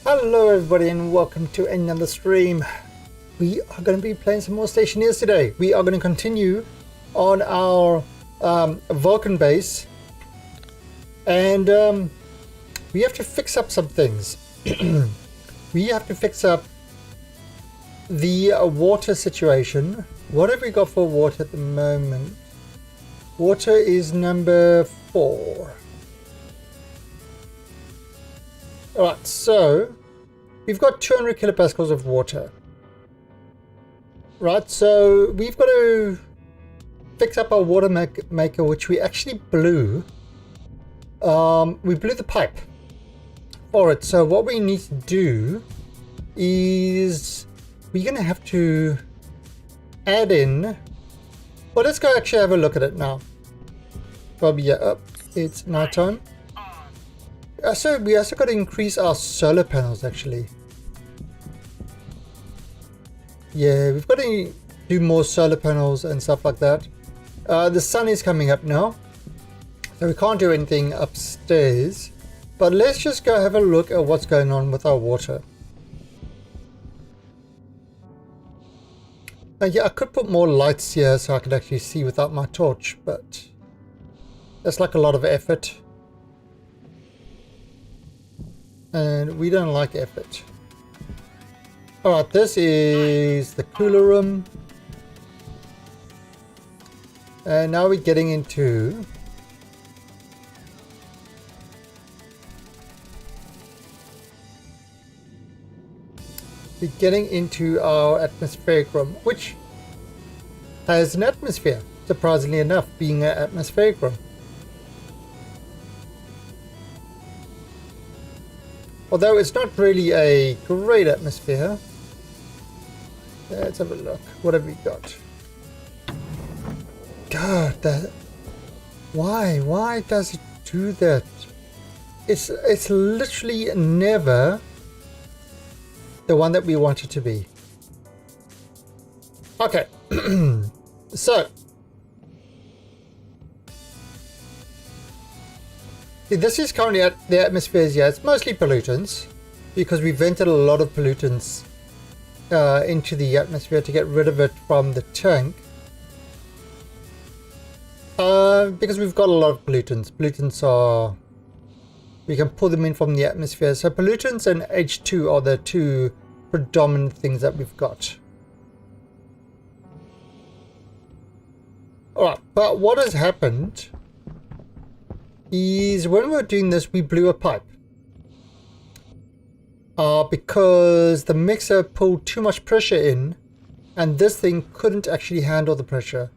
Hello everybody and welcome to another stream. We are going to be playing some more Stationeers today. We are going to continue on our Vulcan base, and we have to fix up some things. We have to fix up the water situation. What have we got for water at the moment? Water is number 4. Alright, so we've got 200 kilopascals of water. Right, so we've got to fix up our water maker, which we actually blew. We blew the pipe for it. So what we need to do is we're going to have to add in. Well, let's go actually have a look at it now. Probably, yeah, it's nighttime. So we also got to increase our solar panels actually. Yeah, we've got to do more solar panels and stuff like that. The sun is coming up now, so we can't do anything upstairs. But let's just go have a look at what's going on with our water. Yeah, I could put more lights here so I could actually see without my torch, but that's like a lot of effort. And we don't like effort. Alright, this is the cooler room. And now we're getting into our atmospheric room, which has an atmosphere, surprisingly enough, being an atmospheric room. Although it's not really a great atmosphere. Let's have a look. What have we got? God, that... Why does it do that? It's literally never the one that we want it to be. Okay. So. This is currently at the atmosphere. Yeah, it's mostly pollutants because we vented a lot of pollutants into the atmosphere to get rid of it from the tank. Because we've got a lot of pollutants. Pollutants are... we can pull them in from the atmosphere. So pollutants and H2 are the two predominant things that we've got. Alright, but what has happened is when we were doing this, we blew a pipe. Because the mixer pulled too much pressure in, and this thing couldn't actually handle the pressure.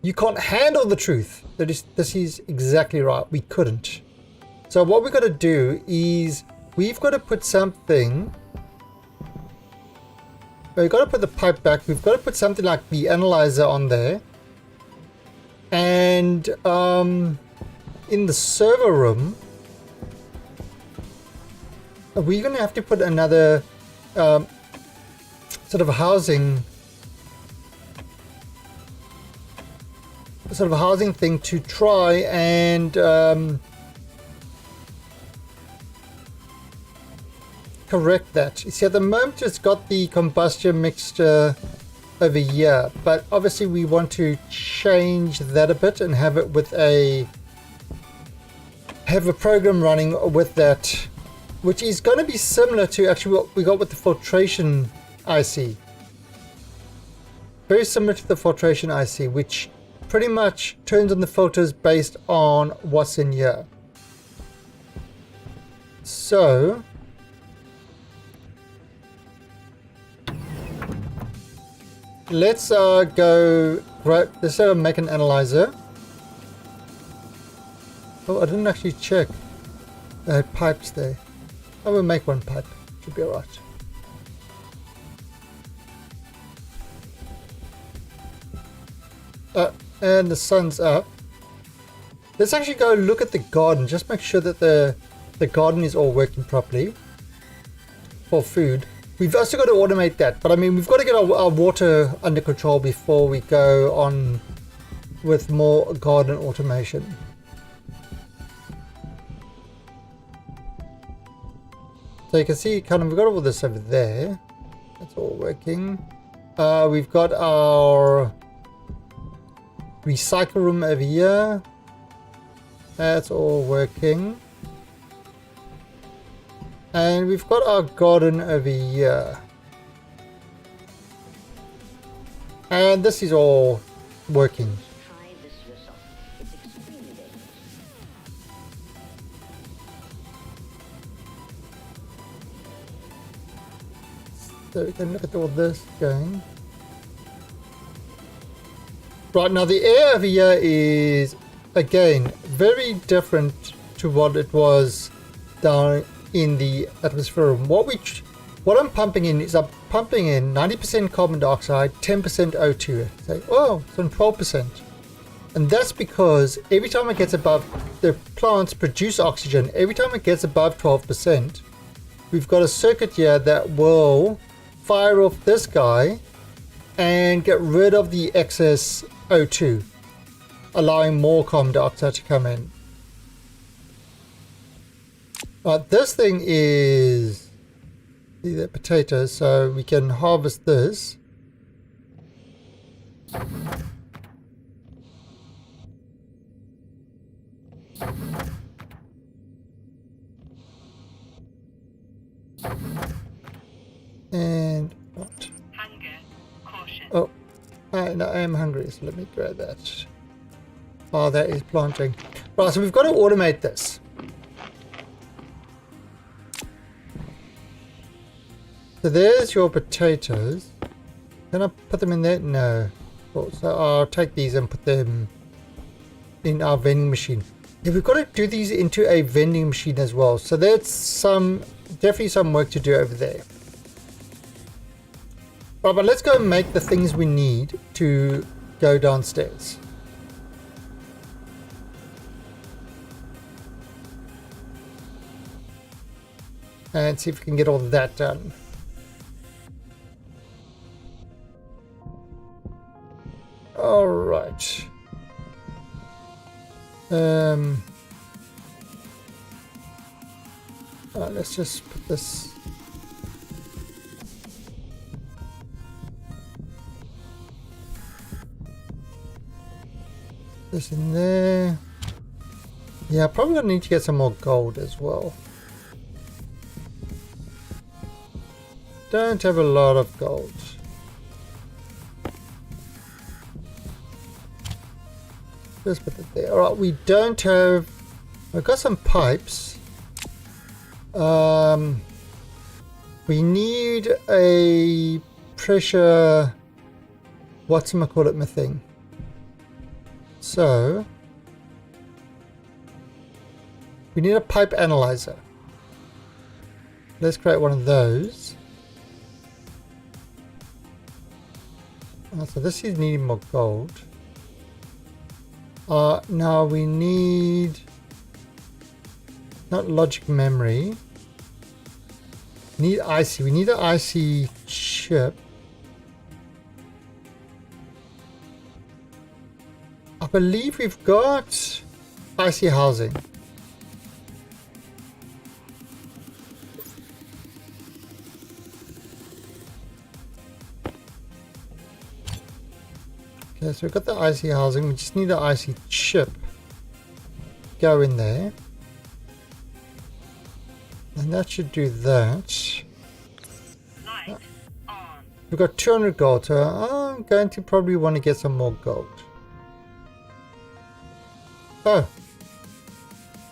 You can't handle the truth. This is exactly right. We couldn't. So what we've got to do is we've got to put something. We've got to put the pipe back. We've got to put something like the analyzer on there. And in the server room, we're going to have to put another sort of housing thing to try and correct that. You see, at the moment it's got the combustion mixture over here, but obviously we want to change that a bit and have it with a program running with that, which is going to be similar to actually what we got with the filtration IC. Very similar to the filtration IC, which pretty much turns on the filters based on what's in here. So let's go grab, let's make an analyzer. Oh, I didn't actually check. I had pipes there. I will make one pipe. Should be alright. And the sun's up. Let's actually go look at the garden. Just make sure that the garden is all working properly for food. We've also got to automate that, but I mean, we've got to get our water under control before we go on with more garden automation. So you can see kind of we've got all this over there. That's all working. We've got our recycle room over here. That's all working. And we've got our garden over here. And this is all working. So we can look at all this going. Right, now the air over here is, again, very different to what it was down in the atmosphere room. What I'm pumping in is I'm pumping in 90% carbon dioxide, 10% O2. Say, oh, it's on 12%. And that's because every time it gets above, the plants produce oxygen. Every time it gets above 12%, we've got a circuit here that will fire off this guy and get rid of the excess O2, allowing more carbon dioxide to come in. This thing is the potatoes, so we can harvest this. And what? Hunger, caution. Oh, I am hungry, so let me grab that. Oh, that is planting. Right, so we've got to automate this. So there's your potatoes. Can I put them in there? No. Cool. So I'll take these and put them in our vending machine. Yeah, we've got to do these into a vending machine as well. So there's definitely some work to do over there. Right, but let's go and make the things we need to go downstairs. And see if we can get all that done. All right. Let's just put this. This in there. Yeah, probably gonna need to get some more gold as well. Don't have a lot of gold. Just put it there. Alright, we don't have. I've got some pipes. We need a pressure. Whatchamacallit thing. So we need a pipe analyzer. Let's create one of those. So this is needing more gold. Now we need not logic memory. Need IC. We need an IC chip. I believe we've got IC housing. Okay, so we've got the IC housing. We just need the IC chip. Go in there. And that should do that. Light on. We've got 200 gold, so I'm going to probably want to get some more gold. Oh.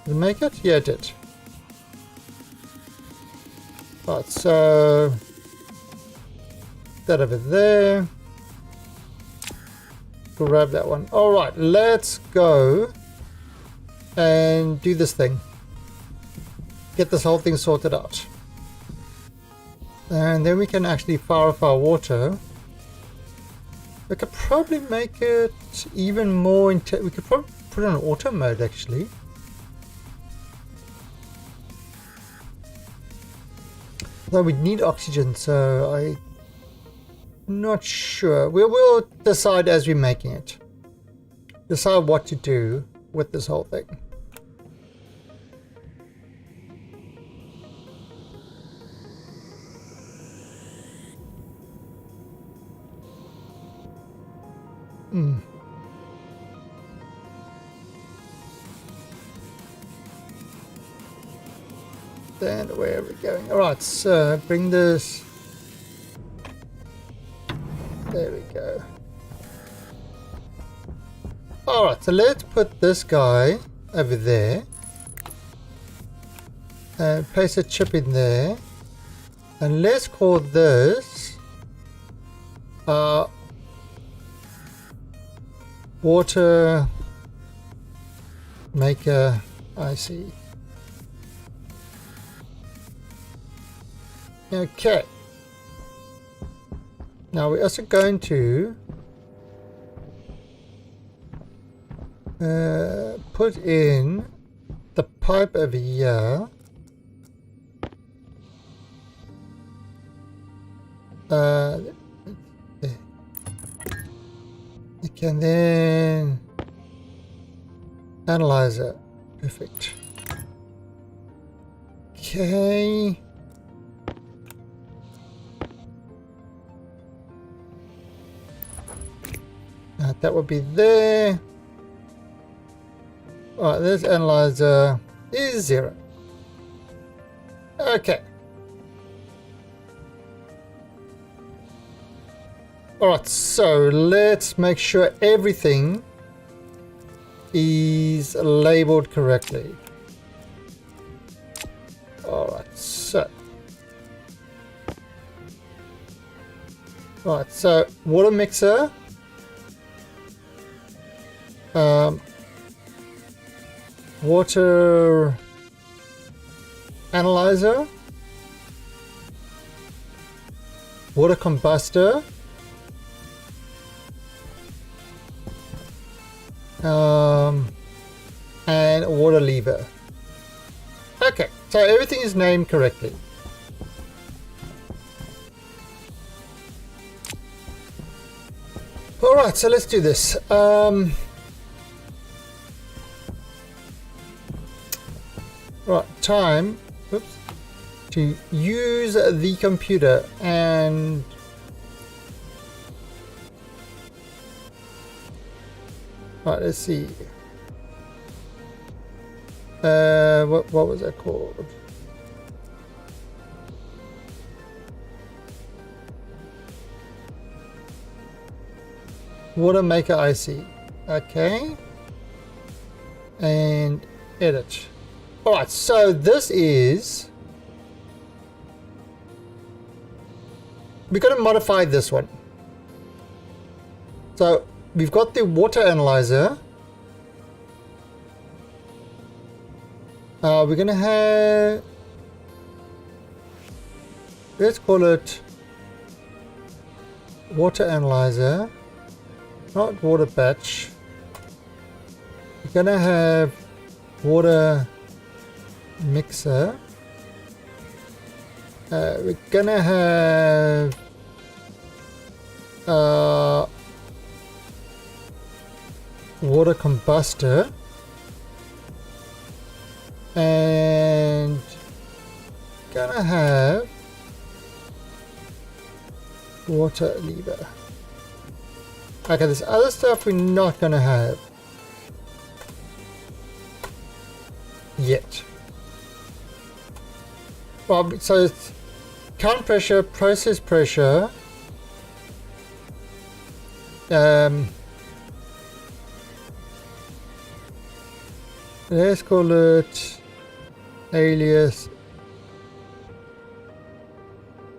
Did it make it? Yeah, it did. Right, so that over there. Grab that one. Alright, let's go and do this thing. Get this whole thing sorted out. And then we can actually fire off our water. We could probably make it even more we could probably put it on auto mode actually. Though we need oxygen, so I'm not sure. We will decide as we're making it. Decide what to do with this whole thing. Then where are we going? Alright, so bring this. There we go. Alright, so let's put this guy over there. And place a chip in there. And let's call this water maker IC. Okay. Now we're also going to put in the pipe over here. There. You can then analyzer. Perfect. Okay. That would be there. Alright, this analyzer is 0. Okay. Alright, so let's make sure everything is labeled correctly. Alright, so. Alright, so water mixer. Water analyzer, water combustor, and water lever. Okay, so everything is named correctly. Alright, so let's do this. Right, time to use the computer and right, let's see. What was that called? Water Maker IC. Okay. And edit. Alright, so this is... we're going to modify this one. So we've got the water analyzer. We're going to have... let's call it water analyzer, not water batch. We're going to have water mixer. We're gonna have water combustor and gonna have water lever. Okay, this other stuff we're not gonna have yet. Well, so it's current pressure, process pressure, let's call it alias.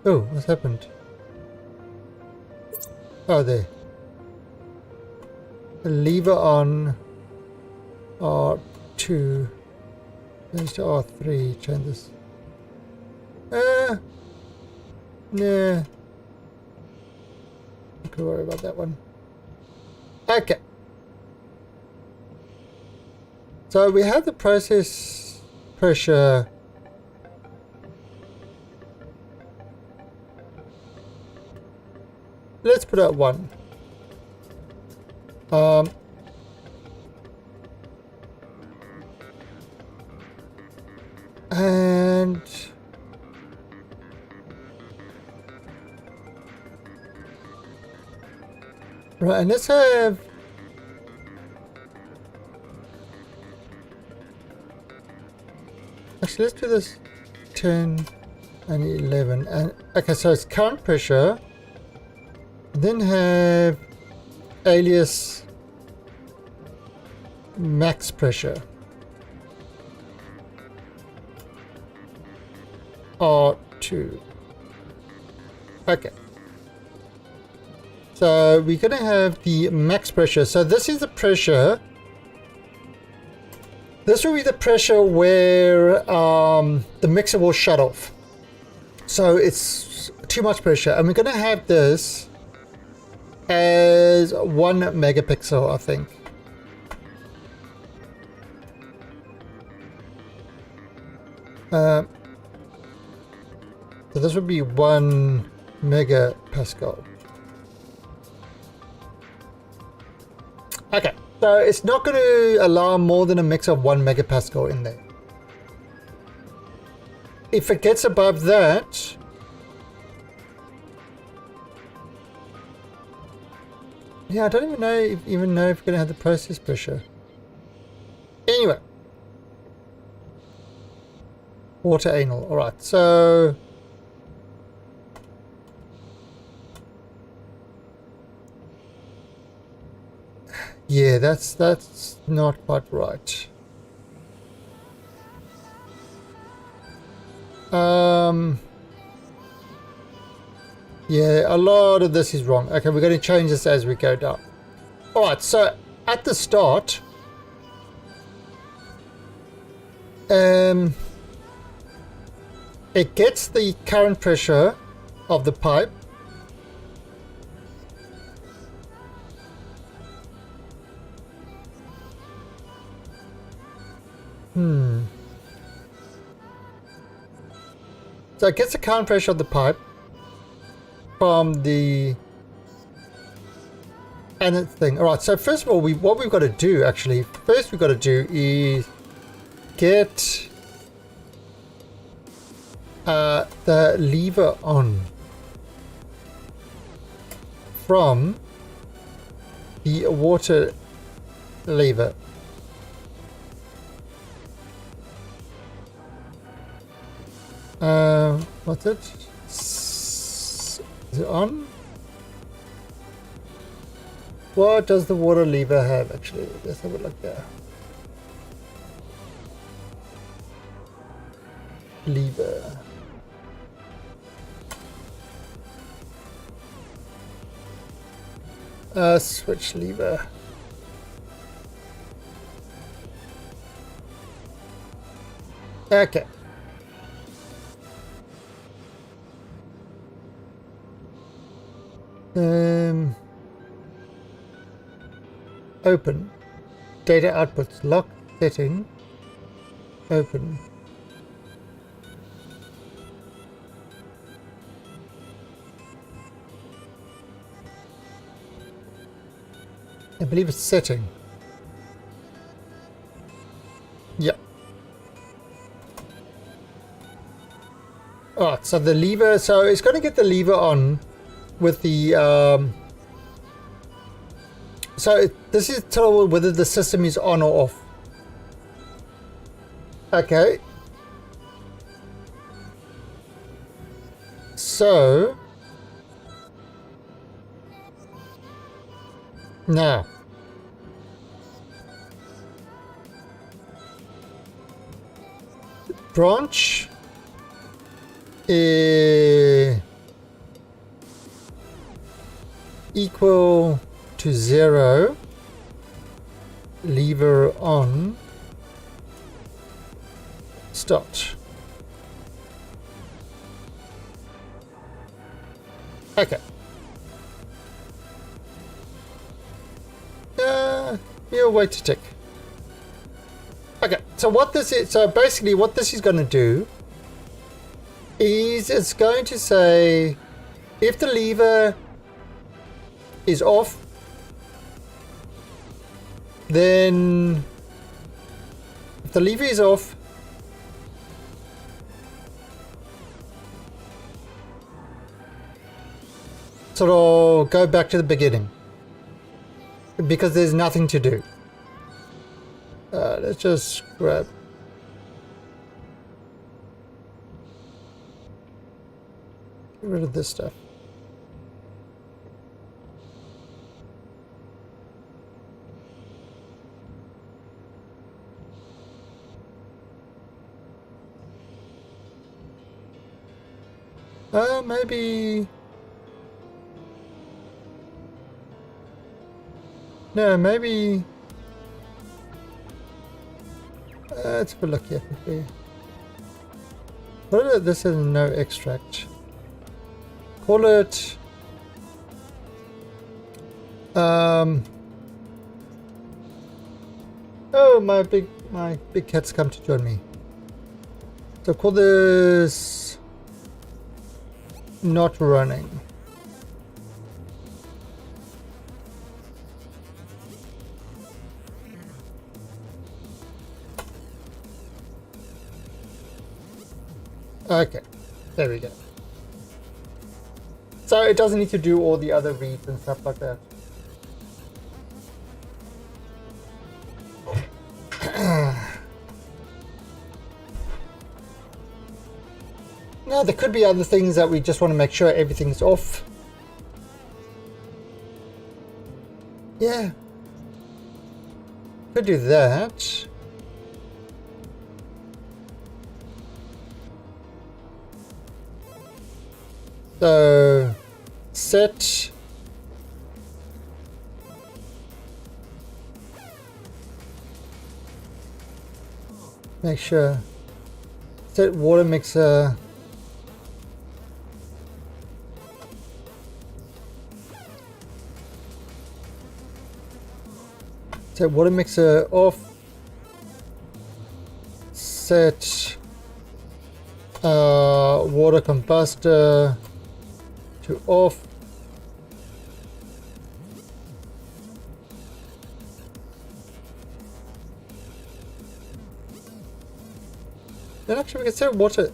Oh, what's happened? Oh, there. The lever on R2. Change to R3. Change this. Nah. Not gonna worry about that one. Okay. So we have the process pressure. Let's put out 1. And right, and let's have actually, let's do this 10 and 11. And okay, so it's current pressure. Then have alias max pressure. R2. Okay. So we're going to have the max pressure. So this is the pressure. This will be the pressure where the mixer will shut off. So it's too much pressure. And we're going to have this as 1 megapixel, I think. So this would be 1 megapascal. Okay, so it's not going to allow more than a mix of 1 megapascal in there. If it gets above that, yeah, I don't even know if we're going to have the process pressure. Anyway, water anal. All right, so yeah, that's not quite right. Yeah, a lot of this is wrong. Okay, we're going to change this as we go down. All right, so at the start, it gets the current pressure of the pipe. So it gets the current pressure of the pipe from the and thing. All right. So first of all, what we've got to do actually, first we've got to do is get the lever on from the water lever. What's it? Is it on? What does the water lever have actually? Let's have a look there. Lever. Switch lever. Okay. Open. Data outputs. Lock setting. Open. I believe it's setting. Yep. Alright, so the lever, so it's going to get the lever on with the this is tell whether the system is on or off. Okay, so now branch equal to 0, lever on, start. Okay. We'll wait to tick. Okay, so what this is, so basically what this is going to do is it's going to say if the lever is off, then if the lever is off, so it'll go back to the beginning because there's nothing to do. Let's just grab. Get rid of this stuff. Maybe... No, maybe... let's have a look here quickly. What is it? This is no extract. Call it... Oh, my big cat's come to join me. So call this... not running. Okay, there we go. So it doesn't need to do all the other reads and stuff like that. Now there could be other things that we just want to make sure everything's off. Yeah. Could do that. So set make sure set water mixer set water mixer off, set water combustor to off. Then actually we can set water.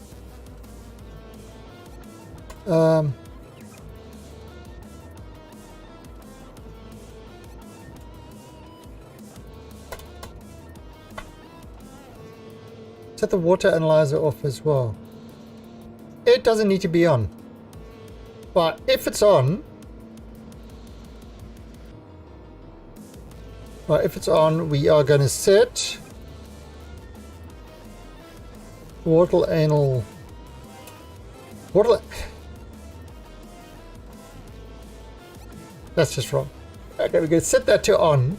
Set the water analyzer off as well. It doesn't need to be on. But if it's on, we are going to set water anal. That's just wrong. Okay, we're going to set that to on.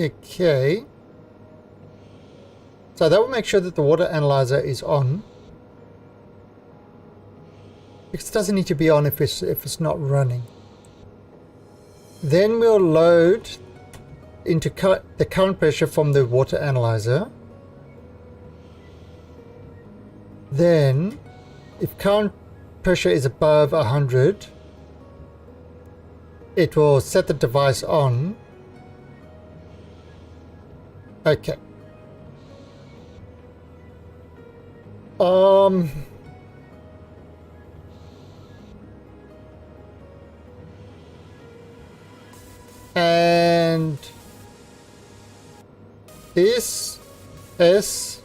Okay. So that will make sure that the water analyzer is on. Because it doesn't need to be on if it's not running. Then we'll load into the current pressure from the water analyzer. Then, if current pressure is above 100, it will set the device on. Okay. And this is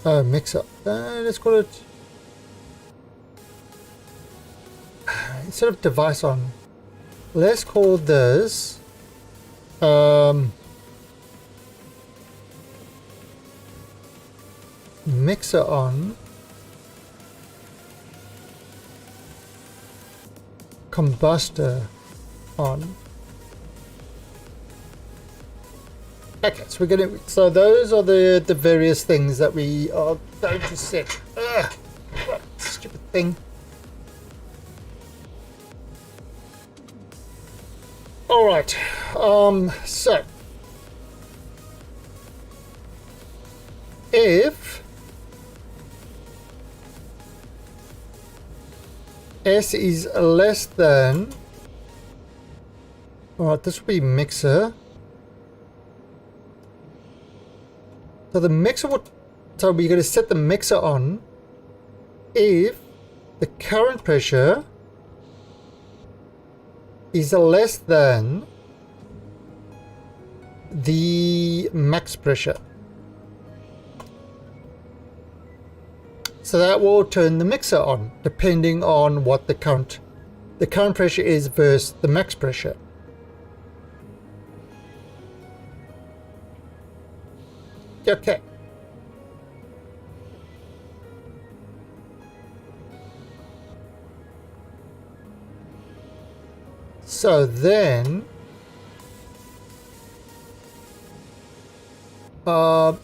mixer. Let's call it instead of device on. Let's call this mixer on, combustor on. Okay, so we're gonna. So those are the various things that we are going to set. Ugh, what stupid thing. All right. So if S is less than Alright, this will be mixer. So the mixer will, so we're going to set the mixer on if the current pressure is less than the max pressure. So that will turn the mixer on depending on what the current pressure is versus the max pressure. Okay. So then the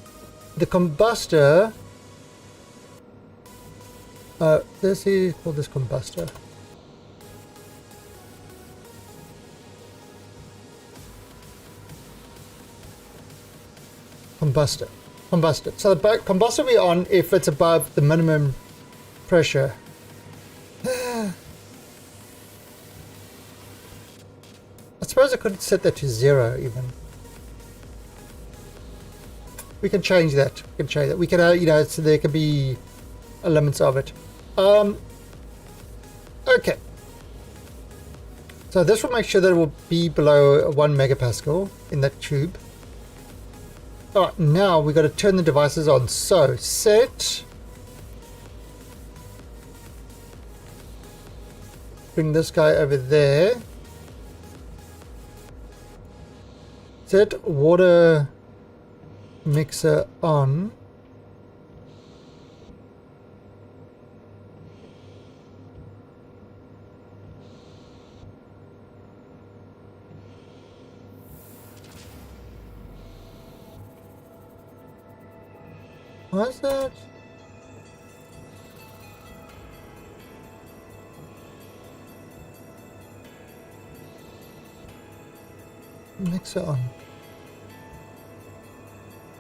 combustor, let's see, call this combustor. Combustor. So the combustor will be on if it's above the minimum pressure. I suppose I could set that to 0 even. We can change that. We can, you know, so there can be elements of it. Okay. So this will make sure that it will be below 1 megapascal in that tube. Alright, now we've got to turn the devices on. So set. Bring this guy over there. Set water mixer on. What's that? Mixer on.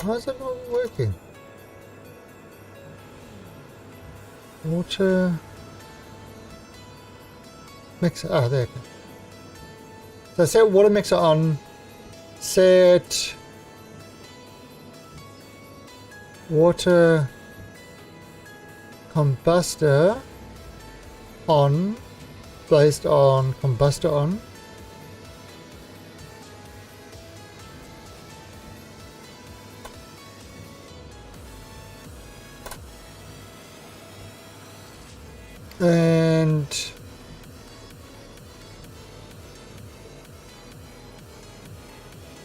Why is it not working? Water mixer. Ah, there. So set water mixer on. Set water combustor on. Placed on combustor on. And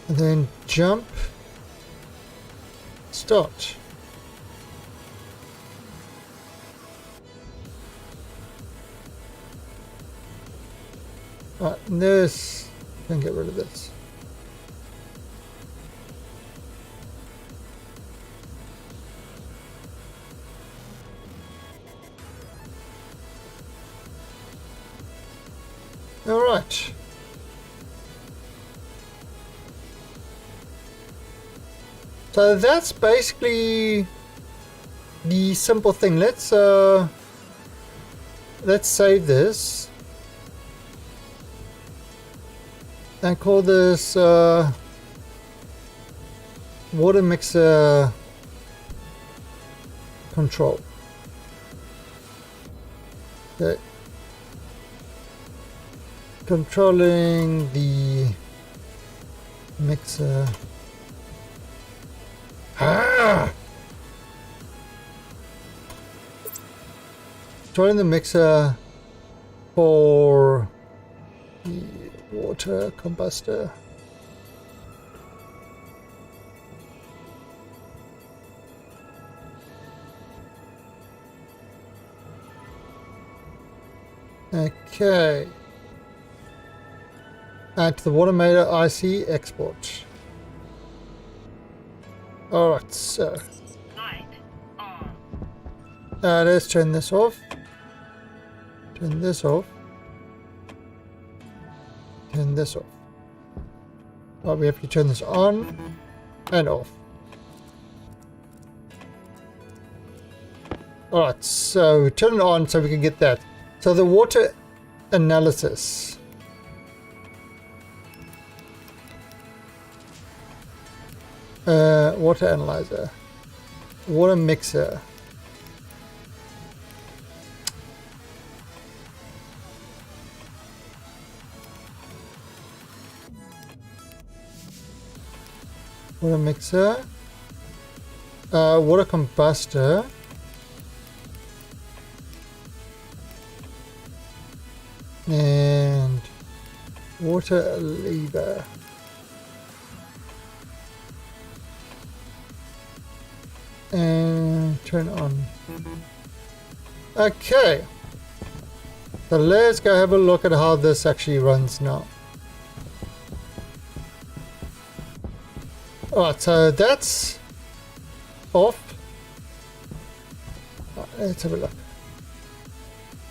then jump, start. Right, this, can get rid of this. All right. So that's basically the simple thing. Let's save this and call this water mixer control. Okay. Controlling the mixer. Controlling the mixer for the water combustor. Okay. Add to the water meter IC export. Alright, so Light on. let's turn this off. Turn this off. Turn this off. Oh, we have to turn this on and off. Alright, so turn it on so we can get that. So the water analysis. Water analyzer. Water mixer. Water mixer. Water combustor. And water lever. And turn on. Okay. So let's go have a look at how this actually runs now. Alright, so that's off. Let's have a look.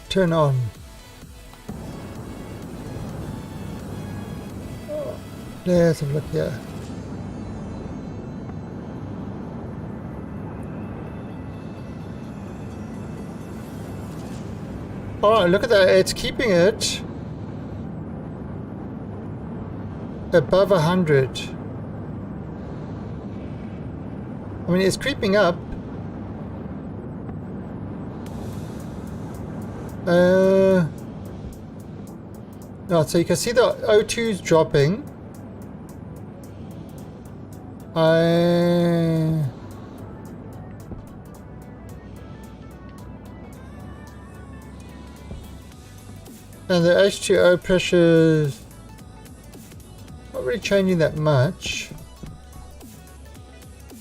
Turn on. Let's have a look here. Alright, look at that. It's keeping it above 100. I mean, it's creeping up. No, so you can see the O2 is dropping. And the H2O pressure not really changing that much.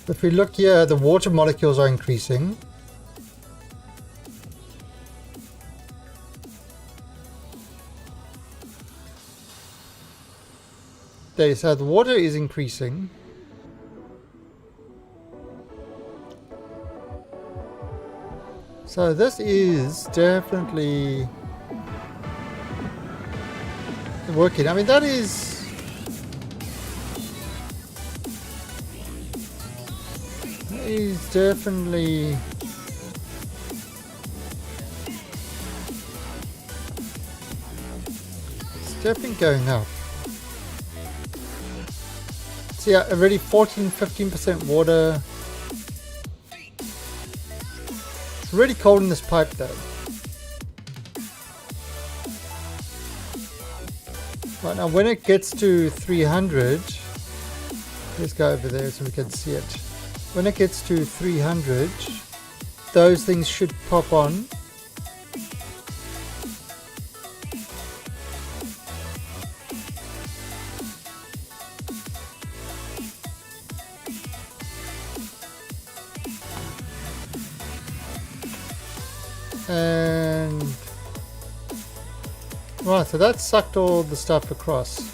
If we look here, the water molecules are increasing. There, so the water is increasing. So this is definitely working. I mean, that is definitely going up. See, already 14-15% water. It's really cold in this pipe though. Right, now when it gets to 300, let's go over there so we can see it. When it gets to 300, those things should pop on. And right, so that sucked all the stuff across.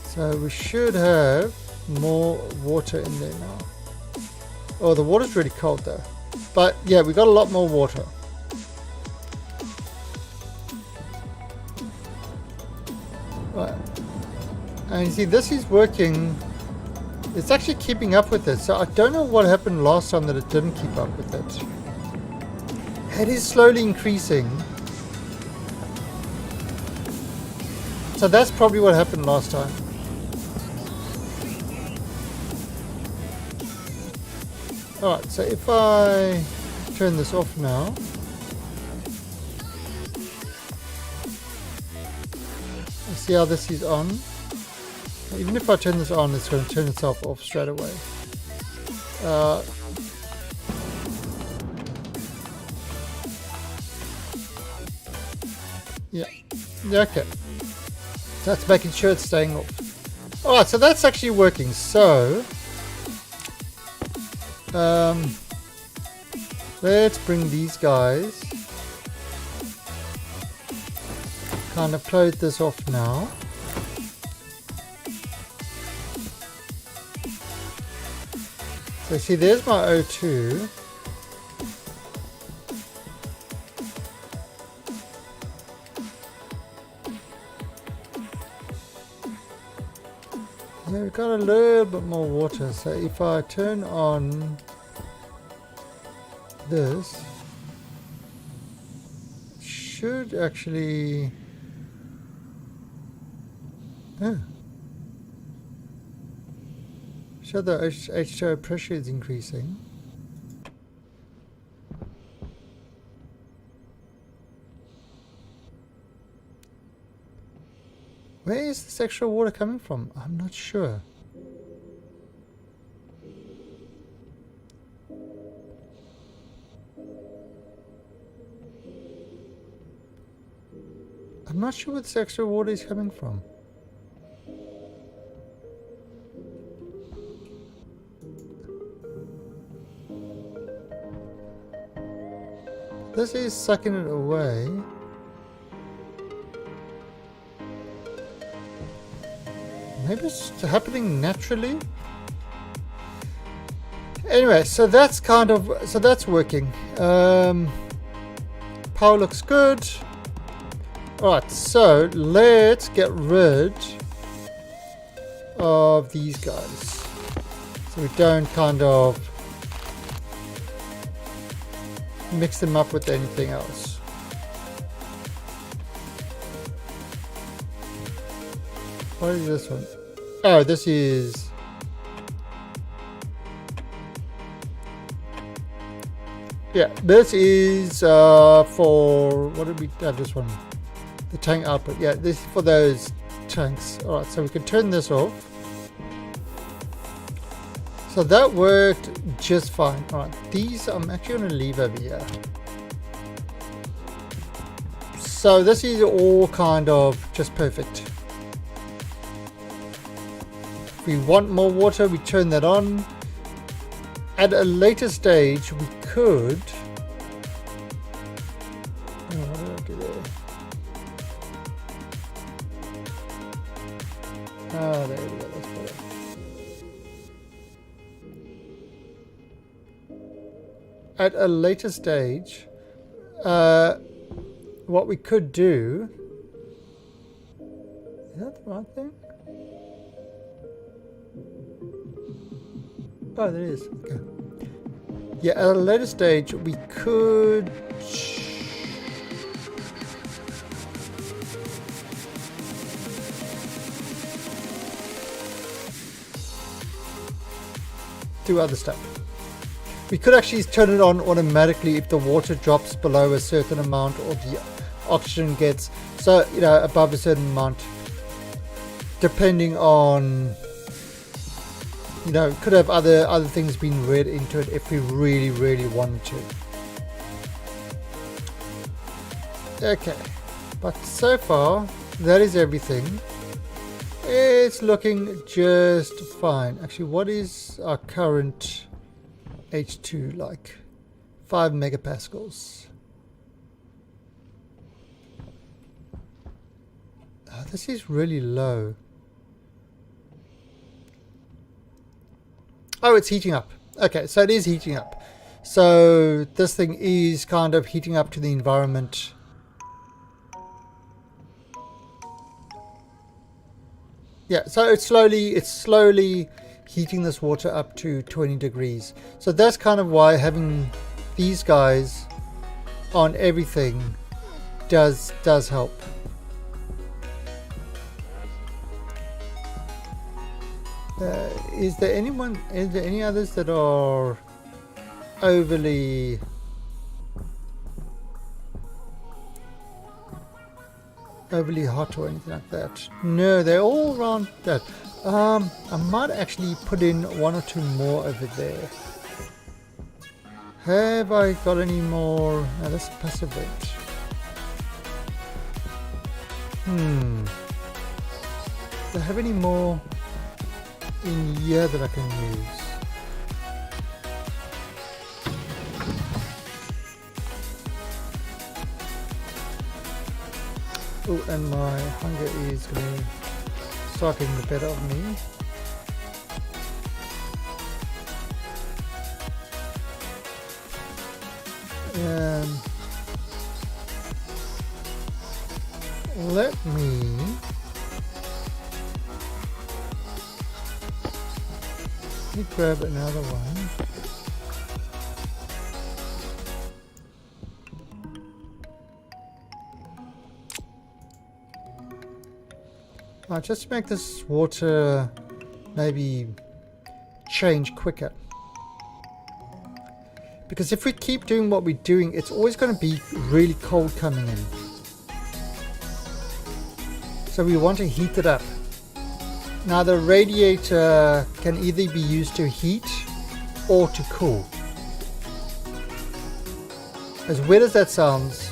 So we should have more water in there now. Oh, the water's really cold though. But yeah, we got a lot more water. Right. And you see, this is working. It's actually keeping up with it. So I don't know what happened last time that it didn't keep up with it. It is slowly increasing. So that's probably what happened last time. Alright, so if I turn this off now. See how this is on. Even if I turn this on, it's going to turn itself off straight away. Yeah, okay. That's making sure it's staying off. Alright, so that's actually working. So, let's bring these guys. Kind of close this off now. So see, there's my O2. Yeah, we've got a little bit more water. So if I turn on this, it should actually... Sure, the H2O pressure is increasing. Where is this extra water coming from? I'm not sure. I'm not sure where this extra water is coming from. This is sucking it away. Maybe it's happening naturally. Anyway, so that's that's working. Power looks good. Alright, so let's get rid of these guys. So we don't kind of mix them up with anything else. What is this one? Oh, this is... yeah, this is for... what did we have this one? The tank output. Yeah, this is for those tanks. Alright, so we can turn this off. So that worked just fine. Alright, these I'm actually going to leave over here. So this is all kind of just perfect. If we want more water, we turn that on. At a later stage, we could... oh, what did I do there? Ah, there we go. That's better. At a later stage, what we could do... is that the right thing? Oh, there it is. Okay. Yeah, at a later stage, we could... do other stuff. We could actually turn it on automatically if the water drops below a certain amount or the oxygen gets, so, you know, above a certain amount, depending on, you know, could have other things being read into it if we really wanted to. Okay, but so far that is everything. It's looking just fine. Actually, what is our current H2 like? 5 megapascals. Oh, this is really low. Oh, it's heating up. Okay, so it is heating up. So this thing is kind of heating up to the environment. Yeah, so it's slowly heating this water up to 20 degrees. So that's kind of why having these guys on everything does help. Is there any others that are overly hot or anything like that? No, they're all around that. I might actually put in 1 or 2 more over there. Have I got any more? No, that's passive rate. Do I have any more in here that I can use? Oh, and my hunger is going to start getting the better of me. Let me grab another one. Just to make this water maybe change quicker. Because if we keep doing what we're doing, it's always going to be really cold coming in. So we want to heat it up. Now the radiator can either be used to heat or to cool. As weird as that sounds,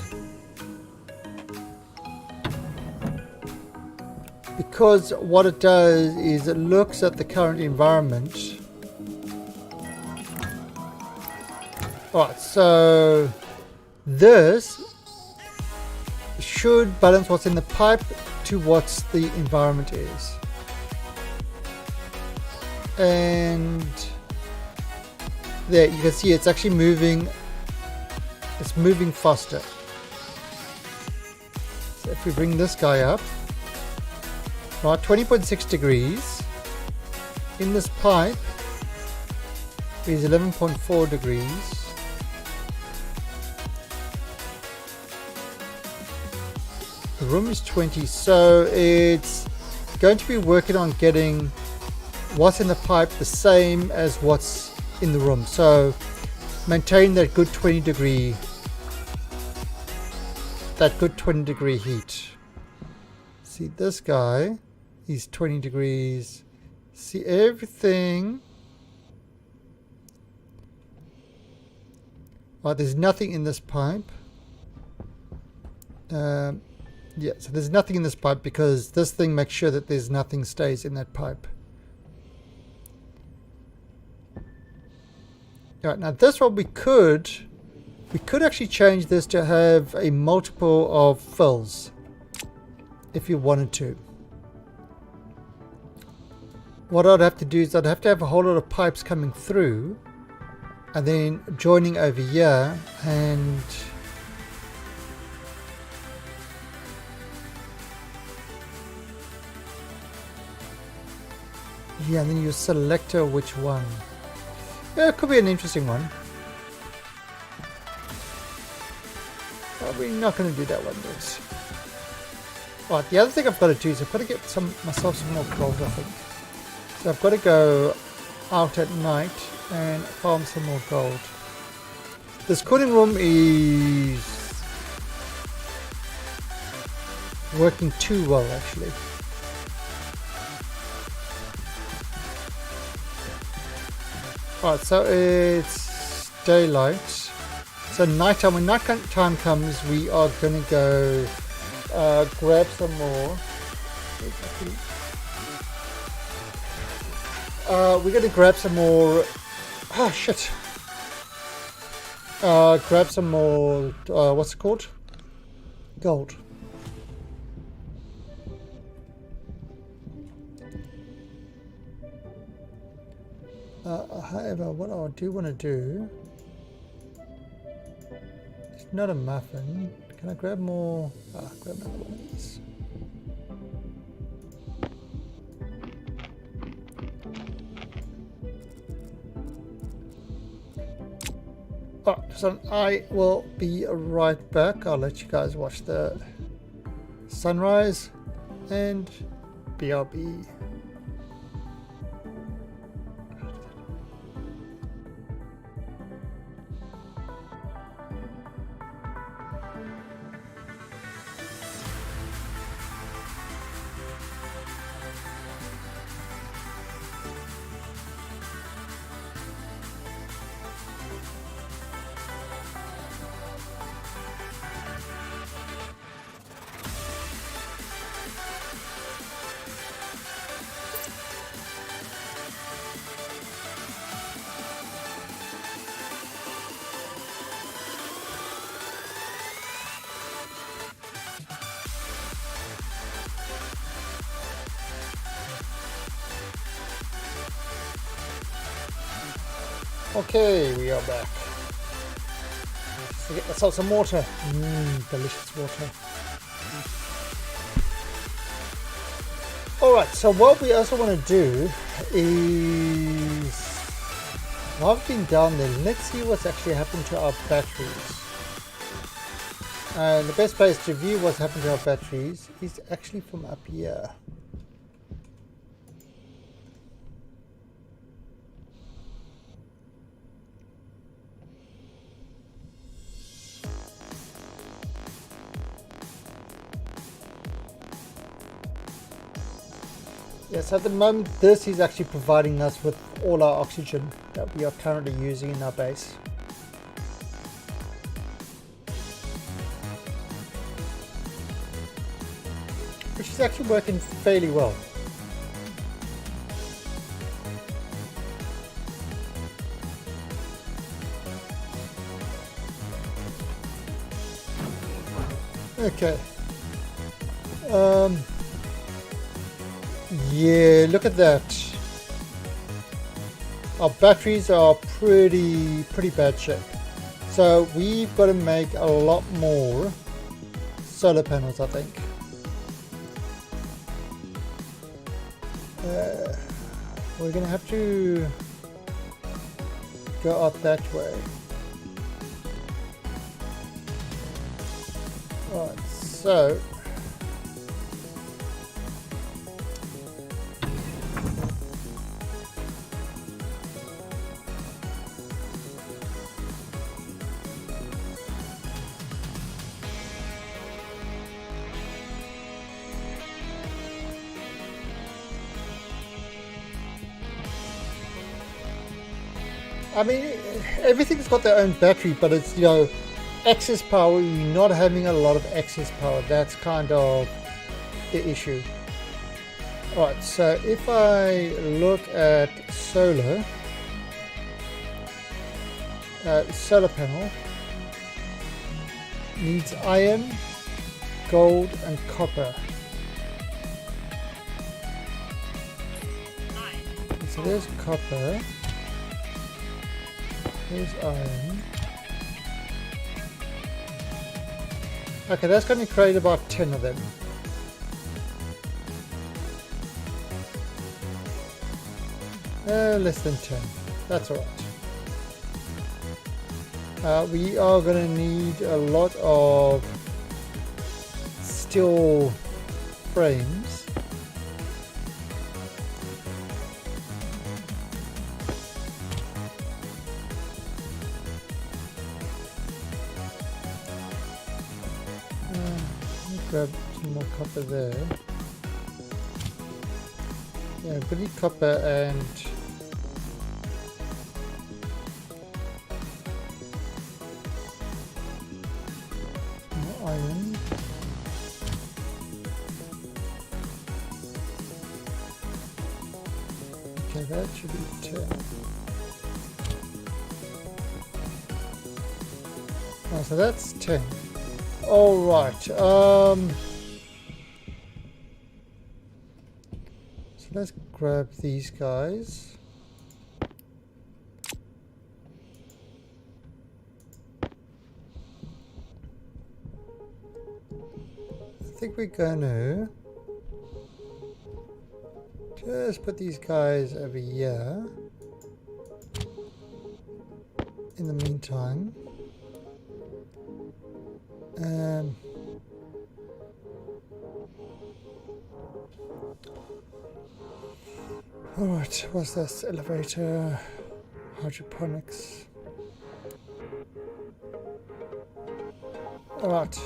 because what it does is it looks at the current environment. Alright, so this should balance what's in the pipe to what the environment is. And there you can see it's actually moving. It's moving faster. So if we bring this guy up, right, 20.6 degrees in this pipe is 11.4 degrees. The room is 20, so it's going to be working on getting what's in the pipe the same as what's in the room. So maintain that good 20 degree heat. See this guy, he's 20 degrees. See everything. Oh, there's nothing in this pipe. Yeah, so there's nothing in this pipe because this thing makes sure that there's nothing stays in that pipe. Alright, now this one we could actually change this to have a multiple of fills if you wanted to. What I'd have to do is I'd have to have a whole lot of pipes coming through and then joining over here, and yeah, and then you select which one. Yeah, it could be an interesting one. Probably not going to do that one, but right, the other thing I've got to do is I've got to get myself some more gold, I think. So I've got to go out at night and farm some more gold. This cooling room is working too well, actually. Alright, so it's daylight. So nighttime, when nighttime comes, we are going to go grab some more. We're going to grab some more. Oh shit! Grab some more. What's it called? Gold. However, what I do want to do, it's not a muffin. Can I grab more? Grab another one of these. Alright, so I will be right back. I'll let you guys watch the sunrise and BRB. Okay, we are back. Let's get myself some water. Delicious water. Alright, so what we also want to do is, while I've been down there, let's see what's actually happened to our batteries. And the best place to view what's happened to our batteries is actually from up here. Yes, at the moment this is actually providing us with all our oxygen that we are currently using in our base. Which is actually working fairly well. Okay. Yeah, look at that. Our batteries are pretty bad shape. So we've got to make a lot more solar panels, I think. We're gonna have to go up that way. Alright, so I mean, everything's got their own battery, but it's, you know, excess power. You're not having a lot of excess power. That's kind of the issue. Alright, so if I look at solar panel needs iron, gold, and copper. So there's copper. Here's iron. Okay, that's going to create about 10 of them. Less than 10. That's alright. We are going to need a lot of steel frames. Grab some more copper there. Yeah, we need copper and more iron. Okay, that should be 10. Oh, so that's 10. All right. So let's grab these guys. I think we're gonna just put these guys over here. In the meantime. Alright, what's this? Elevator, hydroponics. Alright,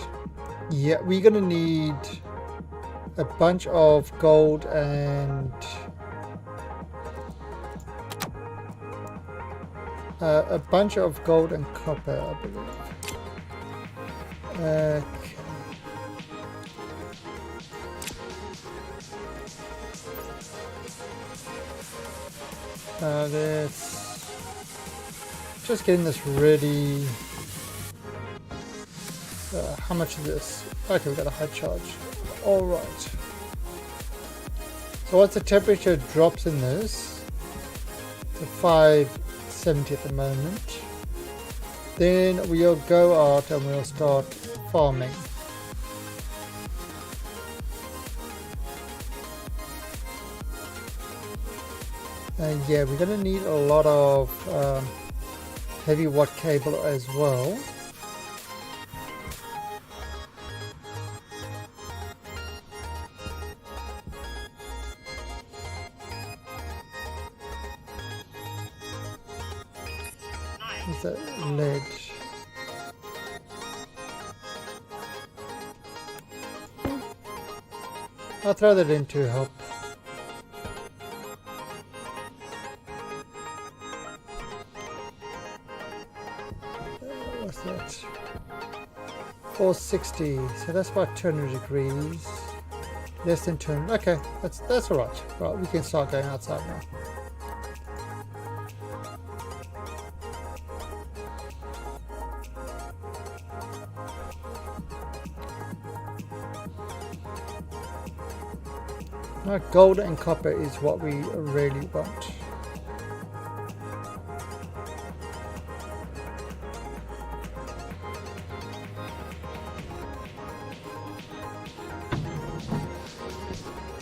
yeah, we're gonna need a bunch of gold and copper, I believe. Okay. Let's just getting this ready. How much is this? Okay, we've got a high charge. All right. So once the temperature drops in this to 570 at the moment, then we'll go out and we'll start farming. And yeah, we're going to need a lot of heavy watt cable as well. Is that lead? I'll throw that in to help. or 60. So that's about 200 degrees. Less than 200. Okay, that's all right. Right, we can start going outside now. Now, gold and copper is what we really want.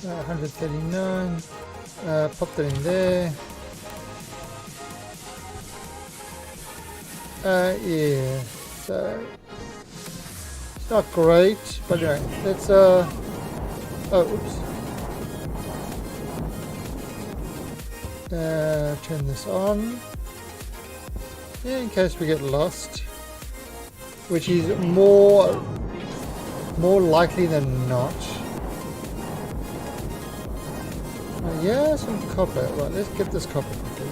Uh, 139. Pop that in there. Yeah. So it's not great, but anyway, let's oh, oops. Turn this on in case we get lost, which is more likely than not. Yeah, some copper. Right, let's get this copper quickly.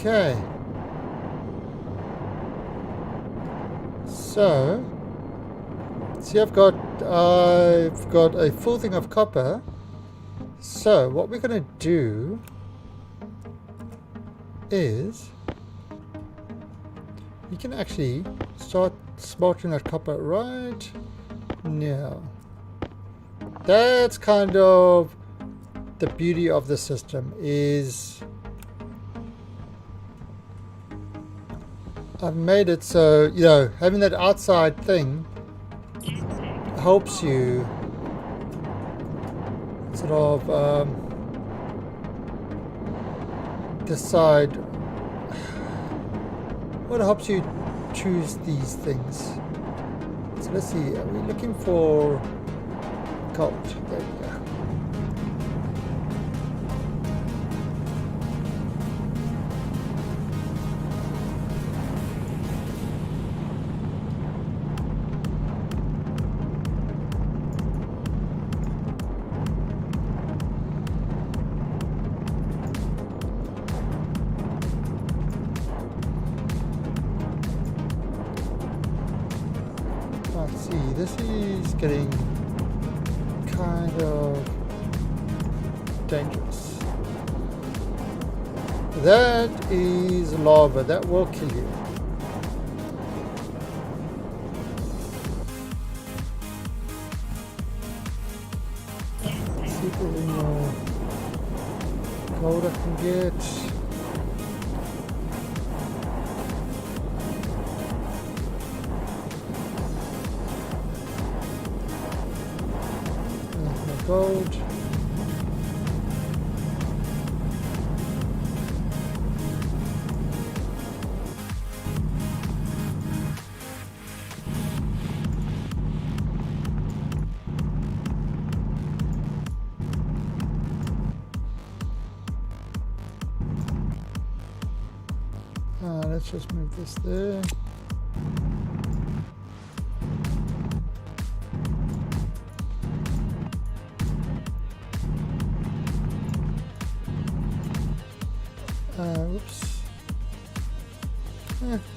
Okay, so see, I've got a full thing of copper. So what we're going to do is you can actually start smelting that copper right now. That's kind of the beauty of the system, is I've made it so, you know, having that outside thing helps you sort of decide what helps you choose these things. So let's see, are we looking for gold? There we go. This is getting kind of dangerous. That is lava. That will kill you. Let's see if there's any more gold I can get. Gold. Let's just move this there. Oops.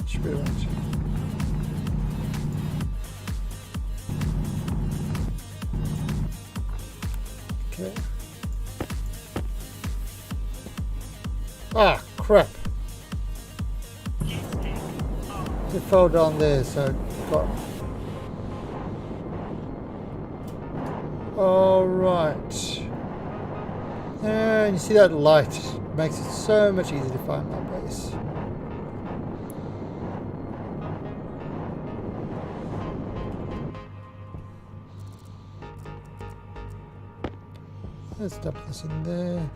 Should be right. Okay. Ah, crap. It fell down there, so it got. Alright. And you see that light? Makes it so much easier to find my base. Let's dump this in there.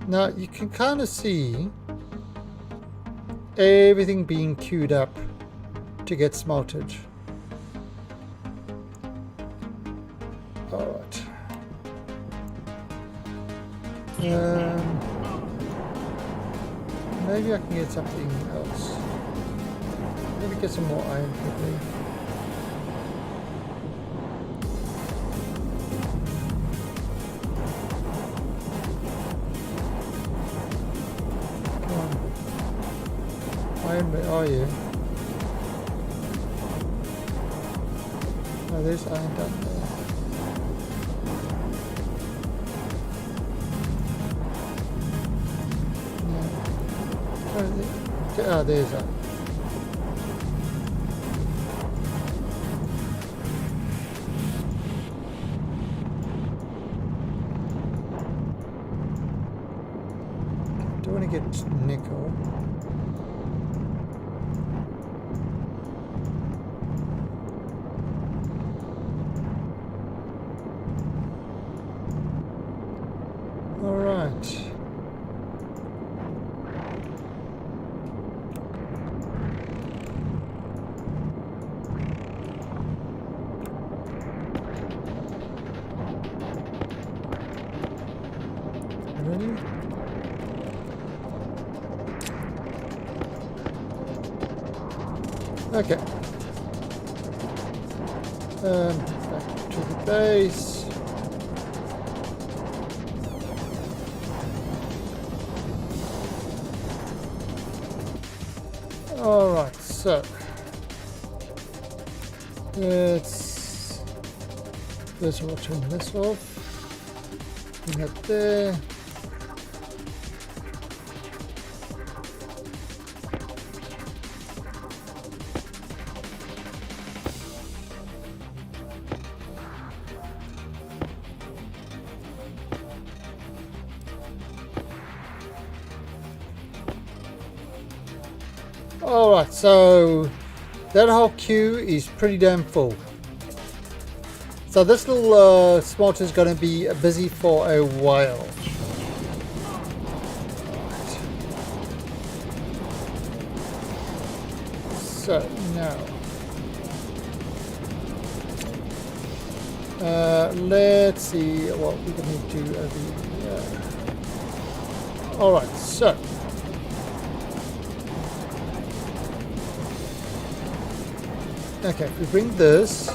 Now you can kind of see everything being queued up to get smelted. Alright. Maybe I can get something else. Maybe get some more iron quickly. Come on. Iron, where are you? Oh, there's iron down there. Ah, there's that. Don't want to get nickel. All right. Ready? Okay. Back to the base. All right, so let's we'll turn this off. Bring it there. Alright, so that whole queue is pretty damn full. So this little smelter is going to be busy for a while. Right. So now let's see what we're going to do over here. Alright, so okay, if we bring this, I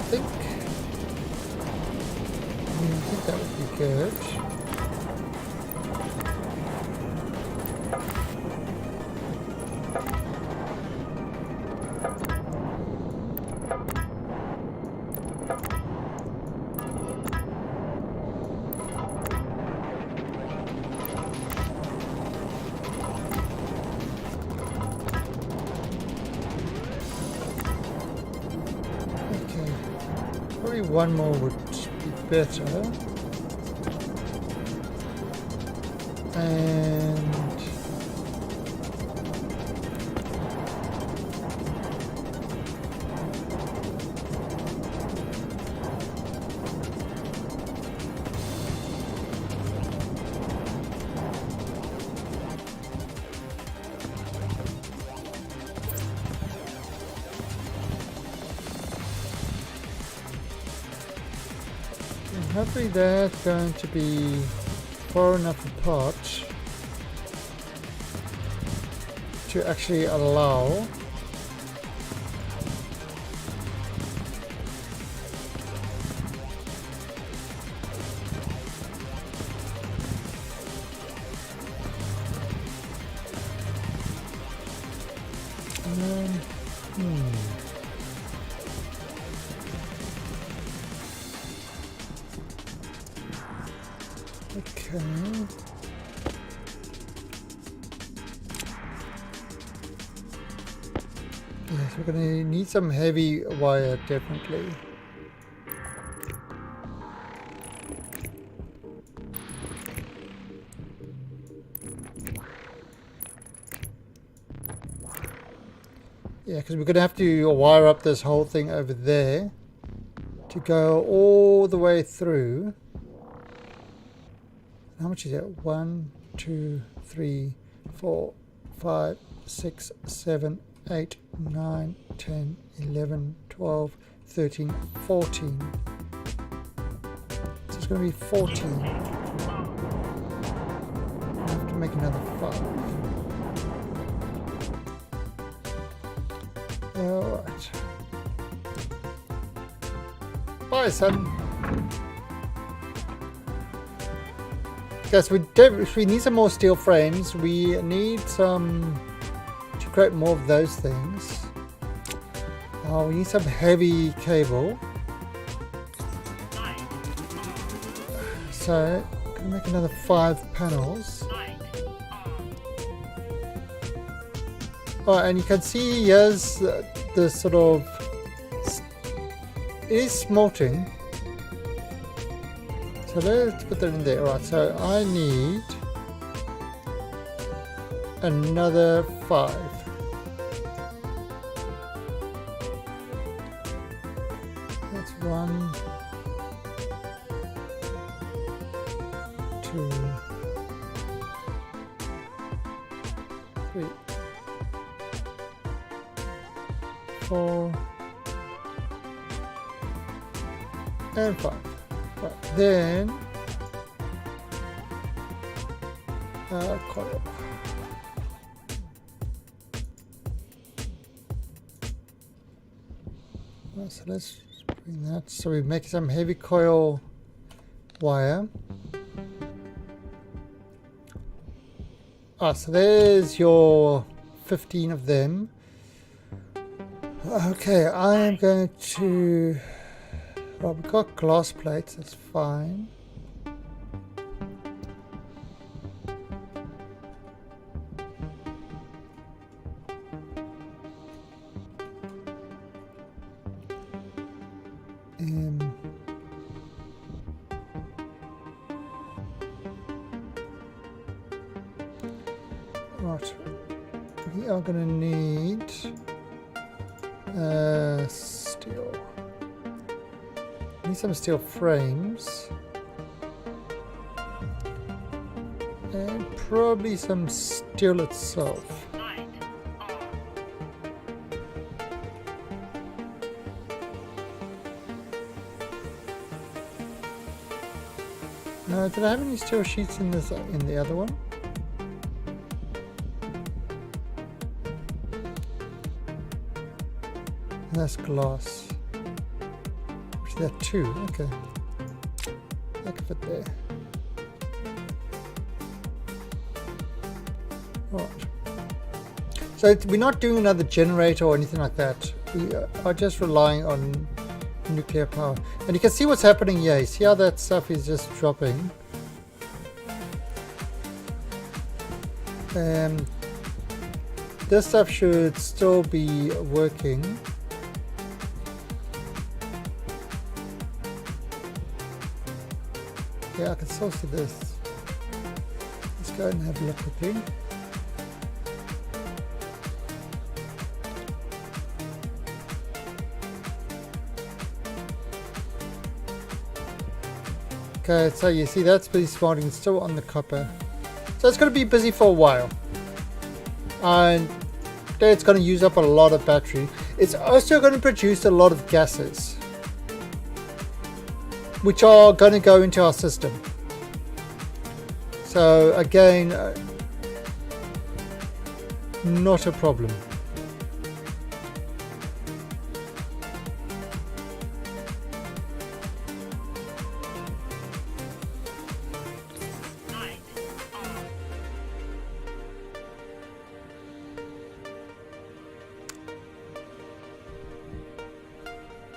think that would be good. Probably one more would be better. And hopefully that's going to be far enough apart to actually allow okay. Yes, we're going to need some heavy wire, definitely. Yeah, because we're going to have to wire up this whole thing over there. to go all the way through. How much is it? 1, 2, 3, 4, 5, 6, 7, 8, 9, 10, 11, 12, 13, 14. So it's going to be 14. I have to make another 5. Alright. Bye, son. Yes, we need some more steel frames. We need some to create more of those things. We need some heavy cable. So, I'm going to make another 5 panels. Oh, and you can see here's the sort of... It is smelting. So let's put that in there. Alright, so I need another 5. That's 1, 2, 3, 4, and 5. Right, then coil. So let's bring that. So we make some heavy coil wire. So there's your 15 of them. Okay, I am going to... Well, we've got glass plates, that's fine. Right, we are going to need steel. Need some steel frames and probably some steel itself. Did I have any steel sheets in this in the other one? That's glass. There are 2, okay. That can fit there. Alright. So we're not doing another generator or anything like that. We are just relying on nuclear power. And you can see what's happening here. You see how that stuff is just dropping. This stuff should still be working. Yeah, I can still see this. Let's go and have a look quickly. Okay, so you see that's busy smarting. It's still on the copper. So it's going to be busy for a while. And it's going to use up a lot of battery. It's also going to produce a lot of gases, which are going to go into our system. So again, not a problem.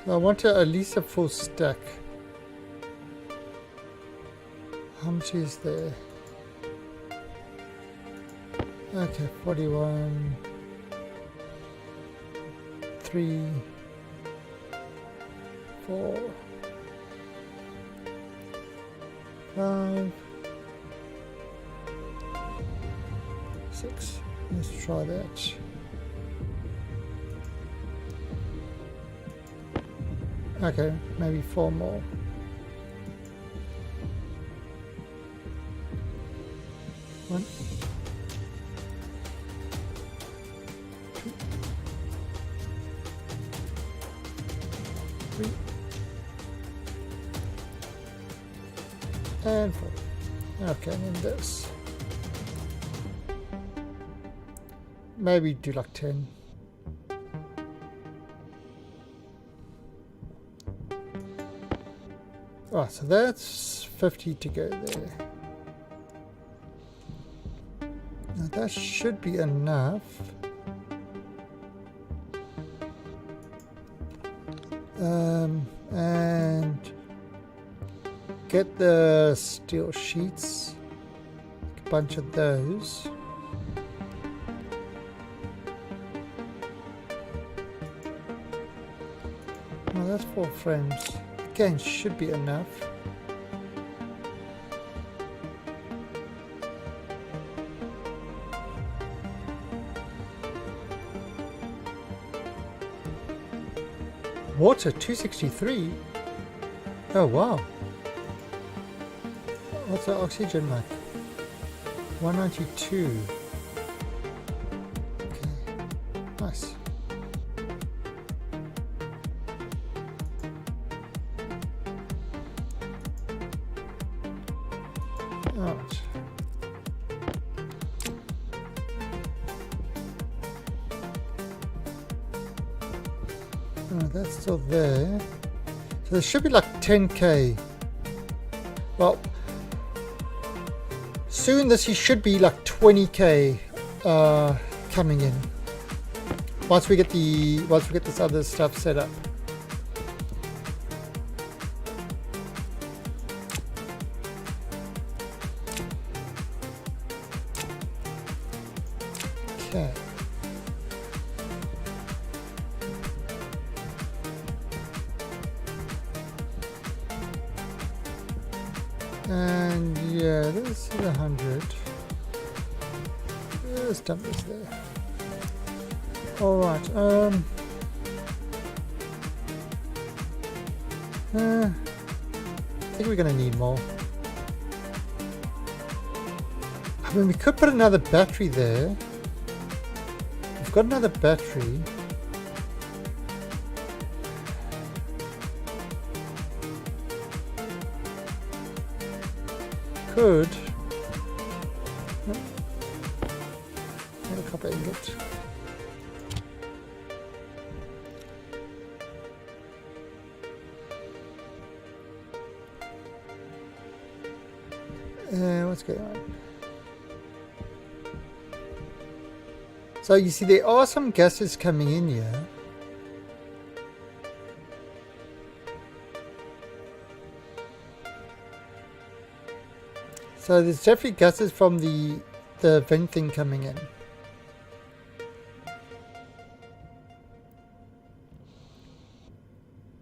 I want at least a full stack. How much is there? Okay, 41, 3, 4, 5, 6. Let's try that. Okay, maybe 4 more. One. Two. 3. And 4. Okay, and then this. Maybe do like 10. Right, so that's 50 to go there. Now that should be enough. And get the steel sheets, a bunch of those. Well, that's 4 frames. Again, should be enough. Water 263. Oh wow. What's the oxygen like? 192. Okay. Nice. Alright. Oh, that's still there. So there should be like 10k. Well, soon this should be like 20k coming in. Once we get this other stuff set up. Okay. And yeah, this is 100. Let's dump this there. Alright, I think we're gonna need more. I mean, we could put another battery there. We've got another battery. Could. Not a copper ingot. What's going on? So you see there are some gases coming in here. So there's definitely gases from the vent thing coming in.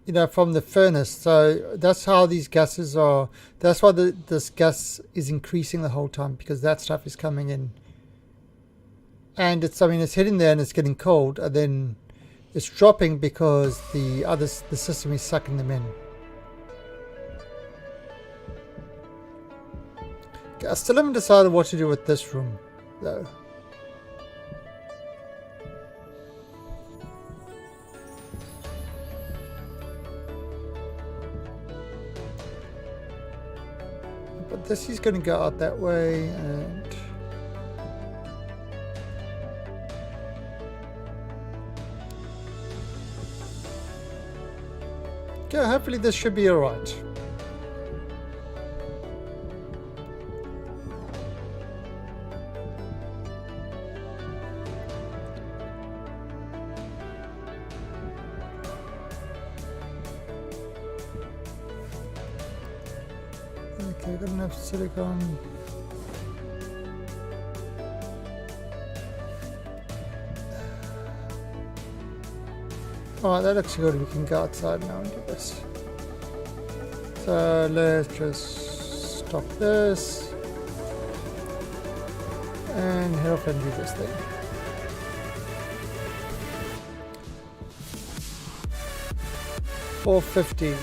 You know, from the furnace. So that's how these gases are. That's why this gas is increasing the whole time, because that stuff is coming in. And it's, I mean, it's hitting there and it's getting cold, and then it's dropping because the system is sucking them in. Okay, I still haven't decided what to do with this room, though. But this is going to go out that way, and okay, hopefully this should be alright. Okay, got enough silicone. Alright, that looks good. We can go outside now and do this. So let's just stop this and head off and do this thing. 450.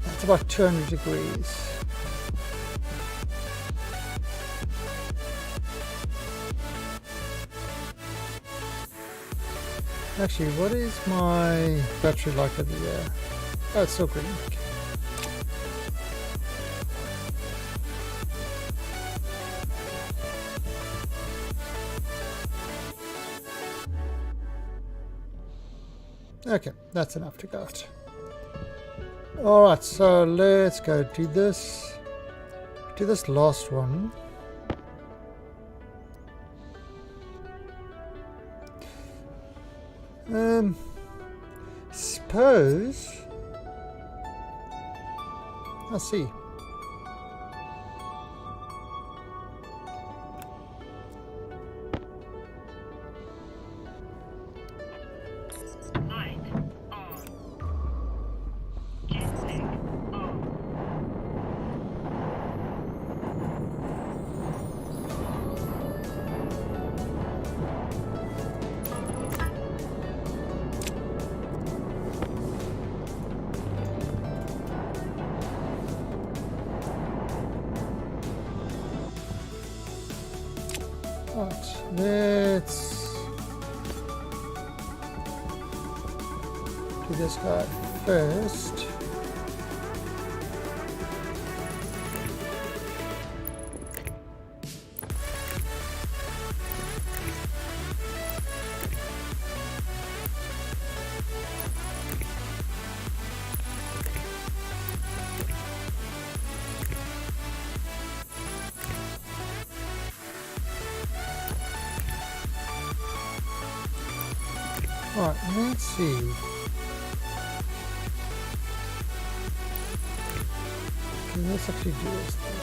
That's about 200 degrees. Actually, what is my battery like over here? Oh, it's still green. Okay, that's enough to go out. Alright, so let's go do this. Do this last one. Suppose I'll see. Light on. Jetpack on. Right, let's do this guy first. Alright, let's see. Okay, let's actually do this thing.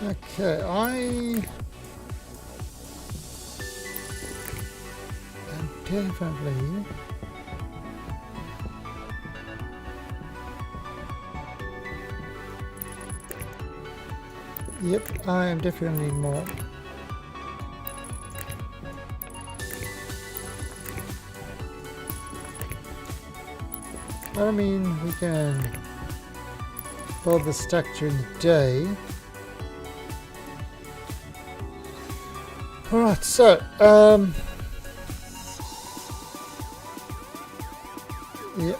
Okay, I am definitely yep, I am definitely more. I mean, we can build the stack during the day. Alright, so, yeah.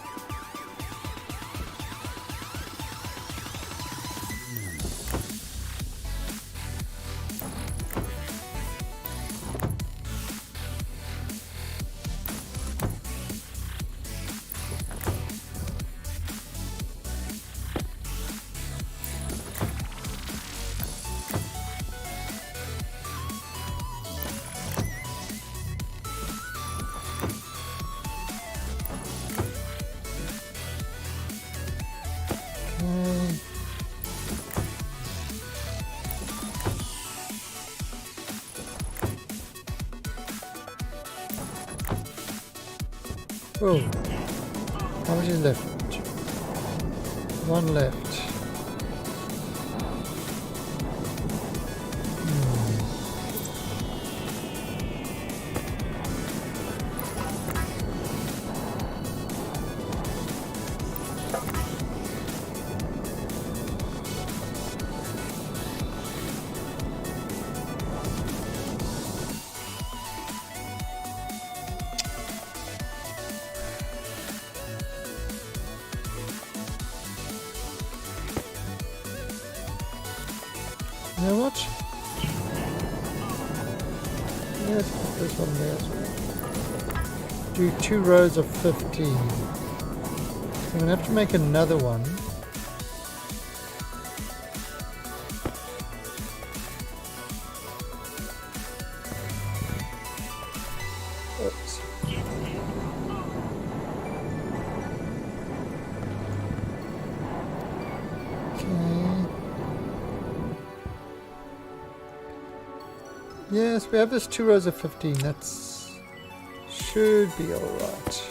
Oh, how much is left? One left. You know what? Let's put this one there as well. Do 2 rows of 15. I'm going to have to make another one. Oops. Yes, we have this 2 rows of 15. That's should be all right.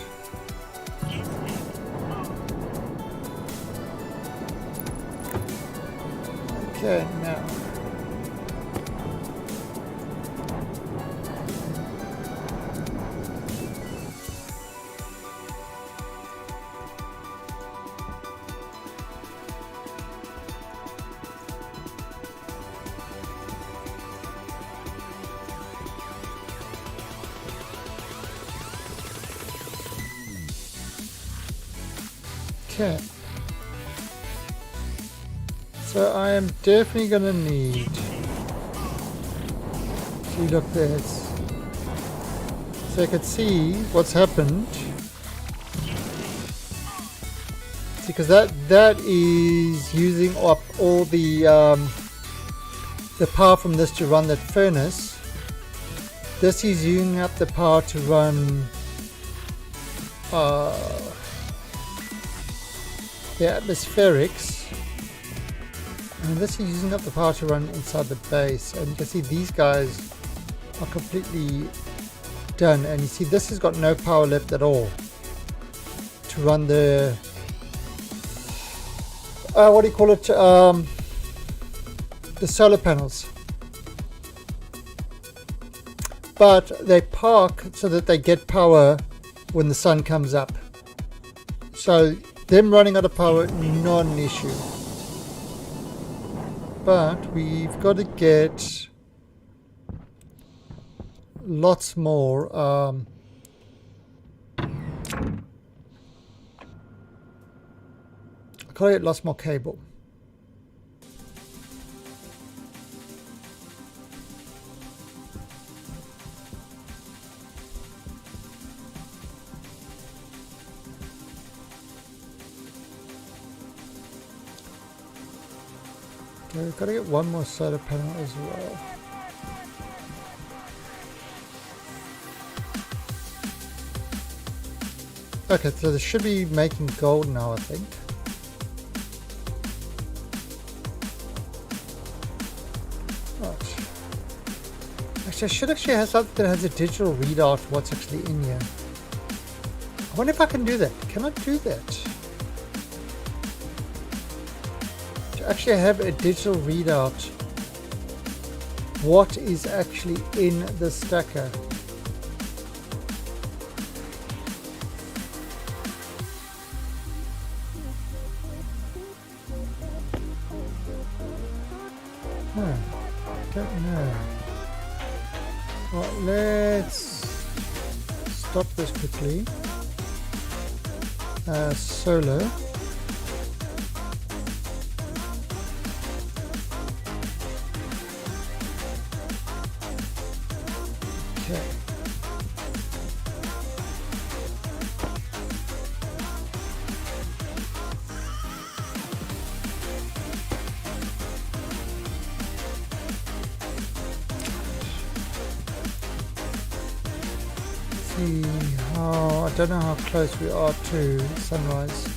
Okay, now. Okay. So I am definitely going to need to look at this. So you can see what's happened. See, because that is using up all the power from this to run that furnace. This is using up the power to run the atmospherics, and this is using up the power to run inside the base. And you can see these guys are completely done, and you see this has got no power left at all to run the what do you call it, the solar panels. But they park so that they get power when the sun comes up. So them running out of power, not an issue. But we've got to get lots more I've got to get lots more cable. Okay, we've got to get one more solar panel as well. Okay, so this should be making gold now, I think. Right. Actually, I should actually have something that has a digital readout of what's actually in here. I wonder if I can do that. Can I do that? Actually have a digital readout what is actually in the stacker. Don't know. Right, let's stop this quickly. Solar. I don't know how close we are to sunrise.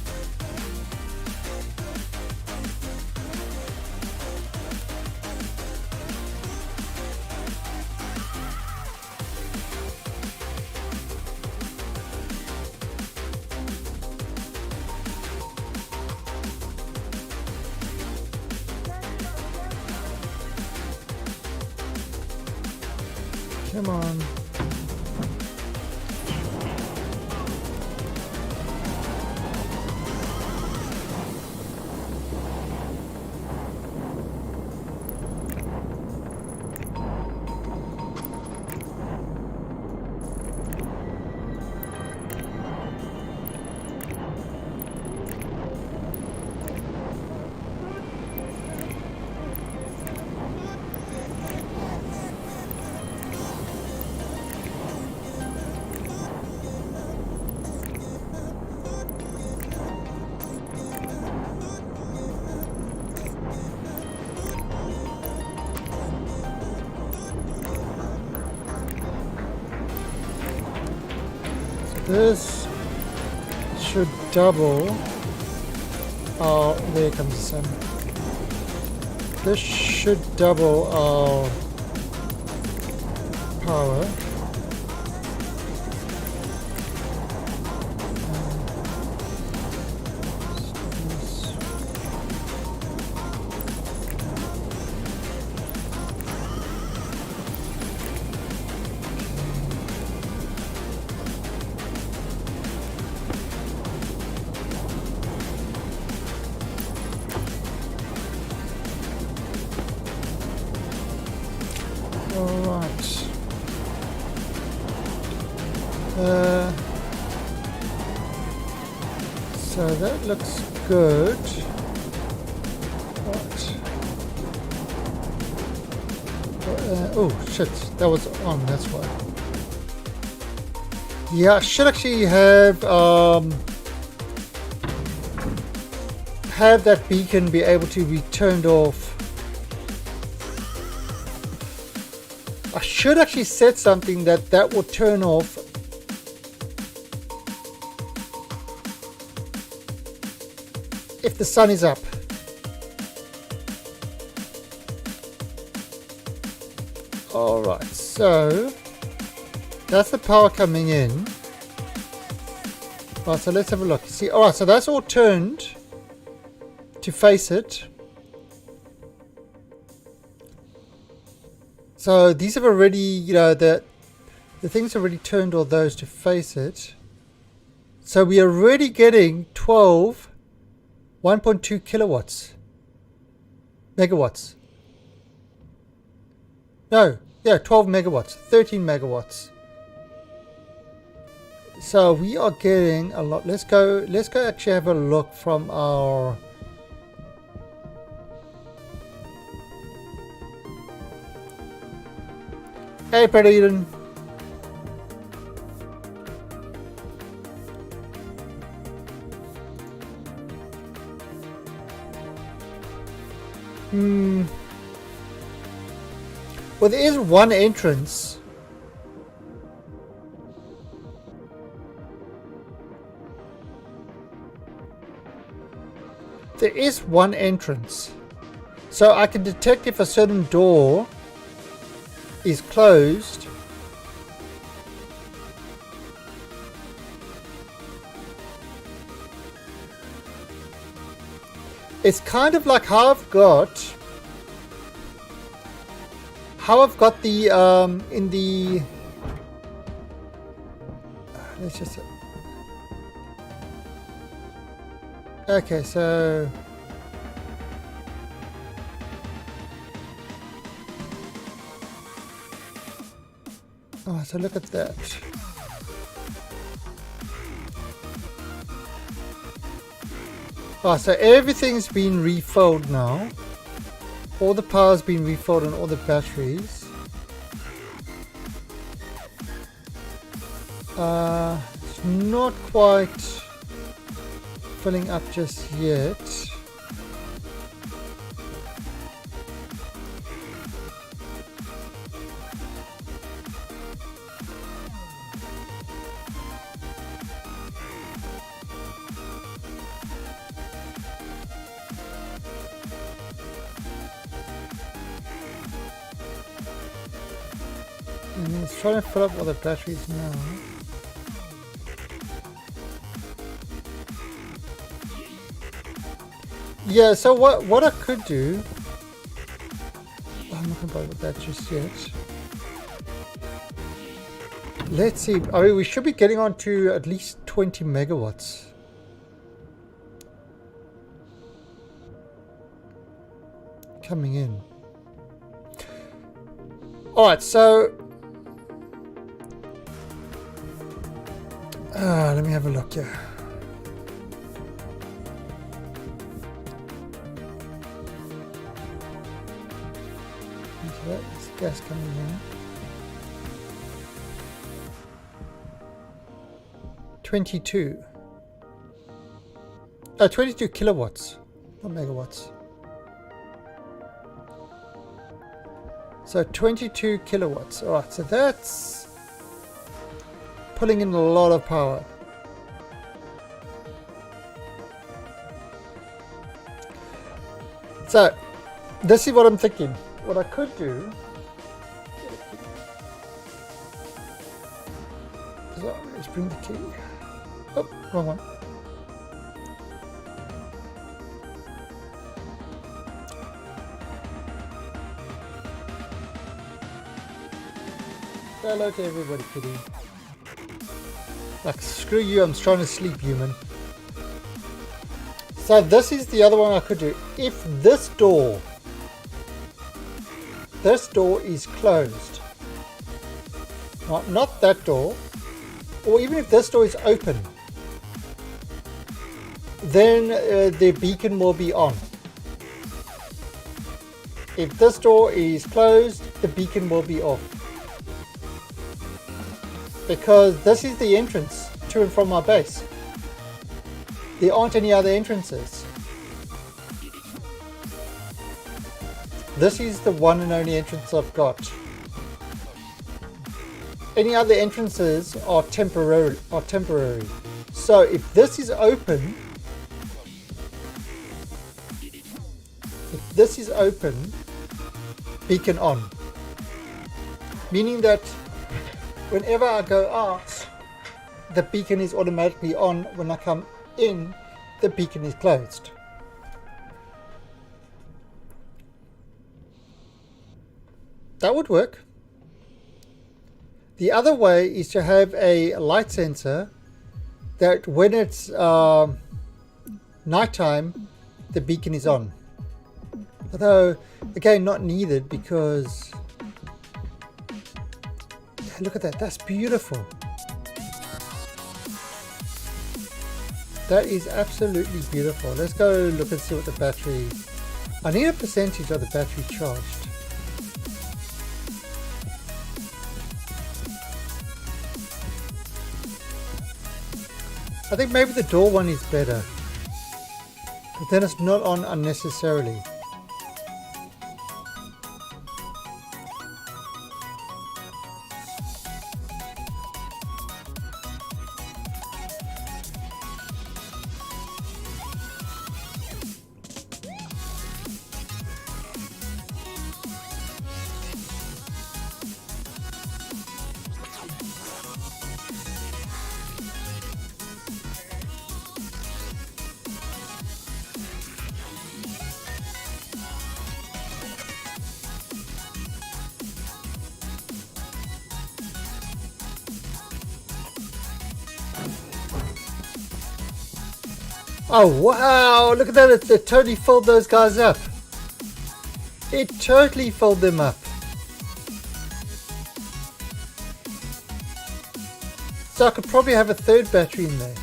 Come on. This should double our, there comes the sun. This should double our power. Alright. So that looks good. Right. Oh shit, that was on, that's why. Yeah, I should actually have that beacon be able to be turned off. I should actually set something that will turn off if the sun is up. Alright, so that's the power coming in. Alright, so let's have a look. See, alright, so that's all turned to face it. So these have already, you know, the things already turned all those to face it. So we are already getting 1.2 kilowatts. Megawatts. No, yeah, 12 megawatts, 13 megawatts. So we are getting a lot. Let's go actually have a look from our... Hey, Brother Eden. Well, there is one entrance. There is one entrance. So I can detect if a certain door is closed. It's kind of like how I've got the in the let's just okay, so oh, so look at that. Oh, so everything's been refilled now. All the power's been refilled on all the batteries. It's not quite filling up just yet. And it's trying to fill up all the batteries now. Yeah, so what I could do... I'm not going to bother with that just yet. Let's see. I mean, we should be getting on to at least 20 megawatts. Coming in. Alright, so... let me have a look here. There's gas coming in. 22. 22 kilowatts, not megawatts. So 22 kilowatts. Alright, so that's pulling in a lot of power. So this is what I'm thinking. What I could do Let's bring the key. Oh, wrong one. Hello to everybody, kitty. Like, screw you, I'm trying to sleep, human. So this is the other one I could do. If this door is closed, not that door, or even if this door is open, then the beacon will be on. If this door is closed, the beacon will be off. Because this is the entrance to and from our base. There aren't any other entrances. This is the one and only entrance I've got. Any other entrances are temporary. So if this is open, beacon on. Meaning that whenever I go out, the beacon is automatically on. When I come in, the beacon is closed. That would work. The other way is to have a light sensor that when it's nighttime, the beacon is on. Although, again, not needed because... Look at that, that's beautiful. That is absolutely beautiful. Let's go look and see what the battery... I need a percentage of the battery charged. I think maybe the door one is better. But then it's not on unnecessarily. Oh wow, look at that, it totally filled those guys up. It totally filled them up. So I could probably have a third battery in there.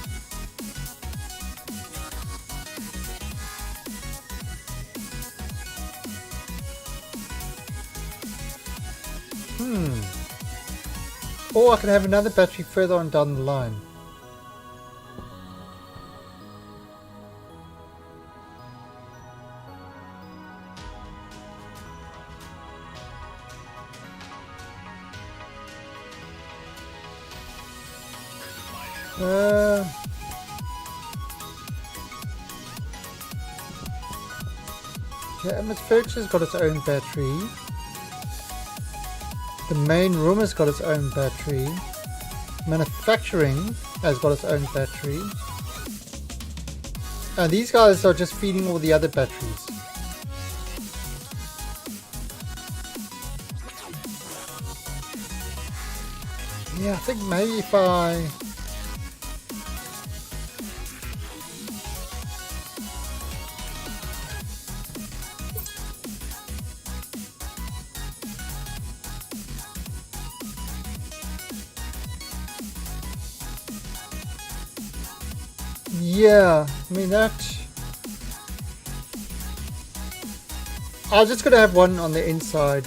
Or I can have another battery further on down the line. Okay, Atmospherics got its own battery. The main room has got its own battery. Manufacturing has got its own battery. And these guys are just feeding all the other batteries. Yeah, I think maybe if I... Yeah, I mean that... I was just going to have one on the inside.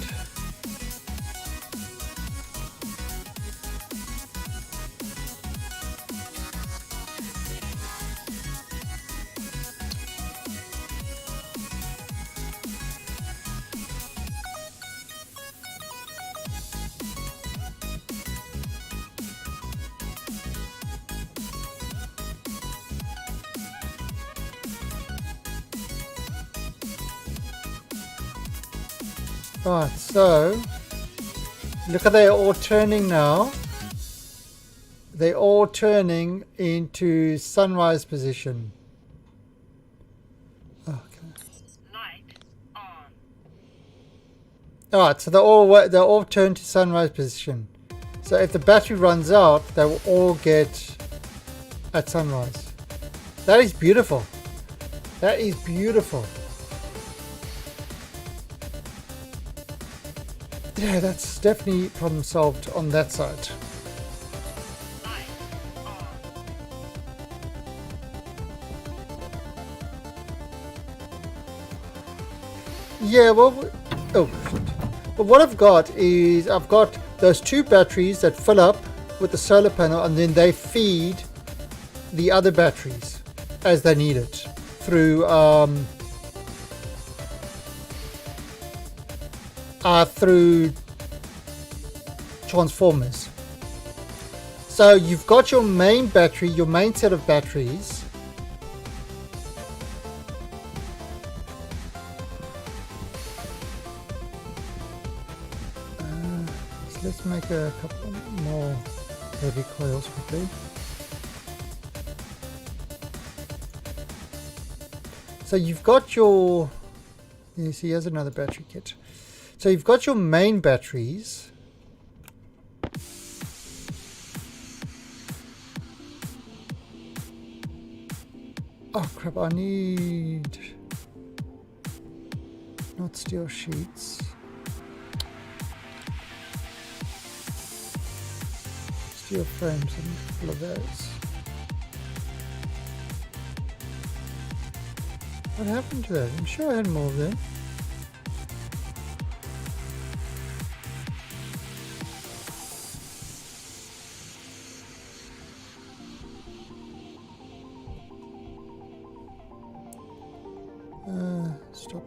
Right, so look at they're all turning now. they're all turning into sunrise position. Okay. Light on. Alright, so they're all turned to sunrise position. So if the battery runs out, they will all get at sunrise. That is beautiful. That is beautiful. Yeah, that's definitely problem solved on that side. Light on. Yeah, well, oh, shit. But what I've got is I've got those two batteries that fill up with the solar panel, and then they feed the other batteries as they need it through through transformers. So you've got your main battery, your main set of batteries. So let's make a couple more heavy coils quickly. So you've got your, you see, here's another battery kit. So you've got your main batteries. Oh crap, I need not steel sheets. Steel frames, I need a couple of those. What happened to that? I'm sure I had more of them. Stop.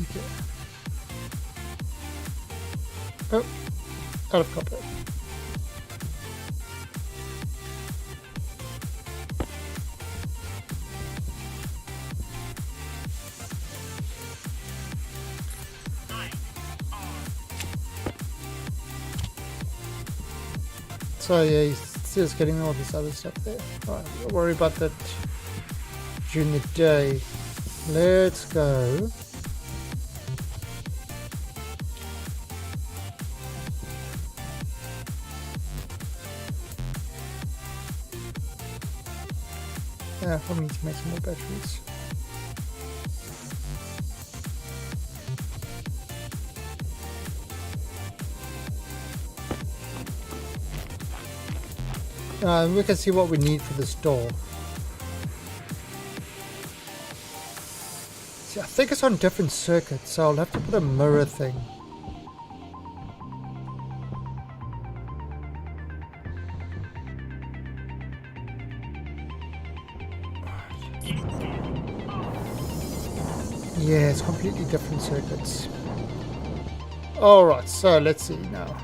Okay. Oh, out of copper. So yeah, he's just getting all this other stuff there. Alright, don't worry about that during the day. Let's go. For me to make some more batteries. We can see what we need for this door. See, I think it's on different circuits, so I'll have to put a mirror thing. Yeah, it's completely different circuits. Alright, so let's see now.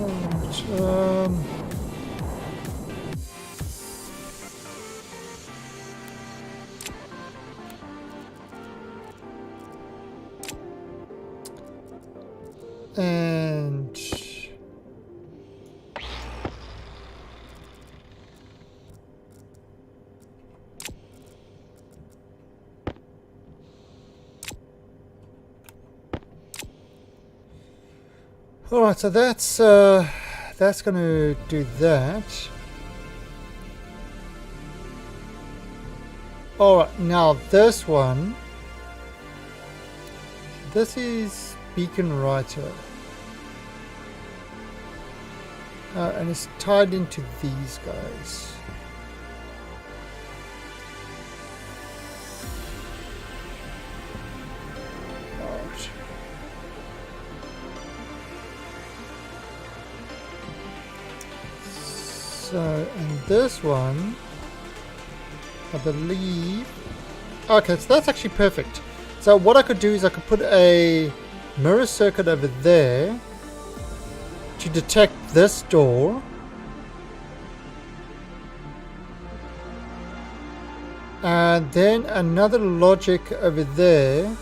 Alright, and all right, so that's going to do that. All right, now this one. This is Beacon Writer. And it's tied into these guys. Alright. So, and this one, I believe. Okay, so that's actually perfect. So what I could do is I could put a mirror circuit over there to detect this door. And then another logic over there.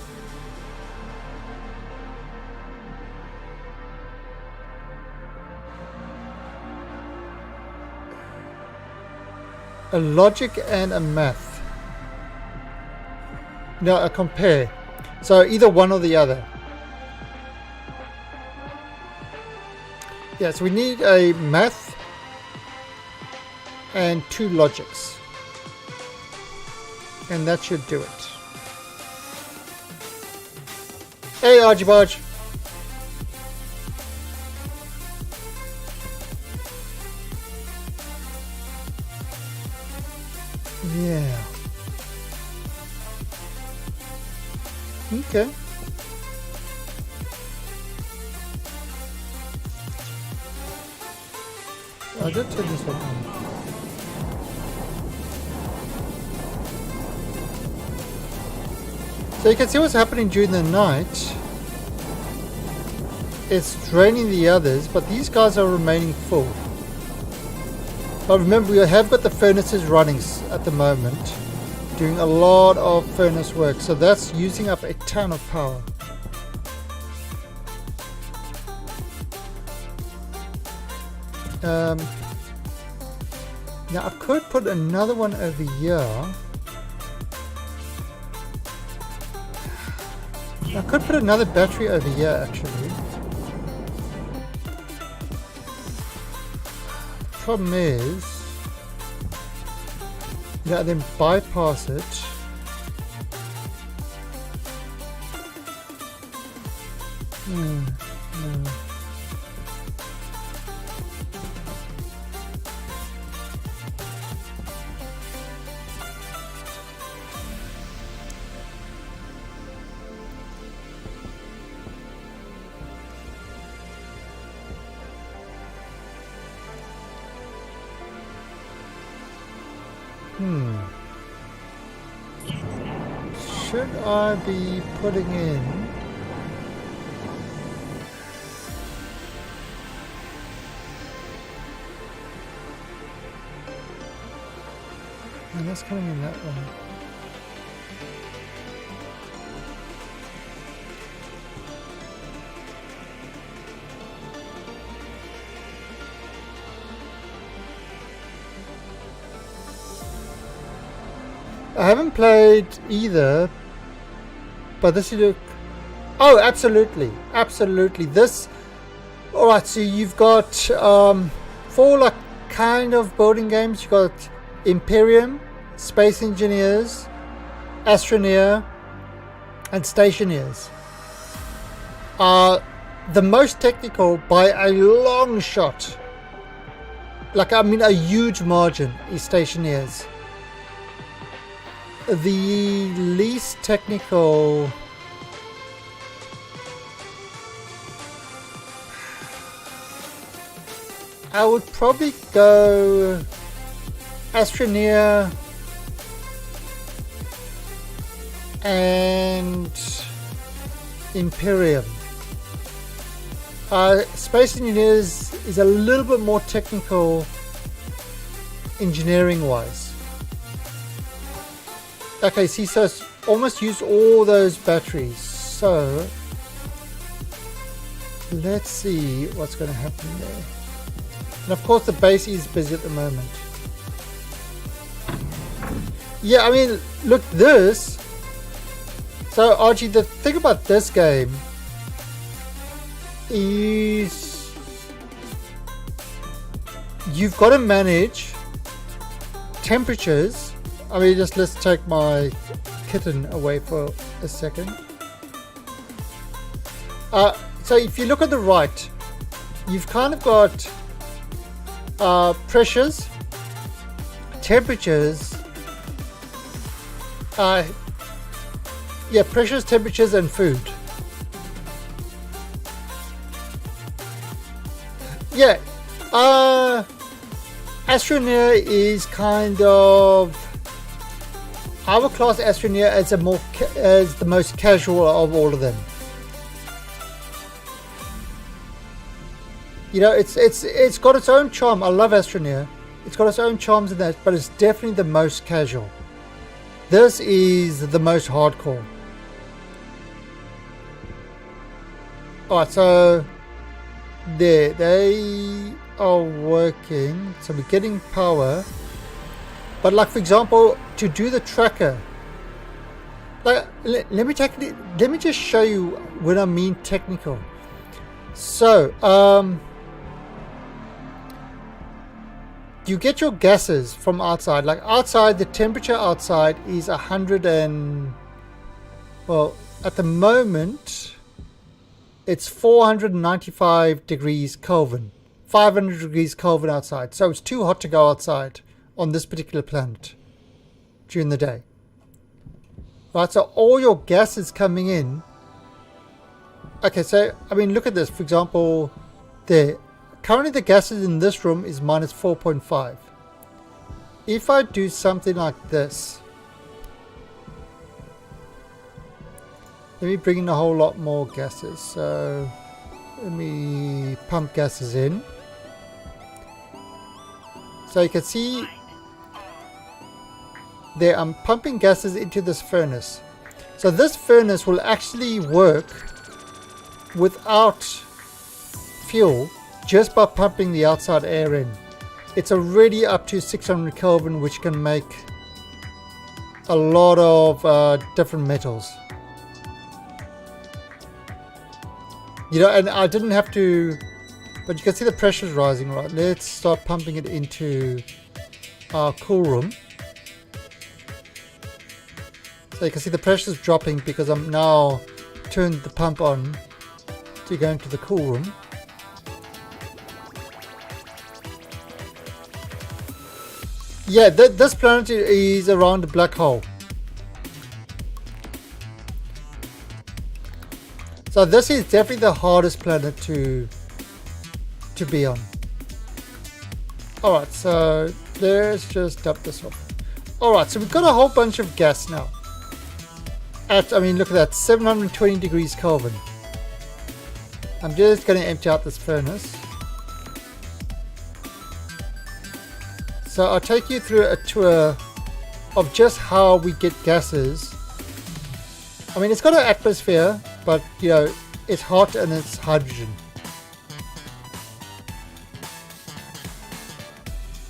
A logic and a math. No, a compare. So either one or the other. Yeah, so we need a math and 2 logics. And that should do it. Hey, Archibald. Yeah. Okay. I did turn this one on. So you can see what's happening during the night. It's draining the others, but these guys are remaining full. But remember, we have got the furnaces running at the moment, doing a lot of furnace work, so that's using up a ton of power. Now I could put another one over here. I could put another battery over here actually. Problem is, yeah, then bypass it. No. Should I be putting in and that's coming in that one. I haven't played either, but this is oh, absolutely, absolutely. This, all right. So you've got 4 like kind of building games. You've got Imperium, Space Engineers, Astroneer, and Stationeers. The most technical by a long shot. Like I mean, a huge margin is Stationeers. The least technical, I would probably go Astroneer and Imperium. Space Engineers is a little bit more technical engineering wise. Okay, see, so it's almost used all those batteries. So let's see what's going to happen there. And of course the base is busy at the moment. Yeah, I mean, look, this. So Archie, the thing about this game is you've got to manage temperatures. I mean, let's take my kitten away for a second. So if you look at the right, you've kind of got pressures, temperatures, pressures, temperatures, and food. Yeah, Astroneer is kind of, I would class Astroneer as as the most casual of all of them. You know, it's got its own charm. I love Astroneer. It's got its own charms in that, but it's definitely the most casual. This is the most hardcore. Alright, so there, they are working. So we're getting power. But like, for example, to do the tracker, like, let me just show you when I mean technical. So, you get your gases from outside. Like outside, the temperature outside is 100 and, well, at the moment it's 495 degrees Kelvin, 500 degrees Kelvin outside. So it's too hot to go outside on this particular planet during the day. Right, so all your gases coming in. Okay, so I mean, look at this. For example, there. Currently the gases in this room is minus 4.5. If I do something like this, let me bring in a whole lot more gases. So let me pump gases in. So you can see there I'm pumping gases into this furnace. So this furnace will actually work without fuel, just by pumping the outside air in. It's already up to 600 Kelvin, which can make a lot of different metals. You know, and I didn't have to, but you can see the pressure is rising, right? Let's start pumping it into our cool room. So you can see the pressure is dropping because I'm now turned the pump on to go into the cool room. Yeah, this planet is around a black hole. So this is definitely the hardest planet to be on. Alright, so let's just dump this off. Alright, so we've got a whole bunch of gas now. I mean, look at that, 720 degrees Kelvin. I'm just going to empty out this furnace. So I'll take you through a tour of just how we get gases. I mean, it's got an atmosphere, but you know, it's hot and it's hydrogen.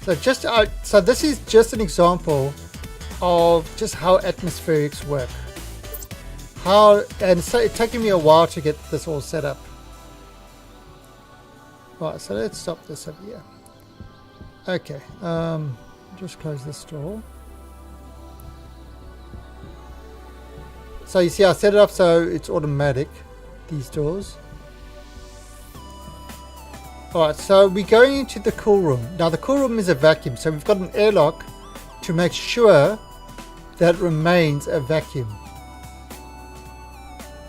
So so this is just an example of just how atmospherics work. And so it's taking me a while to get this all set up. Right, so let's stop this over here. Okay, just close this door. So you see I set it up so it's automatic, these doors. Alright, so we're going into the cool room. Now the cool room is a vacuum, so we've got an airlock to make sure that it remains a vacuum.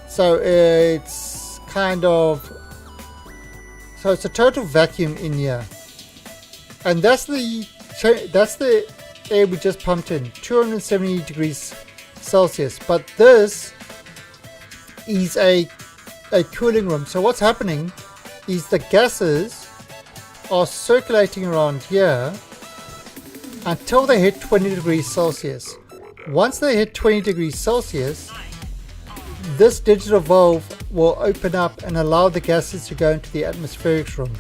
So it's kind of, so it's a total vacuum in here. And that's the air we just pumped in, 270 degrees Celsius. But this is a cooling room. So what's happening is the gases are circulating around here until they hit 20 degrees Celsius. Once they hit 20 degrees Celsius, this digital valve will open up and allow the gases to go into the atmospheric room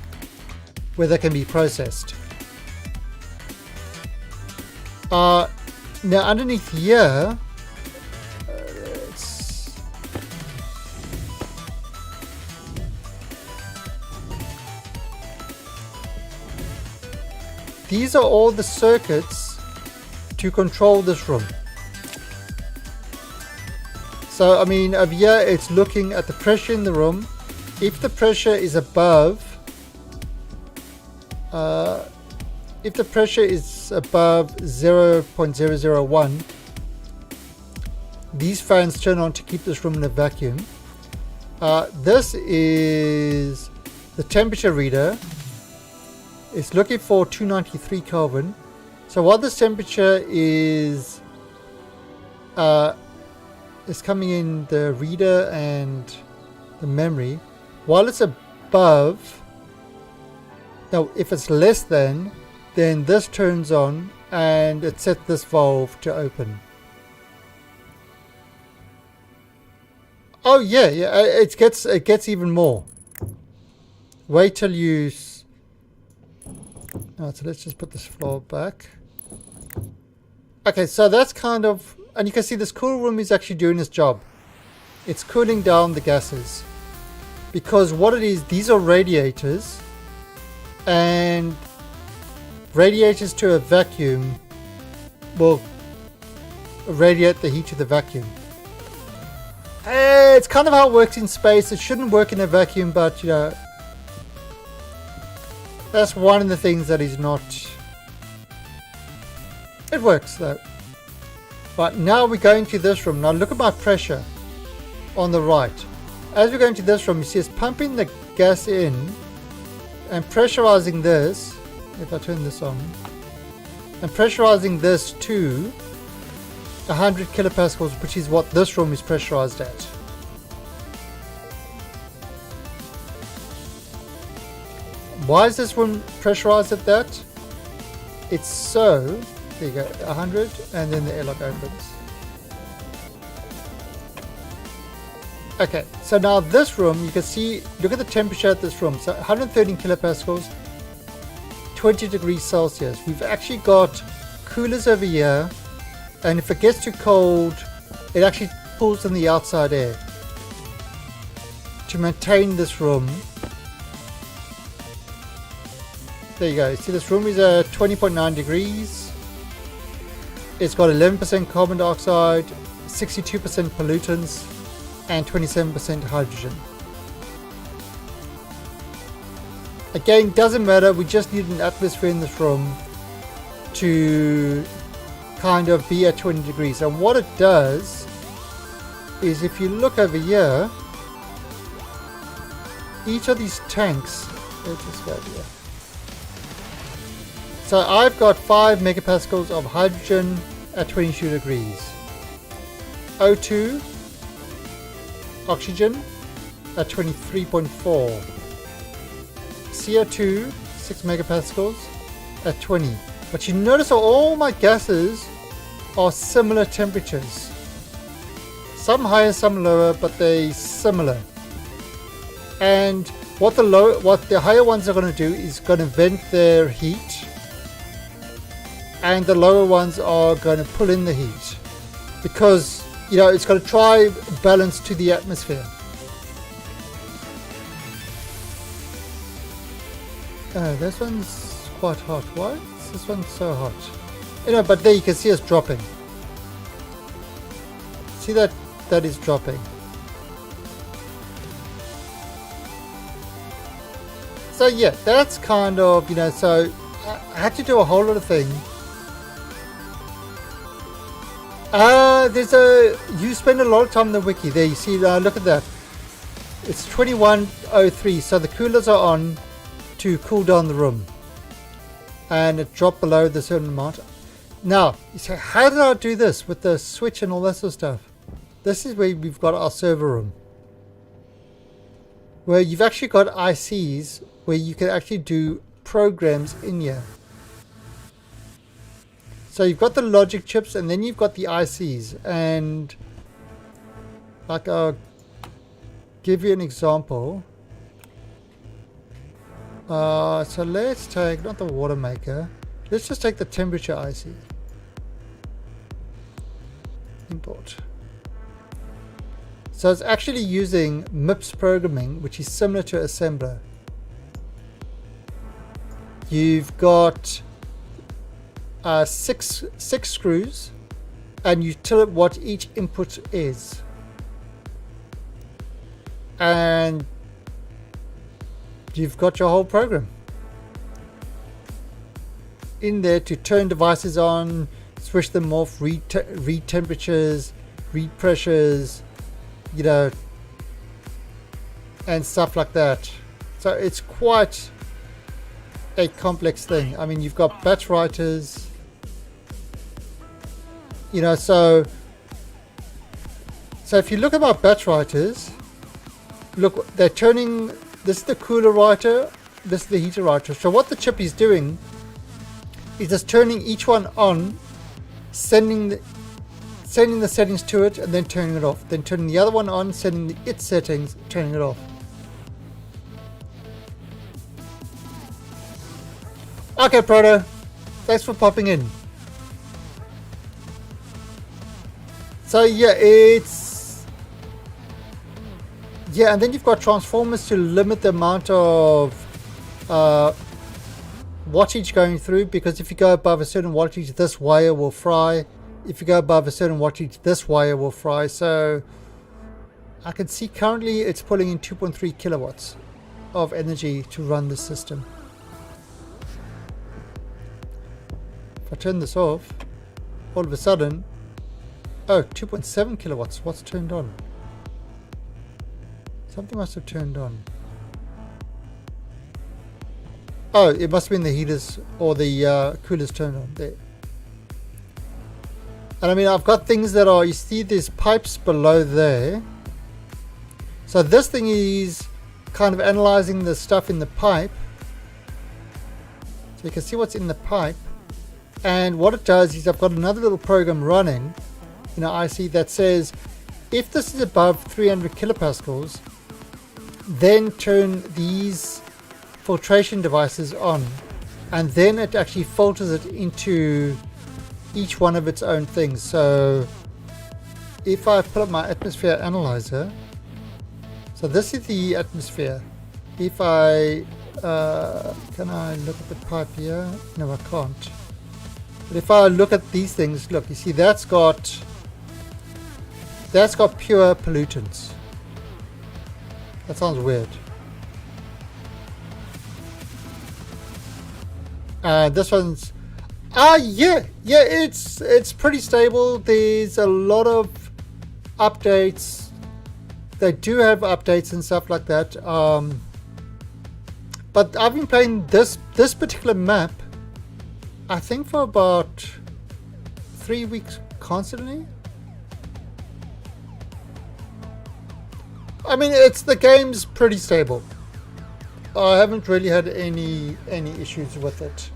where they can be processed. Now underneath here, these are all the circuits to control this room. So I mean, over here it's looking at the pressure in the room. If the pressure is above, if the pressure is above 0.001, these fans turn on to keep this room in a vacuum. This is the temperature reader. It's looking for 293 Kelvin. So while this temperature is coming in the reader and the memory, while it's above, now if it's less than, then this turns on and it sets this valve to open. Oh yeah, it gets even more. Wait till you. Alright, so let's just put this floor back. Okay, so that's kind of, and you can see this cool room is actually doing its job. It's cooling down the gases. Because what it is, these are radiators, and radiators to a vacuum will radiate the heat to the vacuum. It's kind of how it works in space. It shouldn't work in a vacuum, but you know, that's one of the things that is not. It works though. But now we go into this room. Now look at my pressure on the right. As we go into this room, you see it's pumping the gas in and pressurizing this. If I turn this on, and pressurizing this to 100 kilopascals, which is what this room is pressurized at. Why is this room pressurized at that? It's so, there you go, 100, and then the airlock opens. Okay, so now this room, you can see, look at the temperature at this room. So 113 kilopascals, 20 degrees Celsius. We've actually got coolers over here, and if it gets too cold, it actually pulls in the outside air to maintain this room. There you go. See, this room is 20.9 degrees. It's got 11% carbon dioxide, 62% pollutants, and 27% hydrogen. Again, doesn't matter. We just need an atmosphere in this room to kind of be at 20 degrees. And what it does is, if you look over here, each of these tanks, let's just go here. So I've got 5 megapascals of hydrogen at 22 degrees. O2, oxygen at 23.4. CO2, 6 megapascals at 20. But you notice all my gases are similar temperatures. Some higher, some lower, but they're similar. And what the higher ones are going to do is going to vent their heat, and the lower ones are going to pull in the heat, because you know it's going to try balance to the atmosphere. This one's quite hot. Why is this one so hot? You know, but there you can see it's dropping. See that is dropping. So yeah, that's kind of, you know, so I had to do a whole lot of things. You spend a lot of time in the wiki. There you see, look at that. It's 21:03, so the coolers are on to cool down the room. And it dropped below the certain amount. Now, you say, how did I do this with the switch and all that sort of stuff? This is where we've got our server room, where you've actually got ICs where you can actually do programs in here. So you've got the logic chips, and then you've got the ICs, and like I'll give you an example. So let's take, not the water maker, let's just take the temperature IC. Import. So it's actually using MIPS programming, which is similar to assembler. You've got six screws, and you tell it what each input is, and you've got your whole program in there to turn devices on, switch them off, read temperatures, read pressures, you know, and stuff like that. So it's quite a complex thing. I mean, you've got batch writers, you know, so if you look at my batch writers, look, they're turning, this is the cooler writer, this is the heater writer. So what the chip is doing is just turning each one on, sending the settings to it, and then turning it off, then turning the other one on, sending its settings, turning it off. Okay, Proto, thanks for popping in. So yeah, and then you've got transformers to limit the amount of wattage going through, because if you go above a certain wattage, this wire will fry. If you go above a certain wattage, this wire will fry. So I can see currently it's pulling in 2.3 kilowatts of energy to run the system. If I turn this off, all of a sudden, oh, 2.7 kilowatts. What's turned on? Something must have turned on. Oh, it must have been the heaters or the coolers turned on there. And I mean, I've got things that are, you see there's pipes below there. So this thing is kind of analyzing the stuff in the pipe. So you can see what's in the pipe. And what it does is I've got another little program running in an IC that says, if this is above 300 kilopascals, then turn these filtration devices on, and then it actually filters it into each one of its own things. So if I pull up my atmosphere analyzer, so this is the atmosphere. If I can I look at the pipe here? No, I can't. But if I look at these things, look, you see that's got pure pollutants. That sounds weird. This one's yeah, it's pretty stable. There's a lot of updates. They do have updates and stuff like that. But I've been playing this particular map, I think, for about 3 weeks constantly. I mean, the game's pretty stable. I haven't really had any issues with it.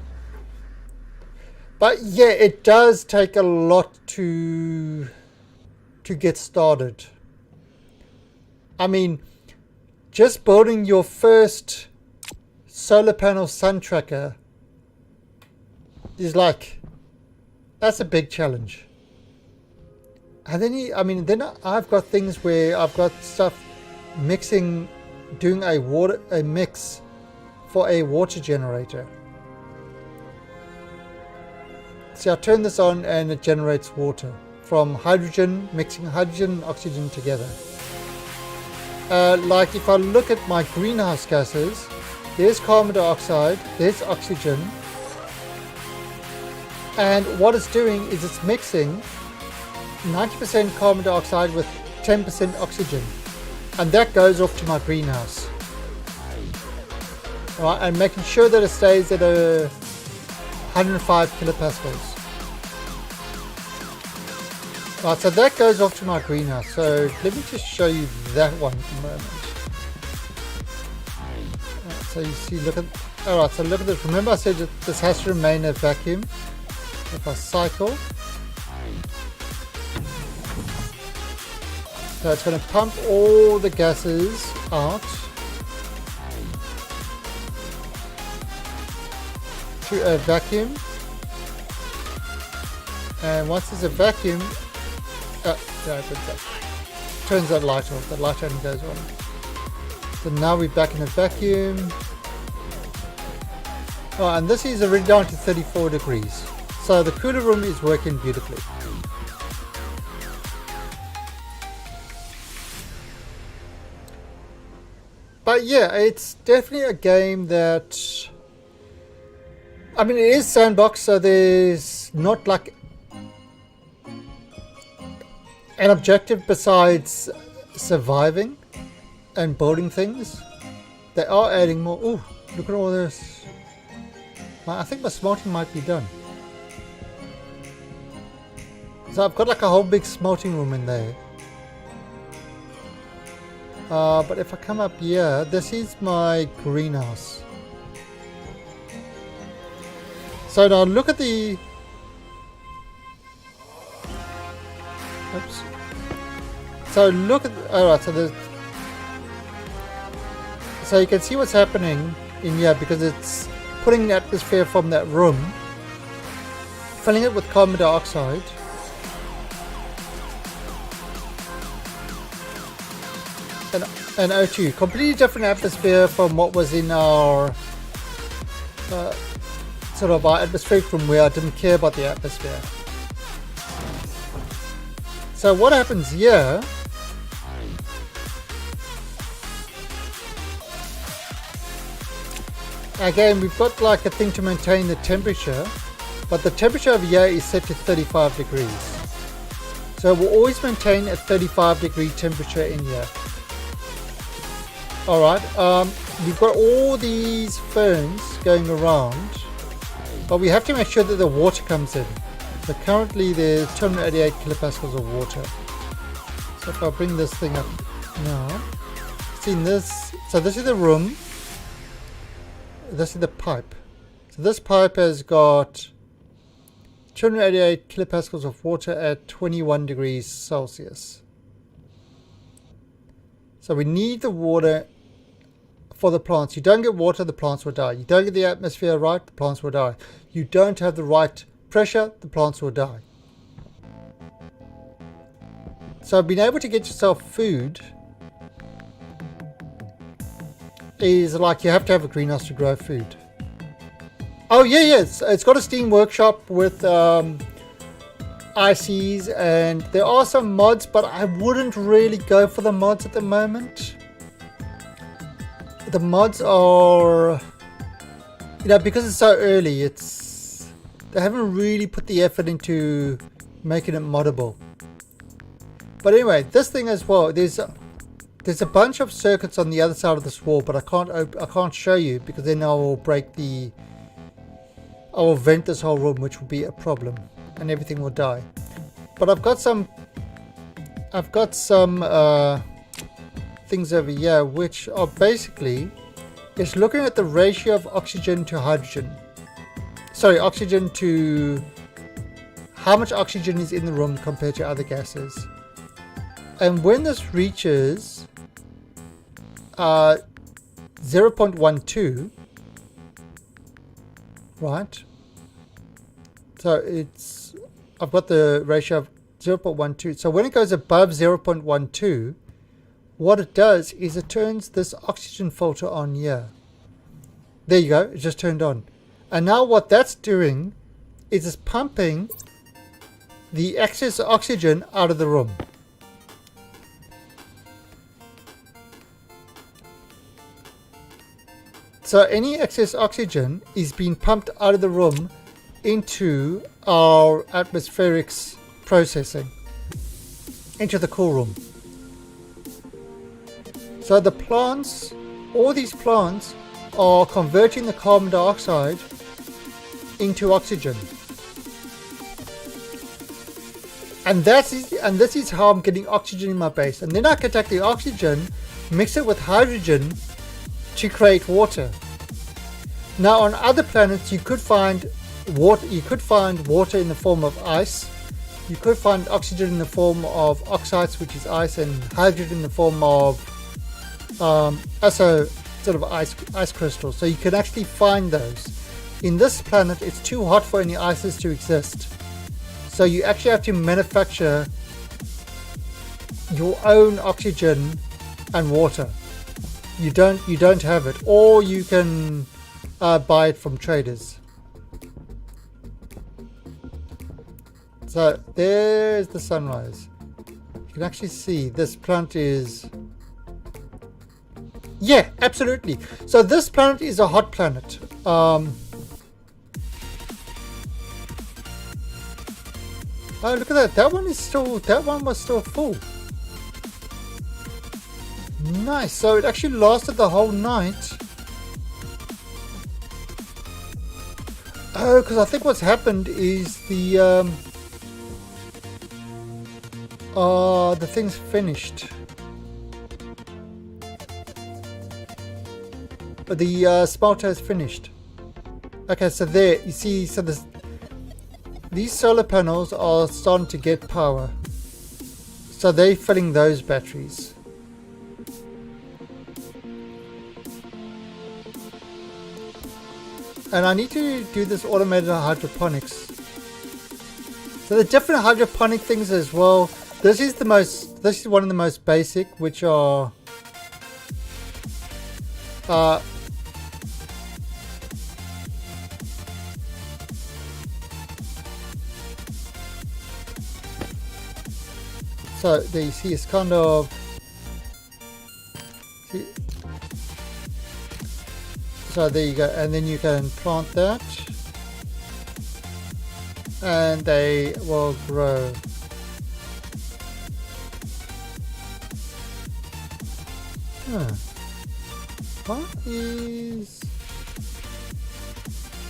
But yeah, it does take a lot to get started. I mean, just building your first solar panel sun tracker is like, that's a big challenge. And then then I've got things where I've got stuff mixing, doing a mix for a water generator. See, I turn this on and it generates water from hydrogen, mixing hydrogen and oxygen together. Like if I look at my greenhouse gases, there's carbon dioxide, there's oxygen, and what it's doing is it's mixing 90% carbon dioxide with 10% oxygen, and that goes off to my greenhouse. Right, and making sure that it stays at 105 kilopascals. Right, so that goes off to my greenhouse. So let me just show you that one at the moment. Right, so you see, look at, alright, so look at this. Remember I said that this has to remain a vacuum. If I cycle, so it's going to pump all the gases out to a vacuum, and once there's a vacuum, turns that light off. The light only goes on. So now we're back in a vacuum. Oh, and this is already down to 34 degrees. So the cooler room is working beautifully. But yeah, it's definitely a game that, I mean, it is sandbox, so there's not like an objective besides surviving and building things. They are adding more. Ooh, look at all this. I think my smelting might be done. So I've got like a whole big smelting room in there. But if I come up here, this is my greenhouse. So now look at the... Oops. So look at... Alright, so there's... So you can see what's happening in here because it's putting the atmosphere from that room, filling it with carbon dioxide. And O2, completely different atmosphere from what was in our sort of our atmospheric room where I didn't care about the atmosphere. So what happens here, again we've got like a thing to maintain the temperature, but the temperature over here is set to 35 degrees. So we'll always maintain a 35 degree temperature in here. Alright, we've got all these ferns going around, but we have to make sure that the water comes in. So currently there's 288 kilopascals of water. So if I bring this thing up now, see this, so this is the room, this is the pipe. So this pipe has got 288 kilopascals of water at 21 degrees Celsius. So we need the water for the plants. You don't get water, the plants will die. You don't get the atmosphere right, the plants will die. You don't have the right pressure, the plants will die. So being able to get yourself food is like you have to have a greenhouse to grow food. Oh yeah, it's got a steam workshop with ICs, and there are some mods, but I wouldn't really go for the mods at the moment. The mods are, you know, because it's so early, they haven't really put the effort into making it moddable. But anyway, this thing as well, there's a bunch of circuits on the other side of this wall, but I can't show you because then I will vent this whole room, which will be a problem, and everything will die. But I've got some things over here which are basically, it's looking at the ratio of oxygen to hydrogen. Sorry, oxygen to how much oxygen is in the room compared to other gases. And when this reaches 0.12, right? So I've got the ratio of 0.12. So when it goes above 0.12, what it does is it turns this oxygen filter on here. There you go, it just turned on. And now what that's doing is it's pumping the excess oxygen out of the room. So any excess oxygen is being pumped out of the room into our atmospherics processing, into the cool room. So the plants, all these plants are converting the carbon dioxide into oxygen. And this is how I'm getting oxygen in my base. And then I can take the oxygen, mix it with hydrogen to create water. Now on other planets you could find water. You could find water in the form of ice. You could find oxygen in the form of oxides, which is ice, and hydrogen in the form of also sort of ice crystals. So you can actually find those. In this planet, it's too hot for any ices to exist. So you actually have to manufacture your own oxygen and water. You don't have it, or you can buy it from traders. So there's the sunrise. You can actually see this planet is, yeah, absolutely. So this planet is a hot planet. Oh, look at that. That one was still full. Nice. So it actually lasted the whole night. Oh, because I think what's happened is the thing's finished. But the smelter is finished. Okay, so there you see. So these solar panels are starting to get power. So they're filling those batteries. And I need to do this automated hydroponics. So the different hydroponic things as well. This is one of the most basic, which are so there you see it's kind of so there you go, and then you can plant that and they will grow. Why is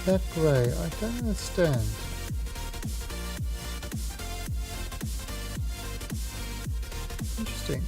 that grey? I don't understand. Interesting.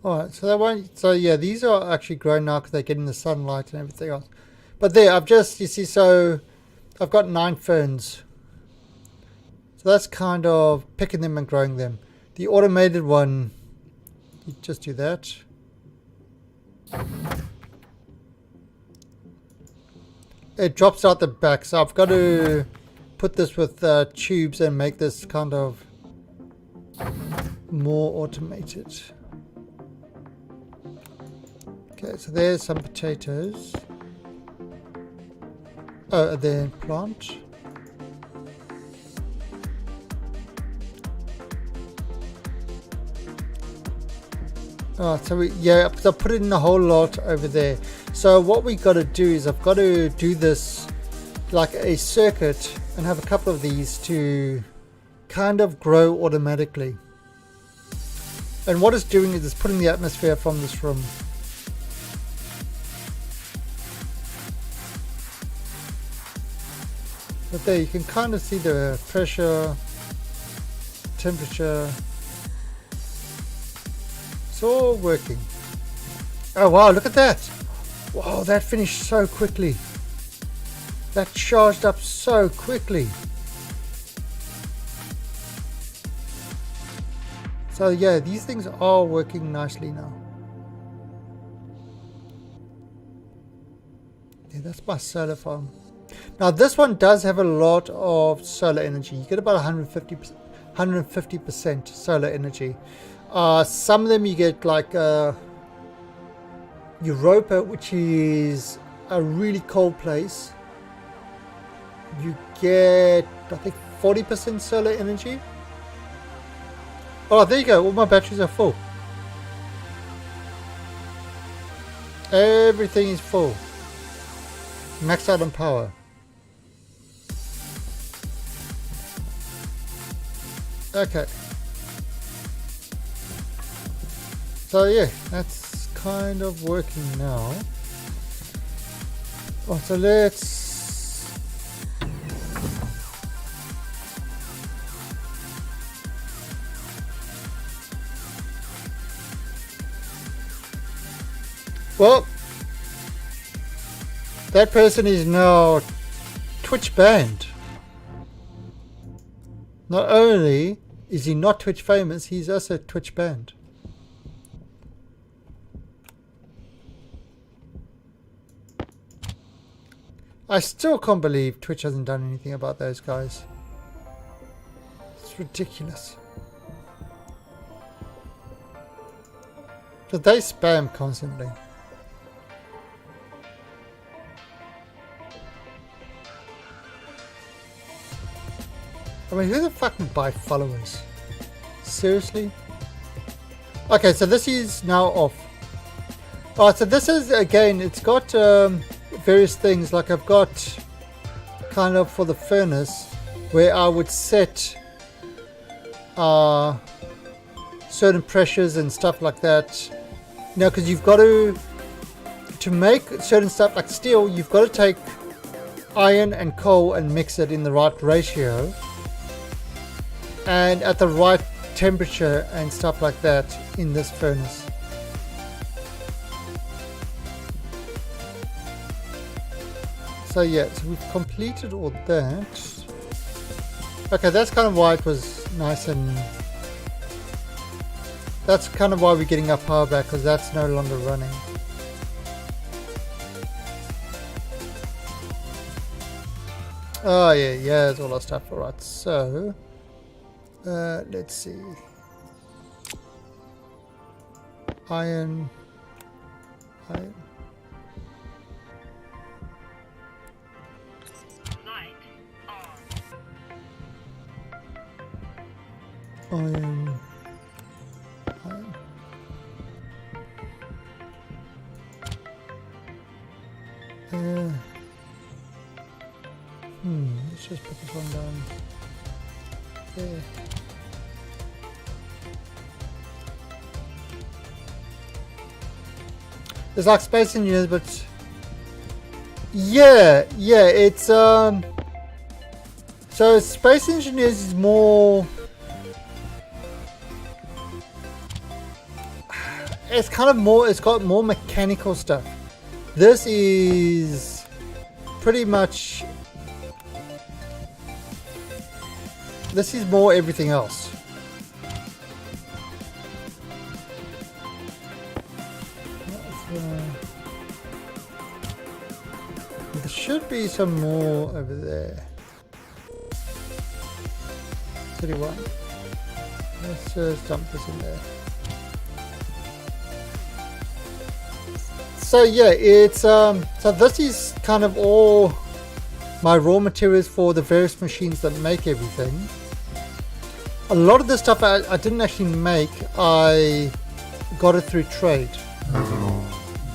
Alright, so that won't. So yeah, these are actually grown now because they're getting the sunlight and everything else. But there, I've just, you see, so I've got 9 ferns. So that's kind of picking them and growing them. The automated one, you just do that. It drops out the back, so I've got to put this with tubes and make this kind of more automated. Okay, so there's some potatoes. Oh, then plant. Oh, so yeah, I put it in a whole lot over there. So what we got to do is I've got to do this like a circuit and have a couple of these to kind of grow automatically. And what it's doing is it's putting the atmosphere from this room. But there you can kind of see the pressure, temperature. It's all working. Oh wow, look at that. Wow, that finished so quickly. That charged up so quickly. So yeah, these things are working nicely now. Yeah, that's my solar farm. Now this one does have a lot of solar energy. You get about 150% solar energy. Some of them you get like Europa, which is a really cold place. You get, I think, 40% solar energy. Oh, there you go. All my batteries are full. Everything is full. Max out on power. Okay. So yeah, that's kind of working now. Oh, so let's... Well, that person is now Twitch banned. Not only is he not Twitch famous, he's also Twitch banned. I still can't believe Twitch hasn't done anything about those guys. It's ridiculous. Because they spam constantly. I mean, who the fuck would buy followers? Seriously? Okay, so this is now off. Oh, so this is, again, it's got various things. Like I've got kind of for the furnace where I would set certain pressures and stuff like that. You know, because you've got to make certain stuff like steel, you've got to take iron and coal and mix it in the right ratio and at the right temperature and stuff like that in this furnace. So yeah, so we've completed all that. Okay, that's kind of why it was nice, and that's kind of why we're getting our power back, because that's no longer running. Oh yeah, yeah, that's all our stuff. Alright, so let's see. Iron. Light on. Iron. Let's just put this one down there. It's like Space Engineers, but yeah, it's so Space Engineers is more, it's kind of more, it's got more mechanical stuff. This is pretty much, this is more everything else. There should be some more over there. 31. Let's just dump this in there. So yeah, it's so this is kind of all my raw materials for the various machines that make everything. A lot of the stuff I didn't actually make, I got it through trade.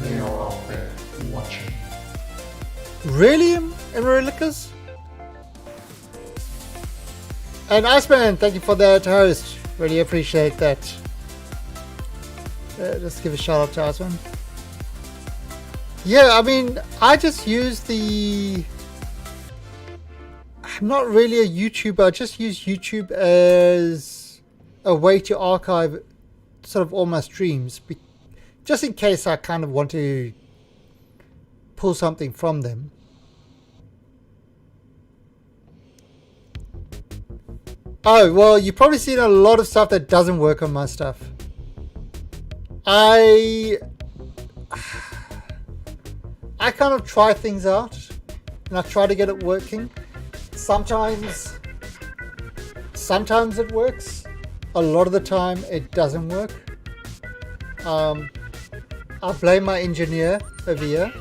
They are out there watching. Really, Emerilikas? And Iceman, thank you for that host. Really appreciate that. Let's give a shout out to Iceman. Yeah, I mean, I just use I'm not really a YouTuber. I just use YouTube as a way to archive sort of all my streams, just in case I kind of want to pull something from them. Oh, well, you've probably seen a lot of stuff that doesn't work on my stuff. I kind of try things out and I try to get it working. Sometimes it works. A lot of the time it doesn't work. I blame my engineer over here.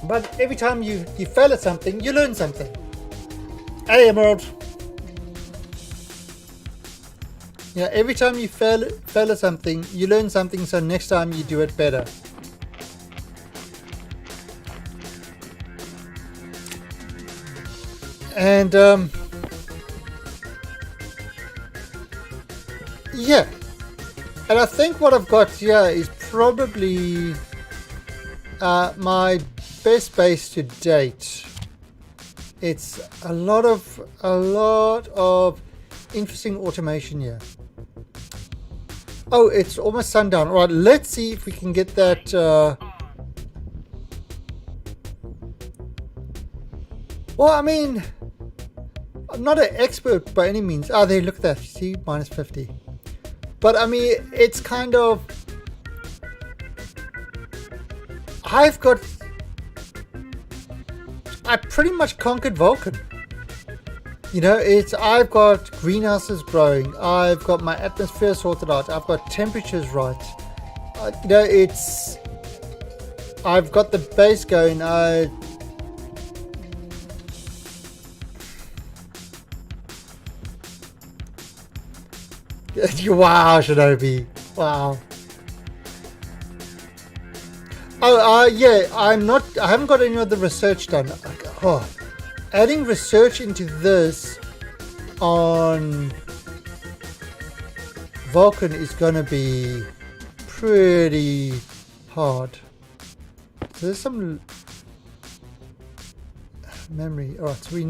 But every time you fail at something, you learn something. Hey, Emerald. Yeah, every time you fail at something, you learn something, so next time you do it better. And yeah, and I think what I've got here is probably my best base to date. It's a lot of interesting automation here. Oh, it's almost sundown. All right, let's see if we can get that. Well, I mean, I'm not an expert by any means. Ah, there, look at that. See, minus 50. But I mean, it's kind of. I pretty much conquered Vulcan. You know, I've got greenhouses growing. I've got my atmosphere sorted out. I've got temperatures right. You know, I've got the base going. Wow, Shinobi. Wow. Oh, yeah, I haven't got any other research done. Oh, adding research into this on Vulcan is going to be pretty hard. So there's some memory. Alright, so I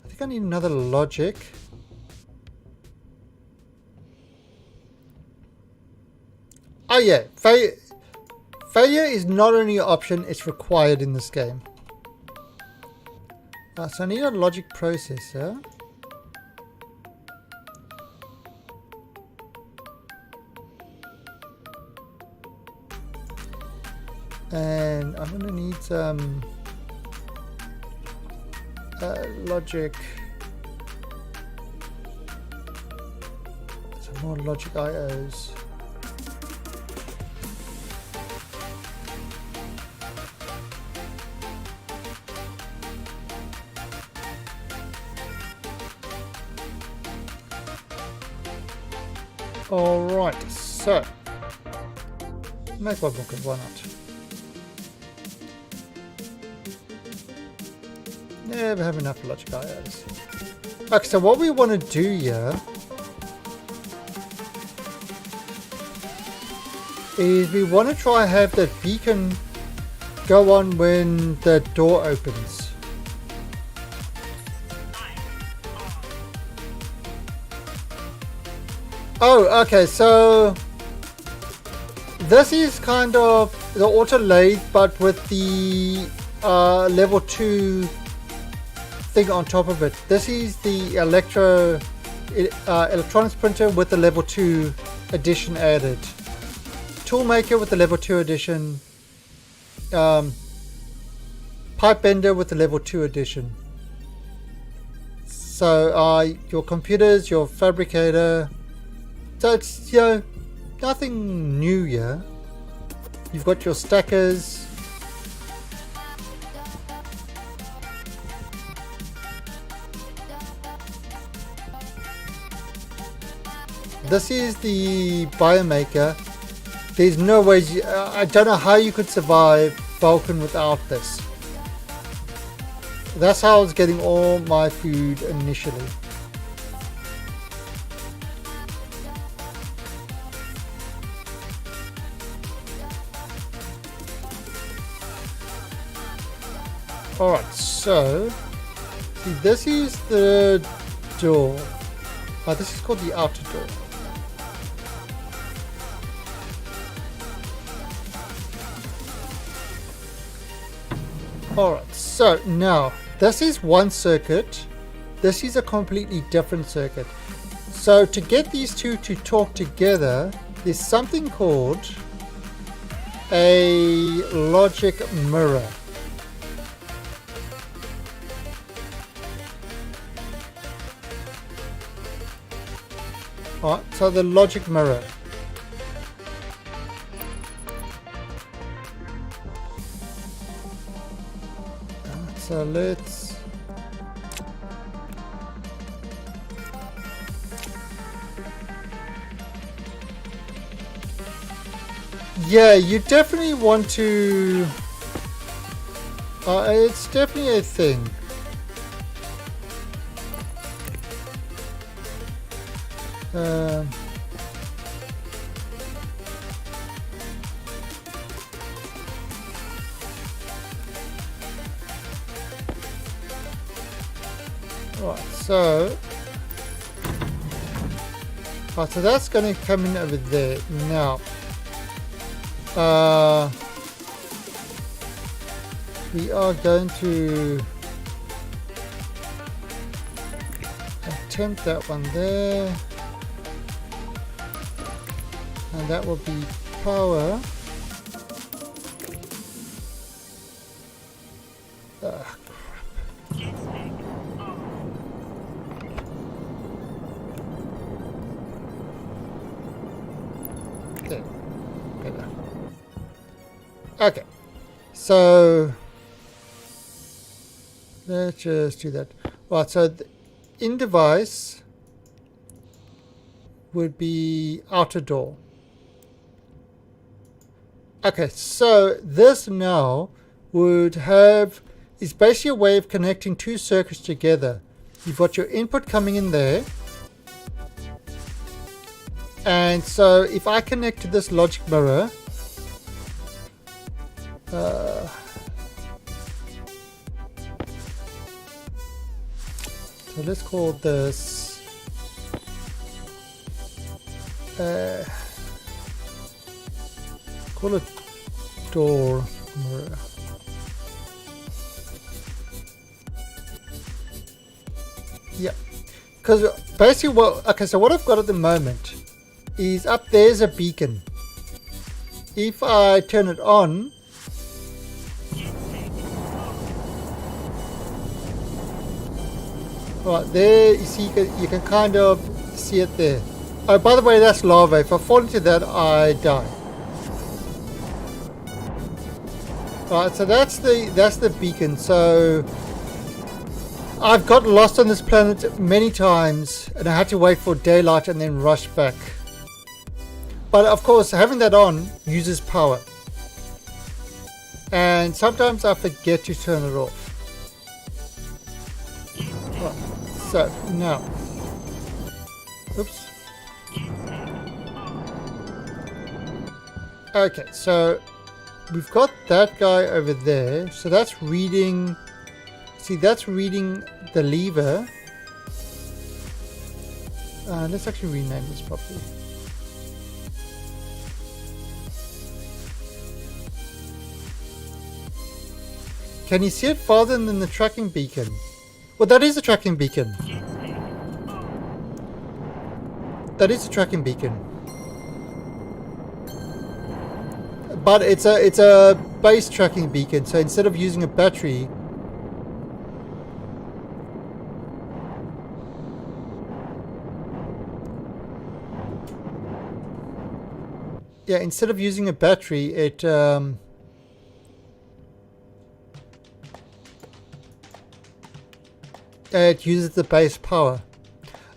think I need another logic. Oh yeah, failure is not only an option, it's required in this game. So I need a logic processor. And I'm going to need some logic. Some more logic IOs. Alright, so make one Vulcan, why not? Never have enough logic IOs. Okay, so what we want to do here is we want to try have that beacon go on when the door opens. Oh, okay, so this is kind of the auto lathe, but with the level 2 thing on top of it. This is the electronics printer with the level 2 edition added. Tool maker with the level 2 edition. Pipe bender with the level 2 edition. So your computers, your fabricator. So it's, you know, nothing new here. You've got your stackers. This is the biomaker. There's no way, I don't know how you could survive Vulcan without this. That's how I was getting all my food initially. Alright, so see, this is the door. This is called the outer door. Alright, so now this is one circuit. This is a completely different circuit. So to get these two to talk together, there's something called a logic mirror. Alright, so the logic mirror. So let's Yeah, you definitely want to... it's definitely a thing. Right, so... Right, so that's going to come in over there. Now... we are going to attempt that one there, and that will be power. Ah, crap. There. Better. Okay, so let's just do that. Right, so the in device would be outer door. Okay, so this now would have, is basically a way of connecting two circuits together. You've got your input coming in there. And so if I connect to this logic mirror, so let's call this call it door mirror. Yeah, because basically so what I've got at the moment is up there's a beacon. If I turn it on, right there, you see, you can kind of see it there. Oh, by the way, that's lava. If I fall into that, I die. Right, so that's the beacon. So I've got lost on this planet many times, and I had to wait for daylight and then rush back. But of course, having that on uses power, and sometimes I forget to turn it off. Right, so now, oops. Okay, so we've got that guy over there. So that's reading. See, that's reading the lever. Let's actually rename this properly. Can you see it farther than the tracking beacon? Well, that is a tracking beacon. That is a tracking beacon. But it's a base tracking beacon, so instead of using a battery, yeah, instead of using a battery, it uses the base power.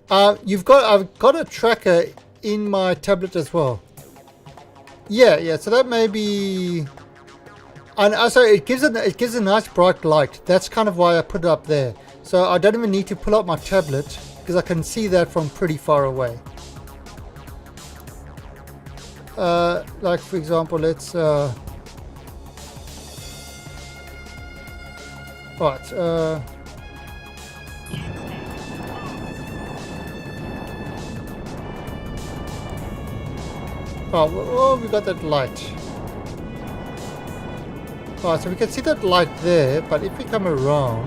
I've got a tracker in my tablet as well. Yeah. So that may be, and also it gives a nice bright light. That's kind of why I put it up there. So I don't even need to pull up my tablet because I can see that from pretty far away. Like for example, let's right. Oh, we got that light. Alright, so we can see that light there, but if we come around,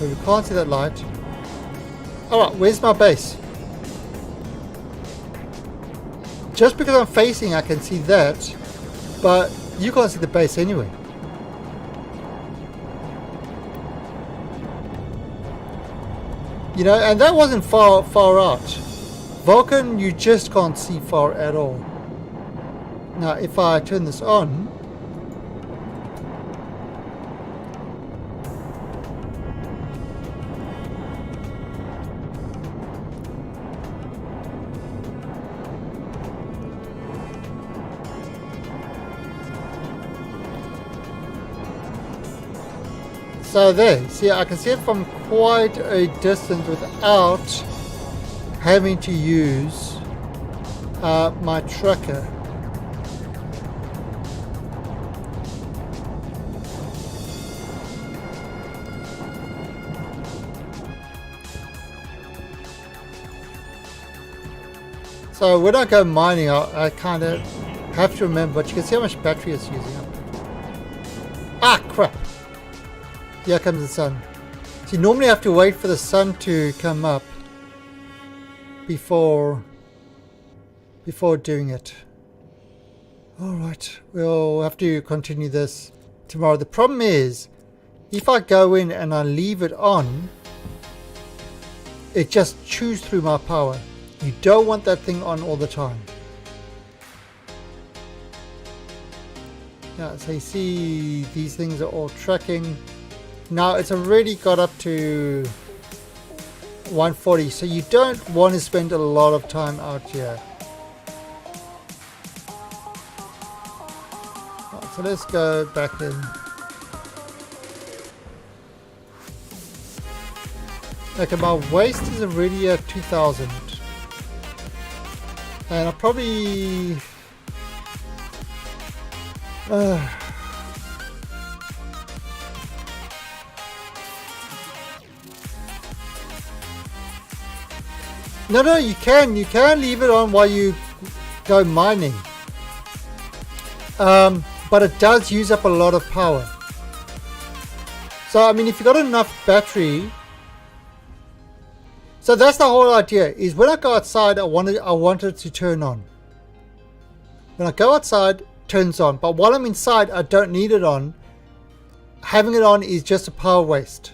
we can't see that light. Alright, where's my base? Just because I'm facing, I can see that, but you can't see the base anyway. You know, and that wasn't far out. Vulcan, you just can't see far at all. Now, if I turn this on, So there, see, I can see it from quite a distance without having to use my tracker. So when I go mining, I kind of have to remember, but you can see how much battery it's using up. Ah, crap. Here comes the sun. So you normally have to wait for the sun to come up before doing it. Alright, we'll have to continue this tomorrow. The problem is, if I go in and I leave it on, it just chews through my power. You don't want that thing on all the time. Yeah, so you see these things are all tracking. Now it's already got up to 140, so you don't want to spend a lot of time out here. Right, so let's go back in. Okay, my waste is already at 2000. And I'll probably... No, you can leave it on while you go mining. But it does use up a lot of power. So, I mean, if you've got enough battery... So that's the whole idea, is when I go outside, I want it to turn on. When I go outside, it turns on. But while I'm inside, I don't need it on. Having it on is just a power waste.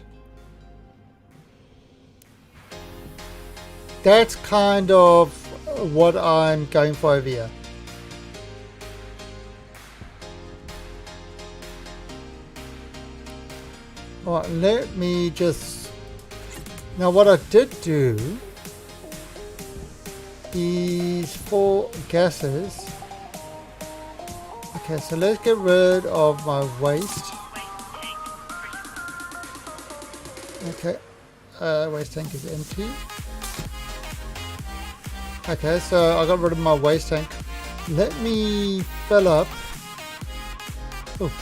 That's kind of what I'm going for over here. Alright, let me just... Now what I did do is for gases. Okay, so let's get rid of my waste. Okay, waste tank is empty. Okay, so I got rid of my waste tank. Let me fill up. Oh.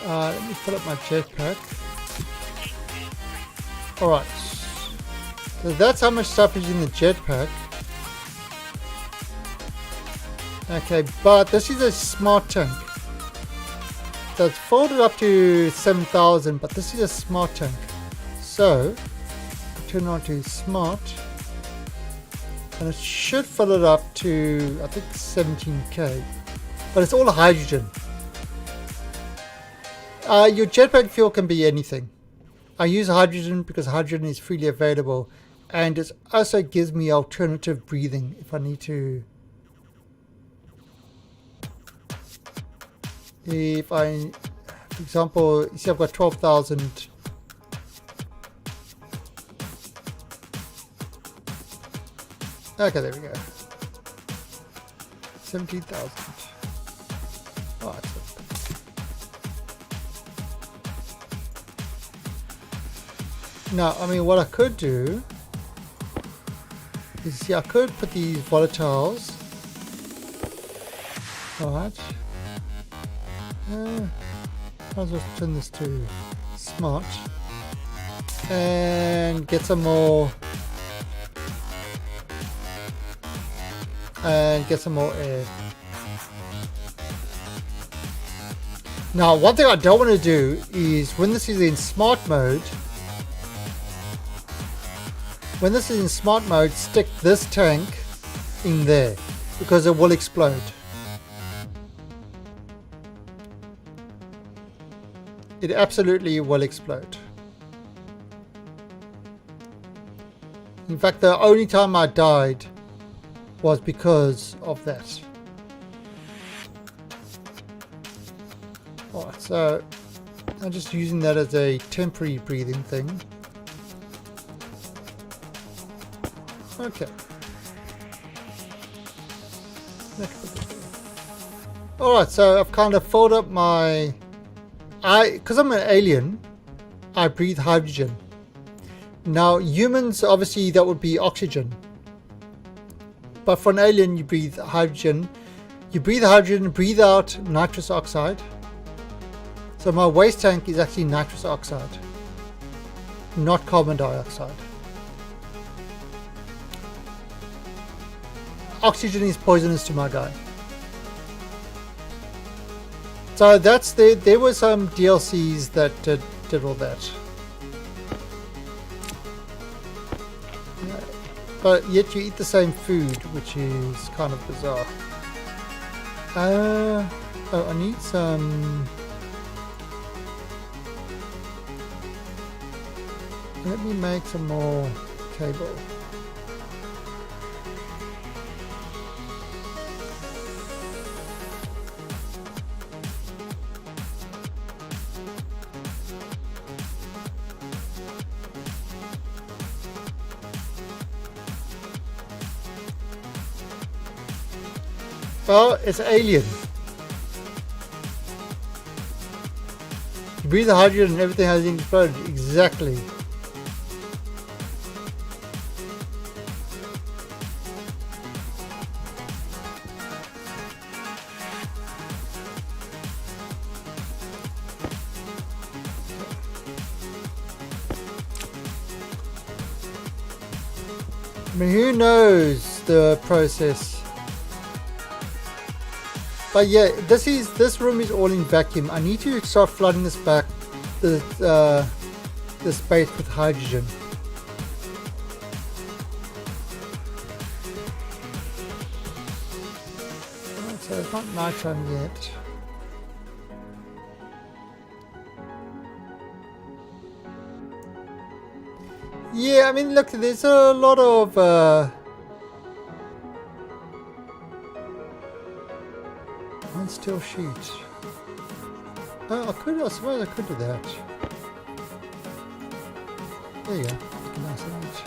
Let me fill up my jetpack. Alright. So that's how much stuff is in the jetpack. Okay, but this is a smart tank. So it's folded up to 7,000, but this is a smart tank. So, turn on to smart. And it should fill it up to, I think, 17k. But it's all hydrogen. Your jetpack fuel can be anything. I use hydrogen because hydrogen is freely available, and it also gives me alternative breathing if I need to. If I, for example, you see I've got 12,000. Okay, there we go. 17,000. Oh, now, I mean, what I could do is, see, I could put these volatiles. Alright. Might as well turn this to smart. And get some more. And get some more air. Now, one thing I don't want to do is when this is in smart mode, stick this tank in there because it will explode. It absolutely will explode. In fact, the only time I died was because of that. Alright, so I'm just using that as a temporary breathing thing. Okay. Alright, so I've kind of filled up my... because I'm an alien, I breathe hydrogen. Now, humans, obviously, that would be oxygen. But for an alien, you breathe hydrogen. You breathe hydrogen, breathe out nitrous oxide. So my waste tank is actually nitrous oxide, not carbon dioxide. Oxygen is poisonous to my guy. So that's there were some DLCs that did all that. But yet you eat the same food, which is kind of bizarre. Oh, I need some... Let me make some more cable. Well, it's alien. You breathe the hydrogen and everything has exploded. Exactly. I mean, who knows the process? But yeah, this room is all in vacuum. I need to start flooding this space with hydrogen. Right, so it's not nighttime yet. Yeah, I mean, look, there's a lot of steel sheet. Oh, I suppose I could do that. There you go. Nice and neat.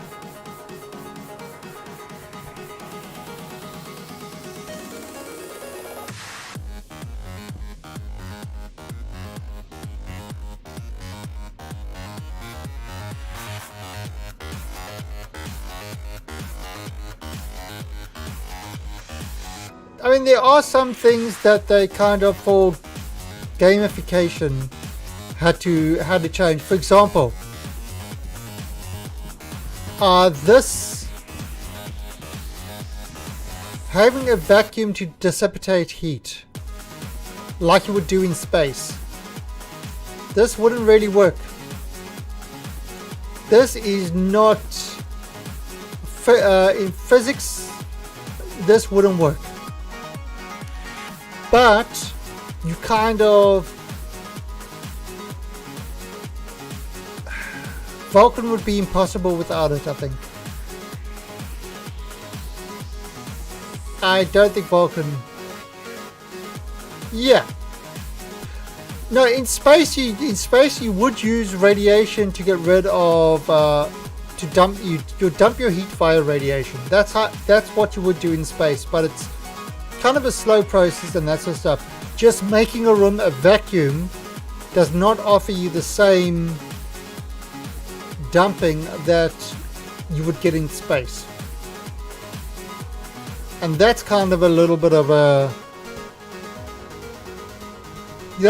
I mean, there are some things that they kind of, for gamification, had to change. For example, this having a vacuum to dissipate heat, like you would do in space, this wouldn't really work. This is not in physics. This wouldn't work. But you kind of... Vulcan would be impossible without it, I think. I don't think Vulcan... Yeah. No, in space you would use radiation to get rid of... to dump your heat via radiation. That's what you would do in space, but it's kind of a slow process and that sort of stuff. Just making a room a vacuum does not offer you the same dumping that you would get in space. And that's kind of a little bit of a...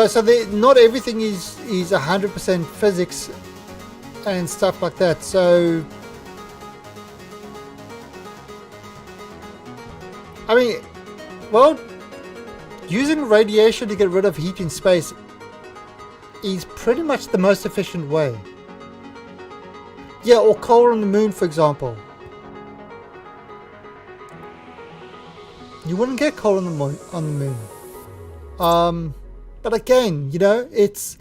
so not everything is 100% physics and stuff like that. So... I mean... Well, using radiation to get rid of heat in space is pretty much the most efficient way. Yeah, or coal on the moon, for example. You wouldn't get coal on the moon. But again, it's...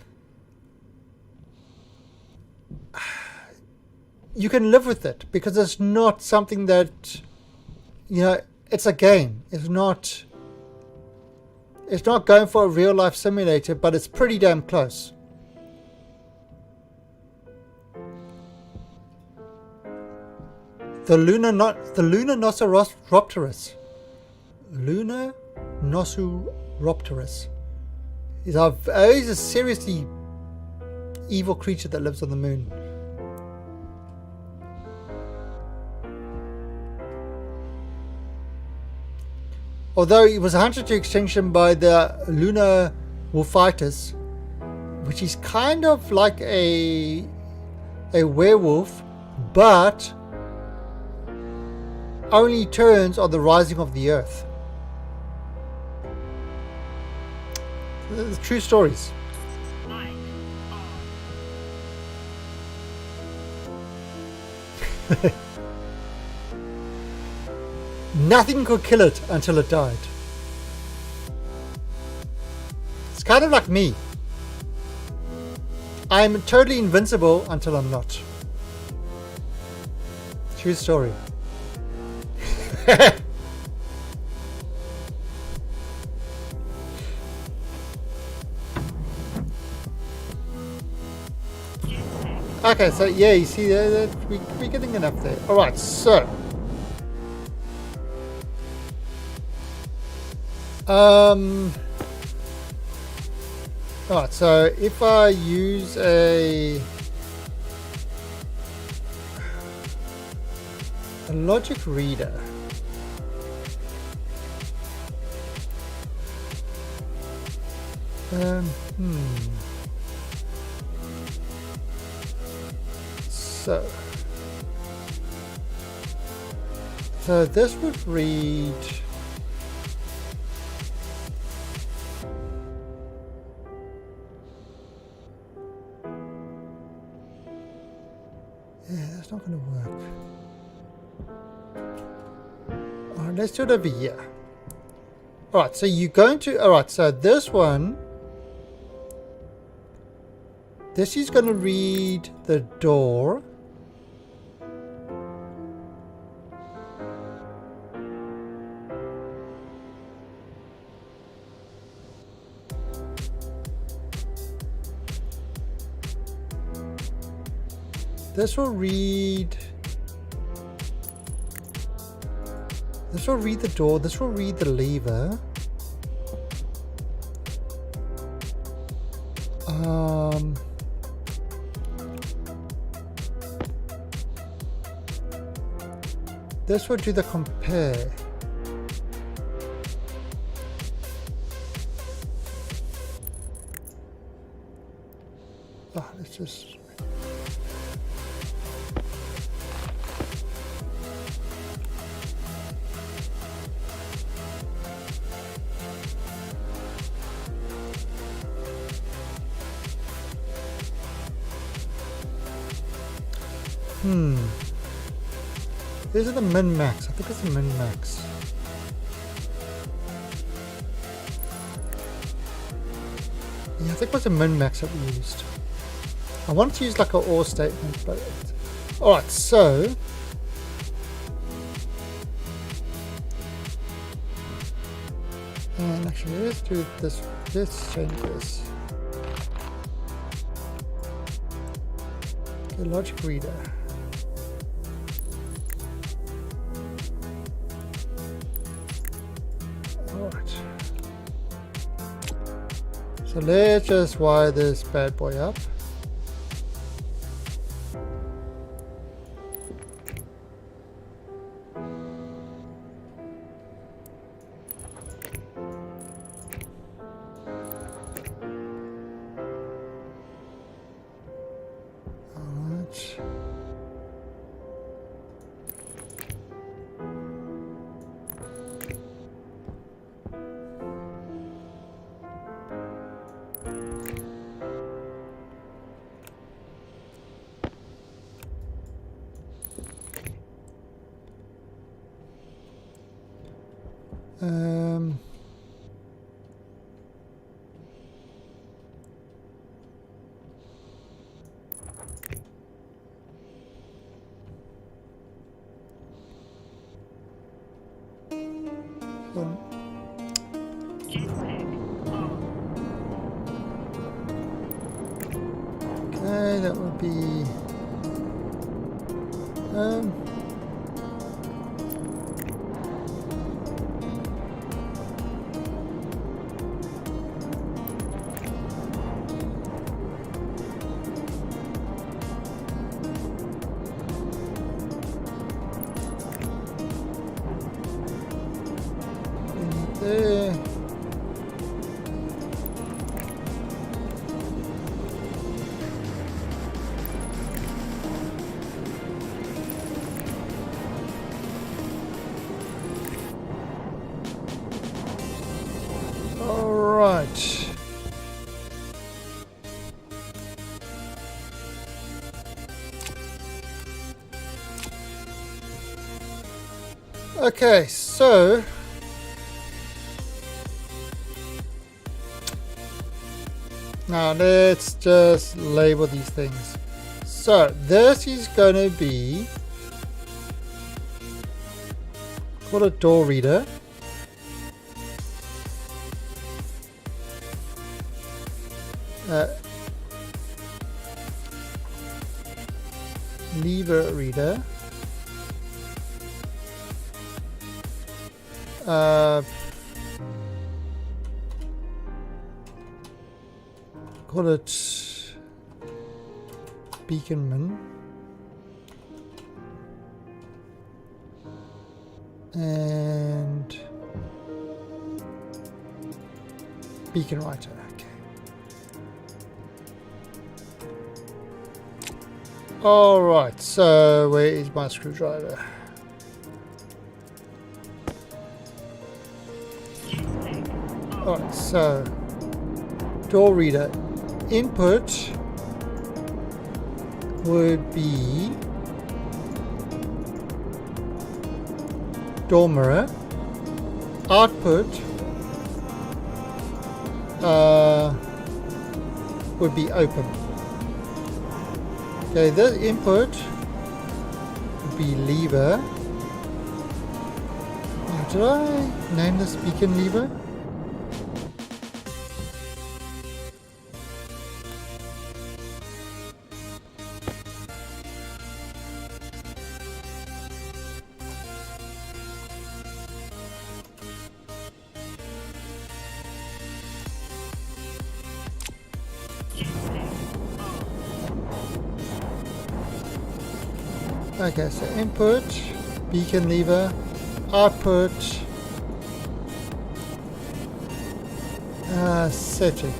You can live with it because it's not something that, it's a game. It's not going for a real life simulator, but it's pretty damn close. The Lunar Nosauropterus. Lunar Nosauropterus. Ropterus. He's a seriously evil creature that lives on the moon. Although he was hunted to extinction by the lunar wolfitis, which is kind of like a werewolf, but only turns on the rising of the earth. The true stories. Nothing could kill it until it died. It's kind of like me. I'm totally invincible until I'm not. True story. Okay, so yeah, you see, we're getting enough there. Alright, so. Alright, so if I use a logic reader. So this would read that's not going to work. Alright, let's do it over here. Alright, so you're going to alright, so this one, this is going to read the door. This will read the door, this will read the lever. This will do the compare. Oh, let's just these are the min-max. I think it's the min-max. Yeah, I think it was a min-max that we used. I wanted to use like an or statement, but alright, so and actually let's do this, let's change this. Okay, logic reader. So let's just wire this bad boy up. Alright. Okay, that would be Okay, so now let's just label these things. So this is going to be called a door reader. Lever reader. Call it beaconman. And beacon writer. Okay. All right. So where is my screwdriver? All right. So door reader input would be door mirror. Output would be open. Okay, the input would be lever. Oh, did I name this beacon lever? Okay, so input, beacon lever, output, setting.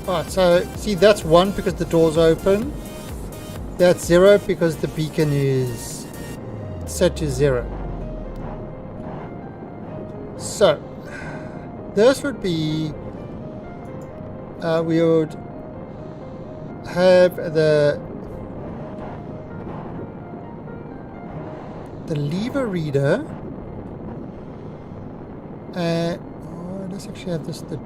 Alright, so see that's 1 because the door's open. That's 0 because the beacon is set to 0. So this would be we would have the lever reader and let's actually have this the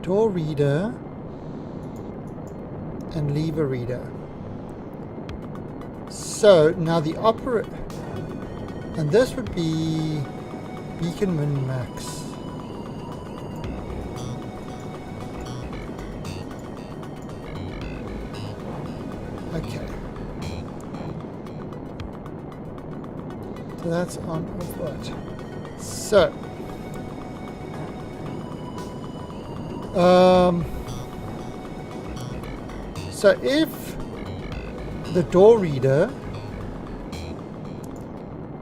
door reader and lever reader. So now the operator, and this would be beacon min max. Okay. So that's on off right. So so if the door reader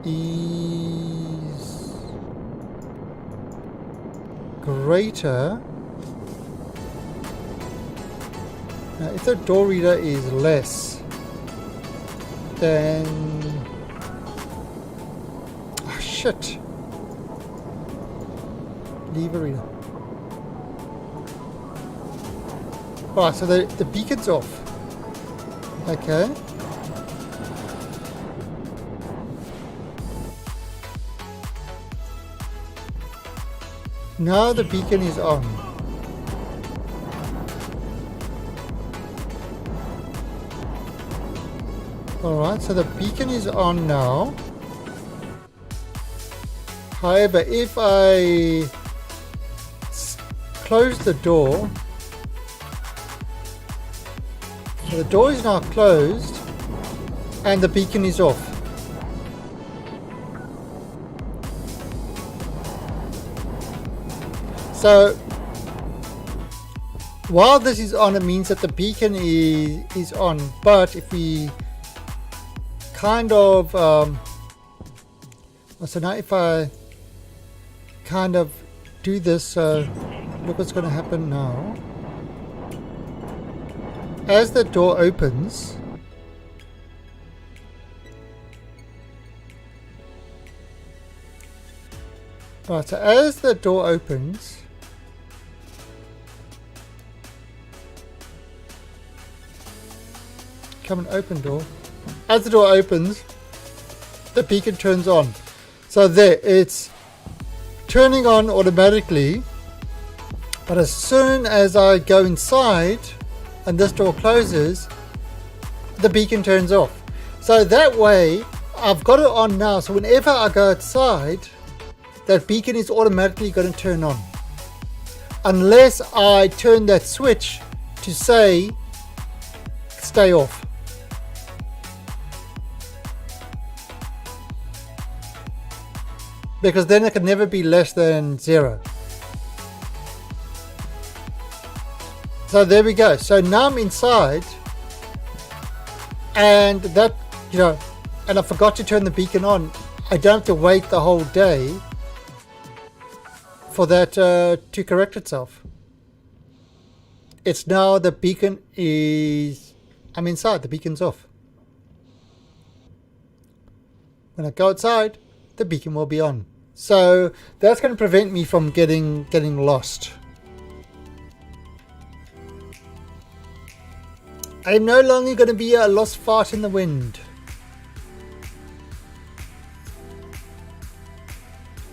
is greater, now if the door reader is less, then oh shit, lever reader. Alright, so the beacon's off. Okay. Now the beacon is on. Alright, so the beacon is on now. However, if I close the door, so the door is now closed and the beacon is off. So while this is on, it means that the beacon is on, but if we kind of so now if I kind of do this, so look what's going to happen now. As the door opens, right, so as the door opens, Come and open door. As the door opens, the beacon turns on. So there, it's turning on automatically. But as soon as I go inside and this door closes, the beacon turns off. So that way, I've got it on now. So whenever I go outside, that beacon is automatically going to turn on. Unless I turn that switch to say, stay off. Because then it can never be less than 0. So there we go. So now I'm inside, and that, you know, and I forgot to turn the beacon on. I don't have to wait the whole day for that to correct itself. It's now the beacon is, I'm inside, the beacon's off. When I go outside, the beacon will be on. So that's going to prevent me from getting lost. I'm no longer going to be a lost fart in the wind.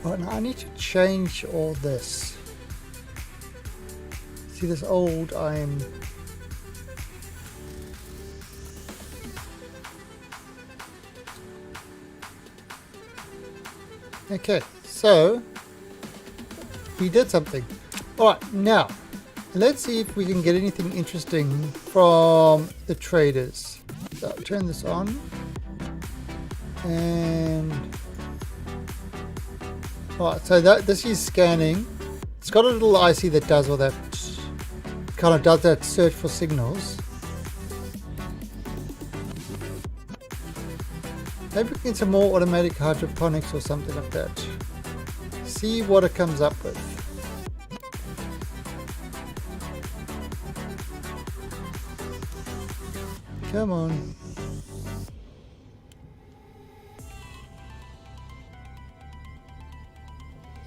Oh, now I need to change all this. See this old iron. Okay, so we did something. Alright, now let's see if we can get anything interesting from the traders. So I'll turn this on. And alright, so this is scanning. It's got a little IC that does all that, kind of does that search for signals. Maybe we can get some more automatic hydroponics or something like that. See what it comes up with. Come on.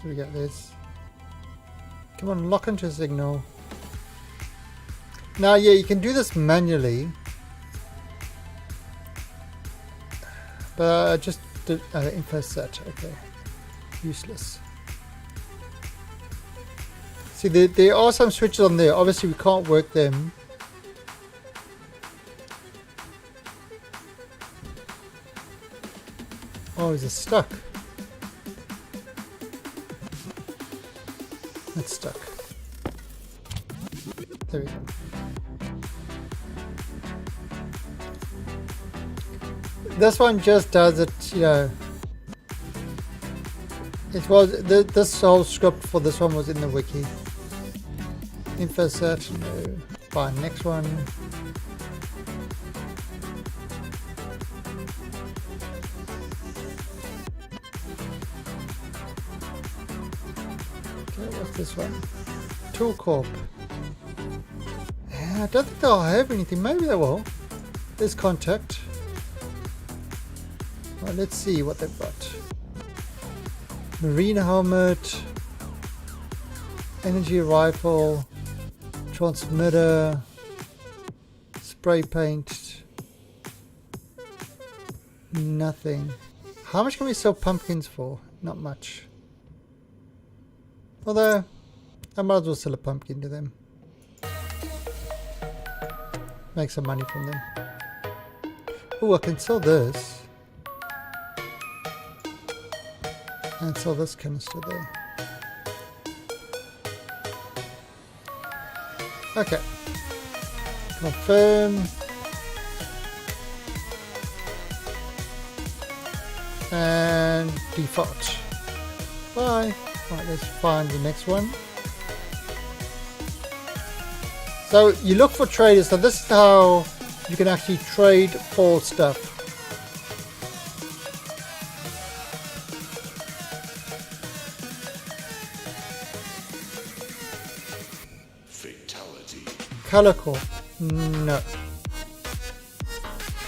So we got this. Come on, lock into a signal. Now, yeah, you can do this manually. But I just did info set. Okay. Useless. See, there are some switches on there. Obviously, we can't work them. Oh, is it stuck? It's stuck. There we go. This one just does it, you know. It was this whole script for this one was in the wiki. Info set, no. Fine. Next one. Okay, what's this one? Tool Corp. I don't think they'll have anything. Maybe they will. There's contact. Well, let's see what they've got. Marine helmet, energy rifle, transmitter, spray paint, nothing. How much can we sell pumpkins for? Not much. Although, I might as well sell a pumpkin to them. Make some money from them. Oh, I can sell this. And sell this canister there. Okay. Confirm. And default. Bye. Alright, let's find the next one. So you look for traders. So this is how you can actually trade for stuff. Color core? No.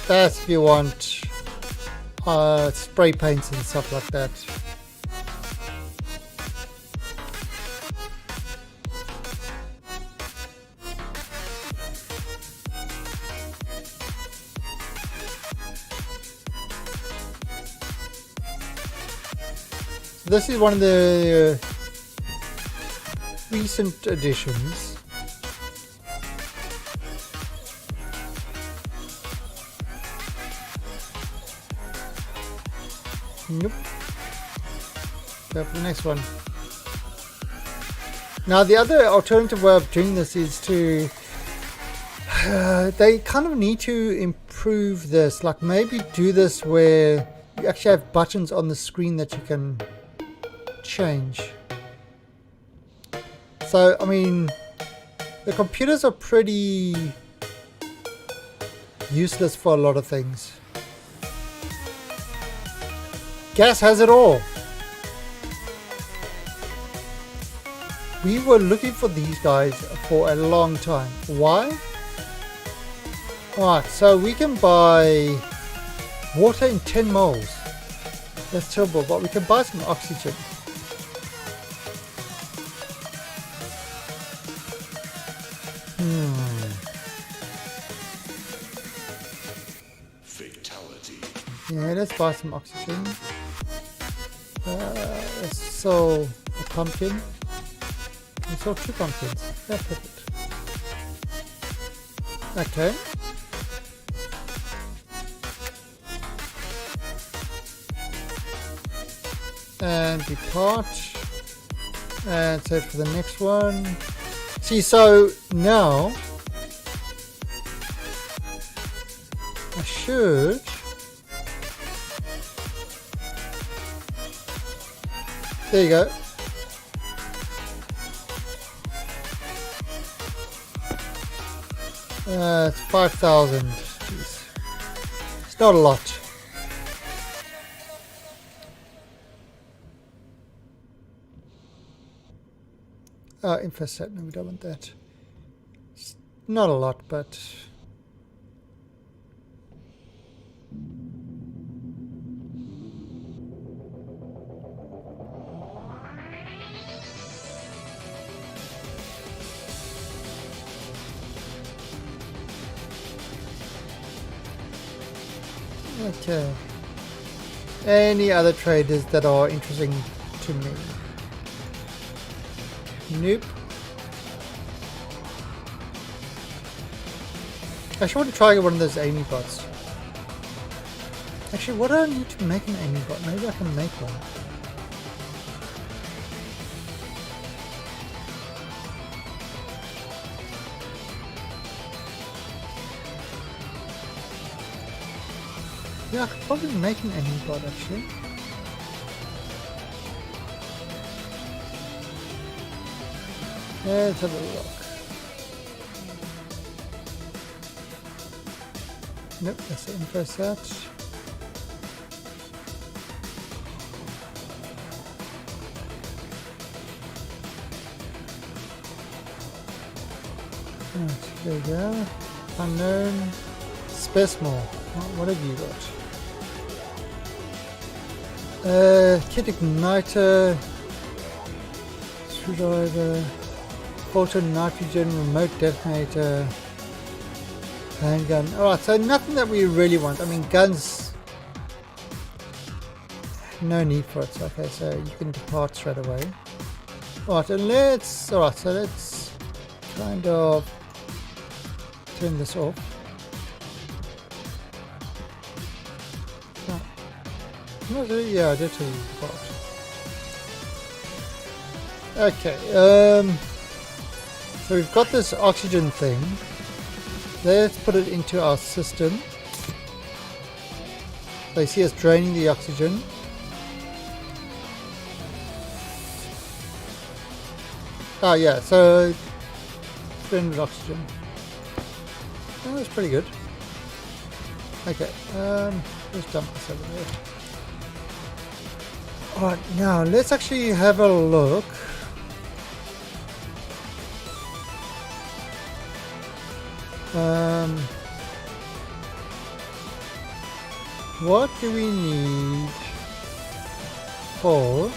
That's if you want spray paints and stuff like that. This is one of the recent additions. Nope. Go for the next one. Now the other alternative way of doing this is to they kind of need to improve this, like maybe do this where you actually have buttons on the screen that you can change. So I mean, the computers are pretty useless for a lot of things. Gas has it all. We were looking for these guys for a long time. Why? Alright, so we can buy water in 10 moles. That's terrible, but we can buy some oxygen. Fatality. Yeah, let's buy some oxygen. Let's sell a pumpkin. We sold 2 pumpkins. That's perfect. Okay. And depart. And save for the next one. See, so now I should there you go. It's 5,000. Jeez. It's not a lot. Infostat, no, we don't want that. It's not a lot, but okay. Any other traders that are interesting to me? Nope. I actually want to try one of those Amy bots. Actually, what do I need to make an Amy bot? Maybe I can make one. Yeah, I could probably make an Amy bot actually. Let's have a look. Nope, that's the info set. Right, there we go. Unknown. Specimal. What have you got? Kit igniter. Screwdriver. Vulcan nitrogen, remote detonator, handgun. Alright, so nothing that we really want. I mean, guns, no need for it. So, okay, so you can depart straight away. Alright, and so let's kind of turn this off. No, yeah, I did tell you depart. Okay, so we've got this oxygen thing. Let's put it into our system. So you see us draining the oxygen. Oh yeah, so drained oxygen. Oh, that's pretty good. Okay, let's dump this over there. Alright, now let's actually have a look. What do we need for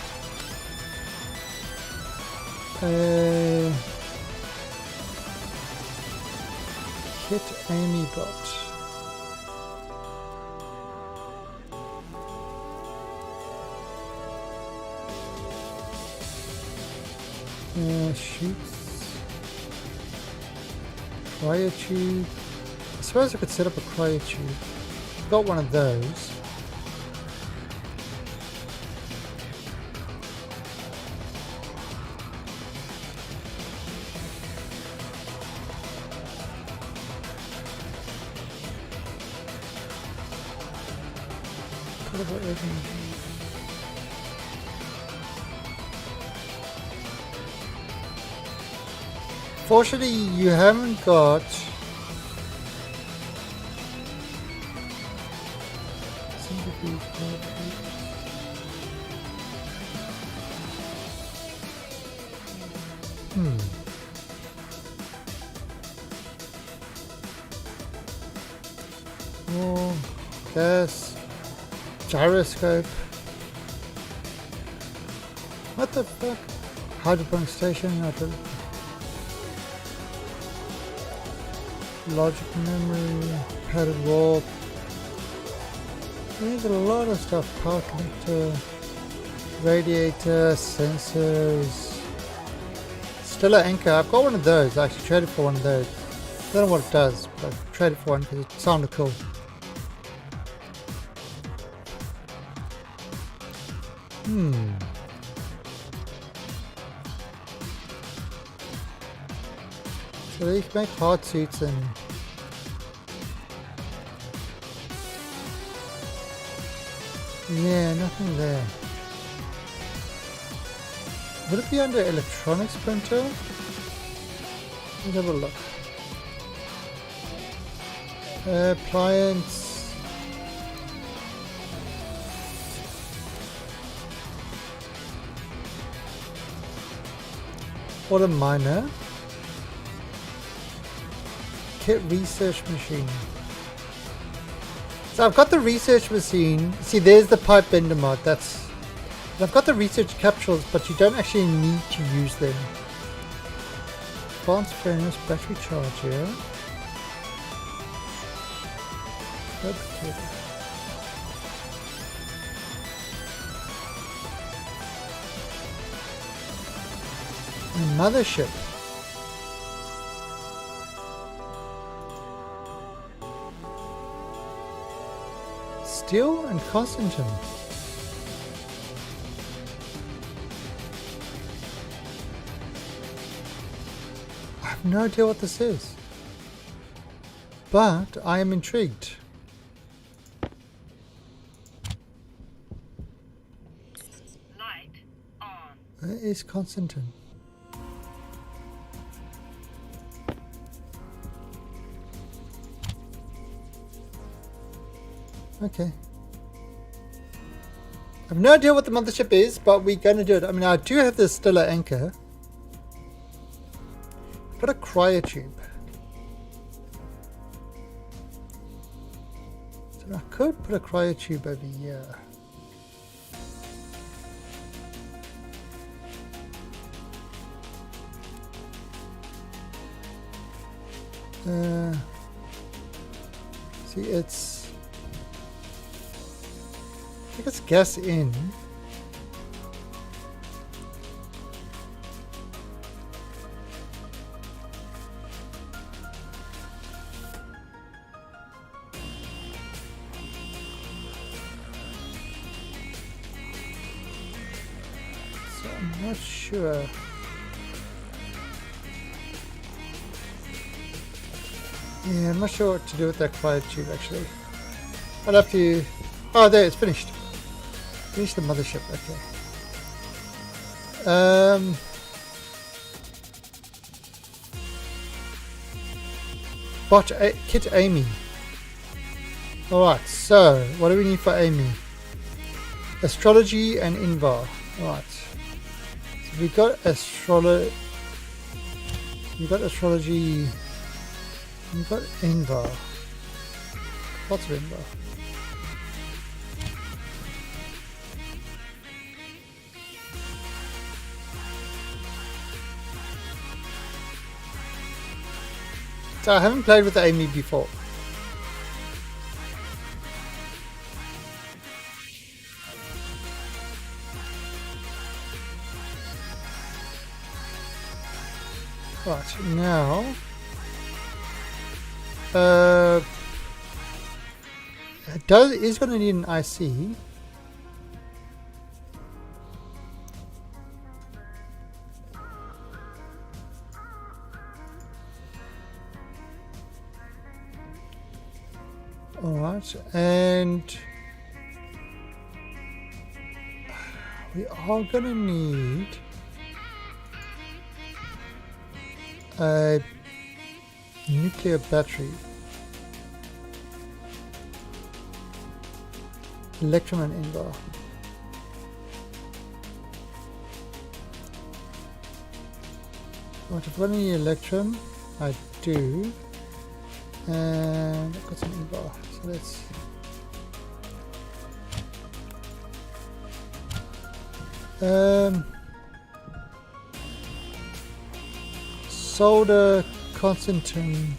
kit Amy bot? Shoots. Cryotube. I suppose I could set up a cryotube. I've got one of those. Fortunately, you haven't got Oh, gas, gyroscope. What the fuck? Hydroponic station. Logic memory, padded wall. There's a lot of stuff. Power connector, radiator, sensors. Stellar anchor. I've got one of those. I actually traded for one of those. I don't know what it does, but I've traded for one because it sounded cool. So you can make hard suits and yeah, nothing there. Would it be under electronics printer? Let's have a look. Appliance. What a miner. Kit research machine. So I've got the research machine. See, there's the pipe bender mod. I've got the research capsules, but you don't actually need to use them. Advanced furnace, battery charger. Mothership. Steel and Constantine. I have no idea what this is, but I am intrigued. Light on. Where is Constantine? Okay. I have no idea what the mothership is, but we're going to do it. I mean, I do have the stellar anchor. Got a cryotube. So I could put a cryotube over here. See, I think it's gas in. So I'm not sure. Yeah, I'm not sure what to do with that cryotube actually. I'll have to. Oh, there, it's finished. Finish the mothership, okay. Kit Amy. Alright, so what do we need for Amy? Astrology and Invar. Alright. So we got astrology. We got astrology. We got Invar. Lots of Invar. So I haven't played with Amy before. Right, now it is going to need an IC. Alright, and we are going to need a nuclear battery, electrum and invar. Right, if I need electrum, I do, and I've got some invar, so let's solder Constantin.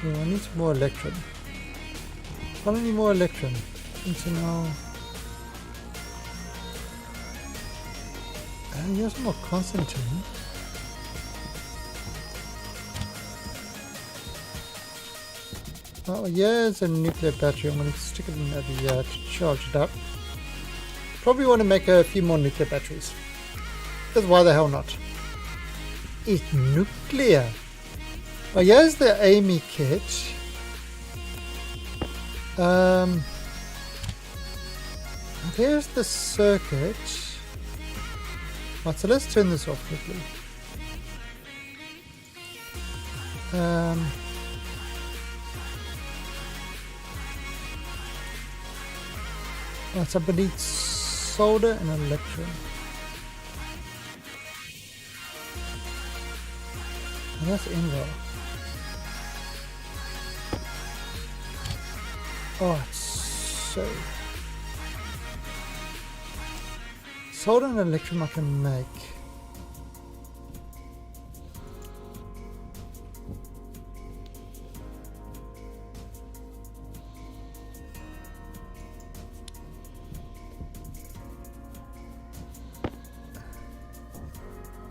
Oh, I need some more electron. I don't need more electron. Internal. And here's some more Constantin. Oh, here's a nuclear battery. I'm going to stick it in over here to charge it up. Probably want to make a few more nuclear batteries. Because why the hell not? It's nuclear. Oh, here's the Amy kit. Here's the circuit. Right, so let's turn this off quickly. Right, so I need solder and electron. And that's invar. Oh, so solder and electron I can make.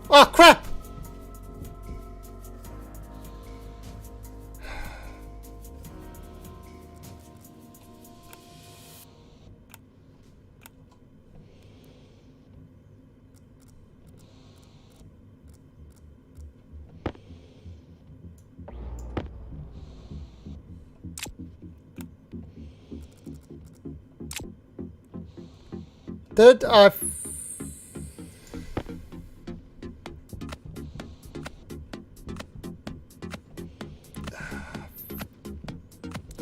Oh crap! Did I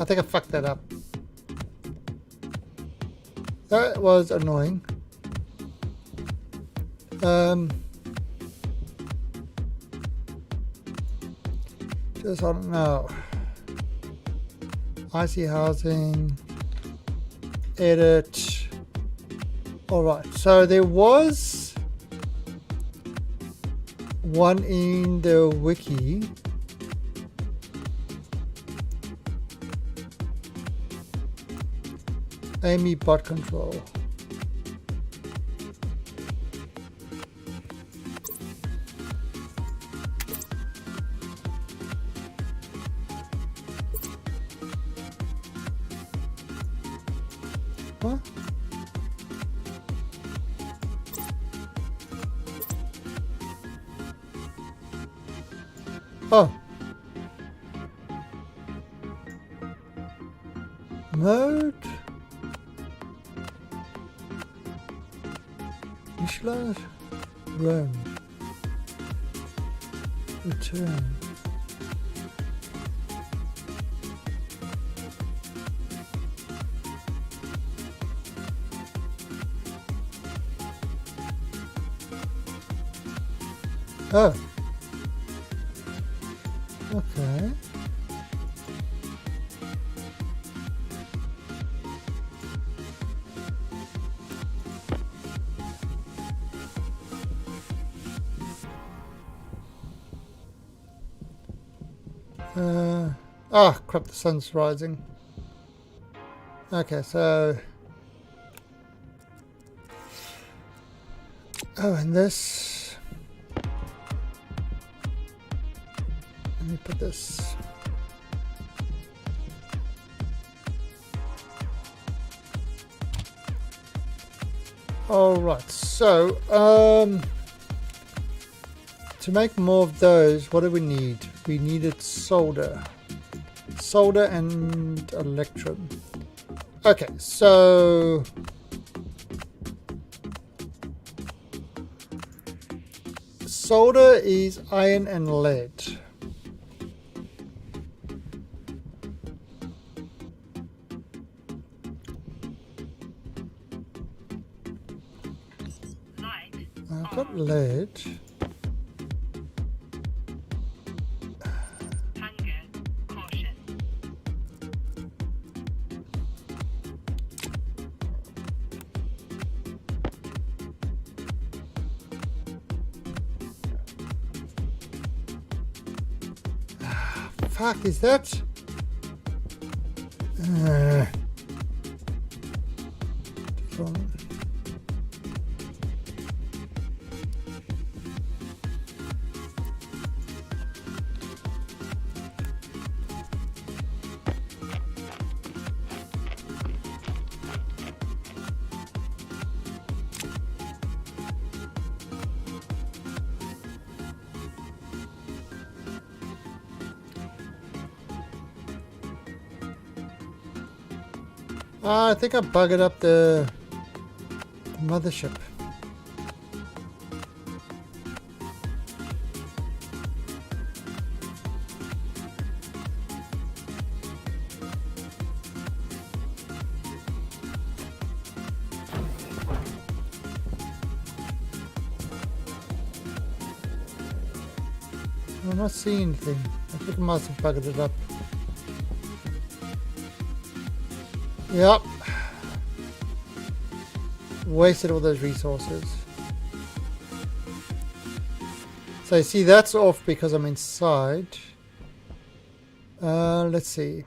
think I fucked that up. That was annoying. Just I don't know. IC housing. Edit. Alright, so there was one in the wiki. Amy bot control. What? Oh. Mode. Initialize. Run. Return. Oh. Okay. Oh crap, the sun's rising. Okay, so Oh, and this. Let me put this. Alright, so to make more of those, what do we need? We needed solder. Solder and electrum. Okay, so solder is iron and lead. Light I've got lead. hunger caution. Fuck, is that? Wrong. I think I buggered up the mothership. I'm not seeing anything. I think I must have buggered it up. Yep. Wasted all those resources. So you see that's off because I'm inside. Let's see.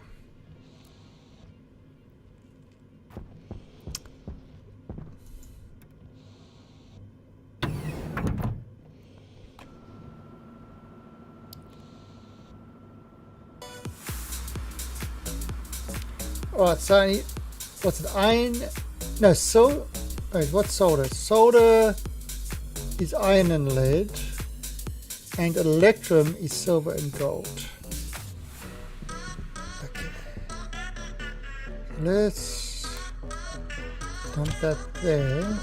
Alright, so I need, what's it, iron? No, so, wait, what's solder? Solder is iron and lead, and electrum is silver and gold. Okay. Let's dump that there.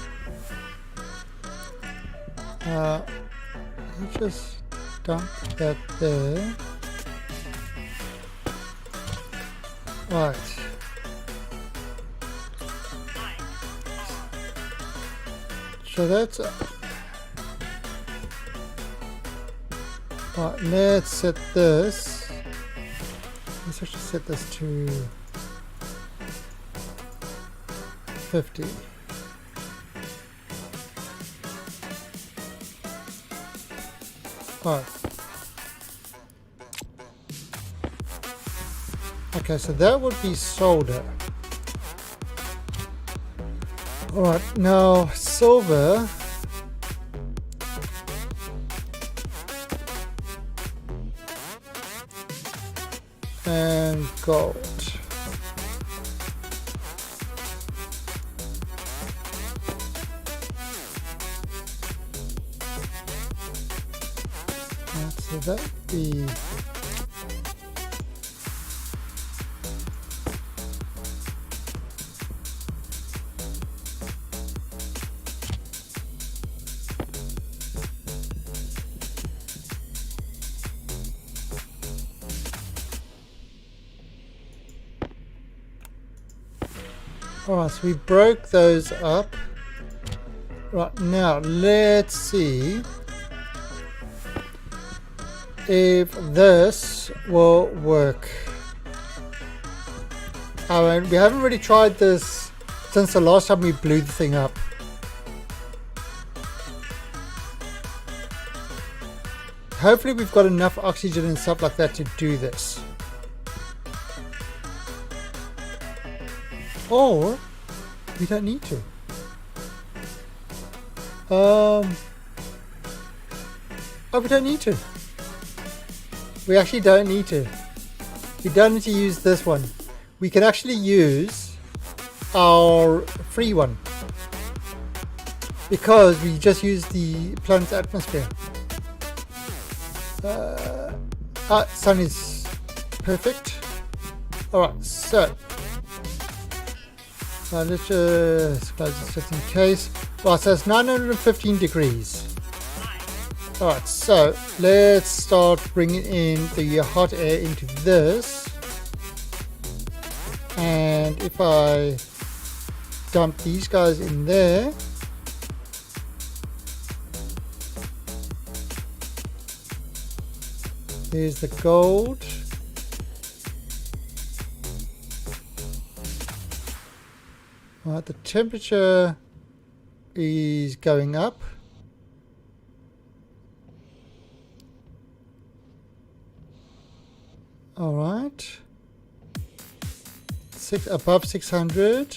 Let's just dump that there. Right. So that's right, let's set this. Let's actually set this to 50. Right. Okay, so that would be solder. Alright, now silver. And gold. So that would be alright, so we broke those up. Right, now let's see if this will work. I mean, we haven't really tried this since the last time we blew the thing up. Hopefully we've got enough oxygen and stuff like that to do this. Or we don't need to. Oh, we don't need to. We actually don't need to. We don't need to use this one. We can actually use our free one because we just use the planet's atmosphere. Sun is perfect. Alright, so let's just close this just in case. Right, so it's 915 degrees. Alright, so let's start bringing in the hot air into this. And if I dump these guys in there, there's the gold. Alright, the temperature is going up. Alright. Above 600.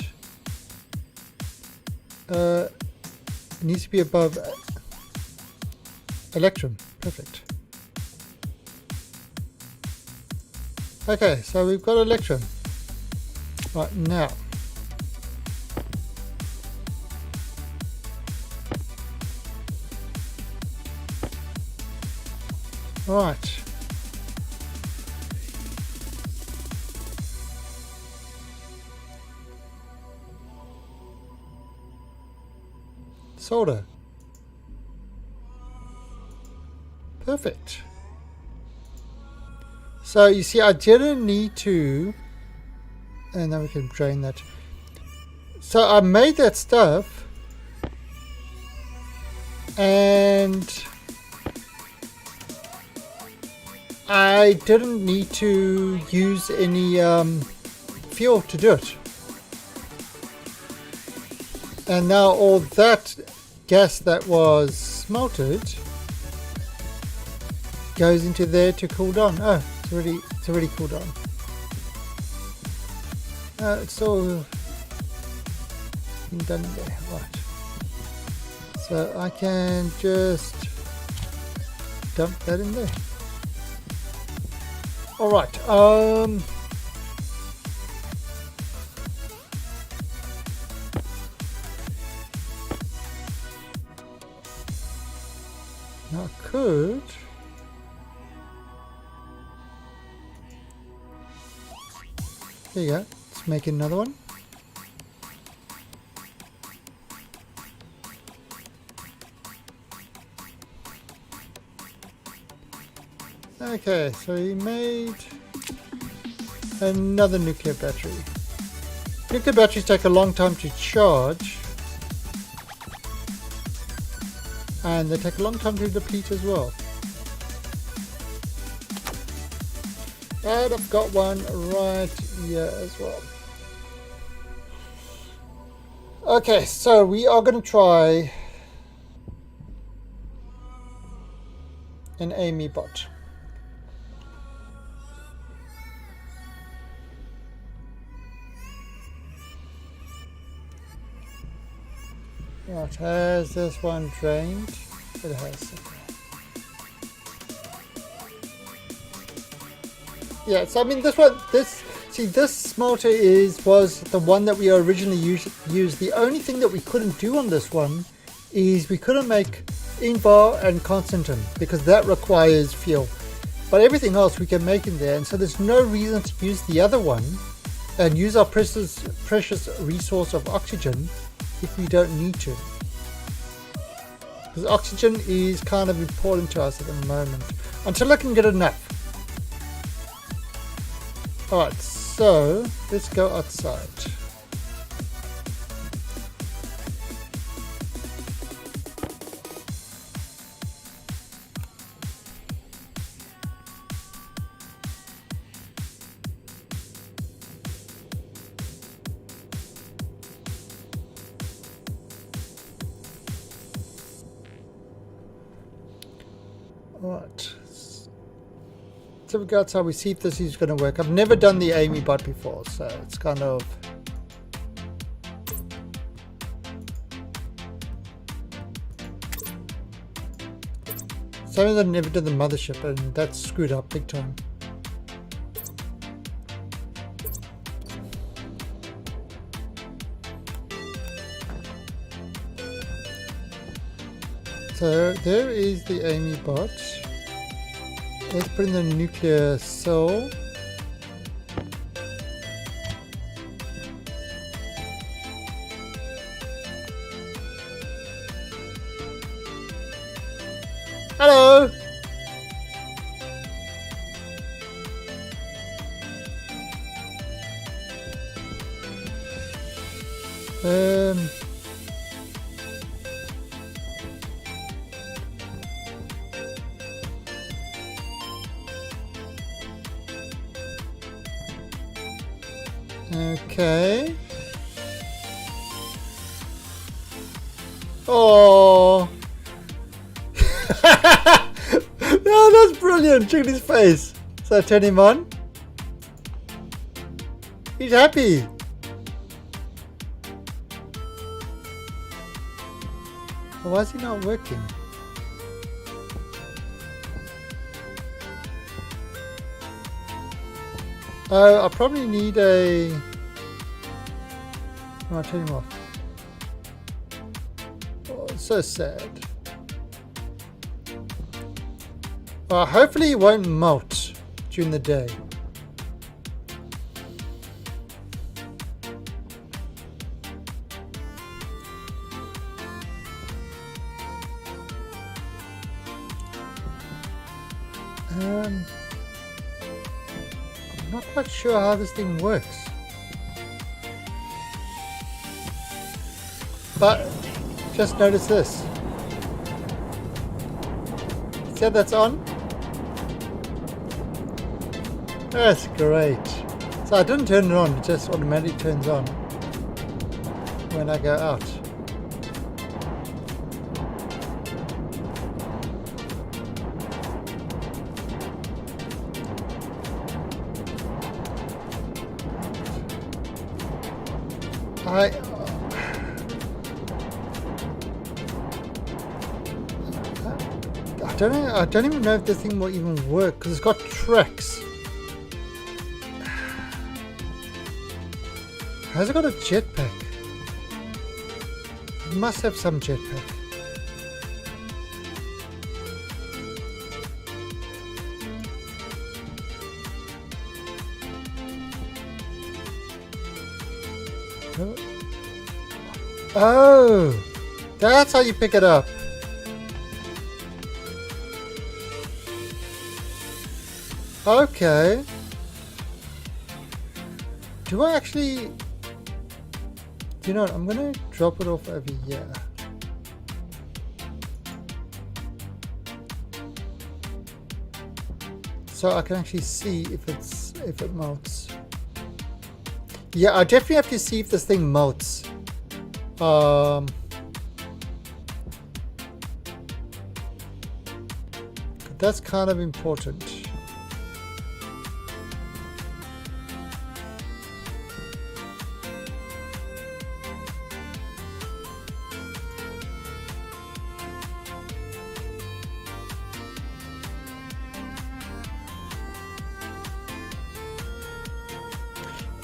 It needs to be above electron. Perfect. Okay, so we've got electron. Right now. Right. Solder. Perfect. So you see, I didn't need to, and then we can drain that. So I made that stuff, and I didn't need to use any fuel to do it. And now all that gas that was smelted goes into there to cool down. Oh, it's already cooled down. It's all been done there. Right. So I can just dump that in there. All right. Now I could. There you go. Let's make another one. Okay, so he made another nuclear battery. Nuclear batteries take a long time to charge, and they take a long time to deplete as well. And I've got one right here as well. Okay, so we are going to try an Amy bot. Right, has this one drained? It has. Yeah, so I mean this smelter was the one that we originally used. The only thing that we couldn't do on this one is we couldn't make Invar and Constantin because that requires fuel. But everything else we can make in there, and so there's no reason to use the other one and use our precious resource of oxygen if we don't need to. Because oxygen is kind of important to us at the moment, until I can get enough. Alright, so let's go outside. Alright, so we go outside, we see if this is going to work. I've never done the Amy bot before, so it's kind of... Something I never did the mothership, and that's screwed up big time. So there is the Amy bot. Let's put in the nuclear cell. Hello! Okay. Oh. No, that's brilliant. Check his face. So I turn him on. He's happy. Why is he not working? I probably need a... Oh, I'll turn him off. Oh, it's so sad. Hopefully he won't melt during the day. I'm not quite sure how this thing works. But just notice this. See how that's on? That's great. So I didn't turn it on, it just automatically turns on when I go out. I don't even know if this thing will even work because it's got tracks. Has it got a jetpack? It must have some jetpack. Oh, that's how you pick it up. Okay. Do I actually... Do you know what? I'm going to drop it off over here. So I can actually see if it melts. Yeah, I definitely have to see if this thing melts. That's kind of important.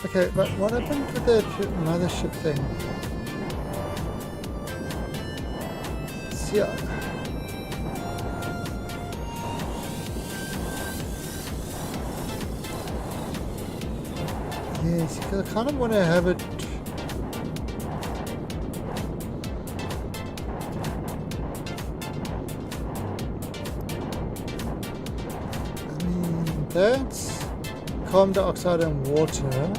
Okay, but what happened to the mothership thing? Yeah. Yes, because I kind of want to have it. I mean, that's carbon dioxide and water.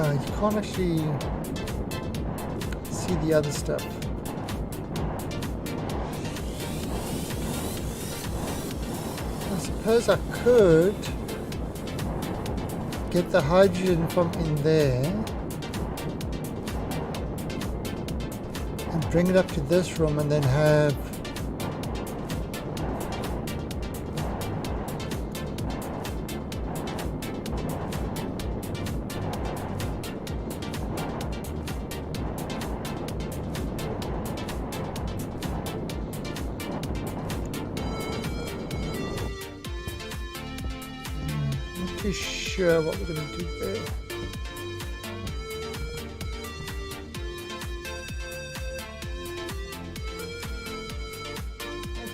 You can't actually see the other stuff. I suppose I could get the hydrogen from in there and bring it up to this room and then have too sure what we're going to do there.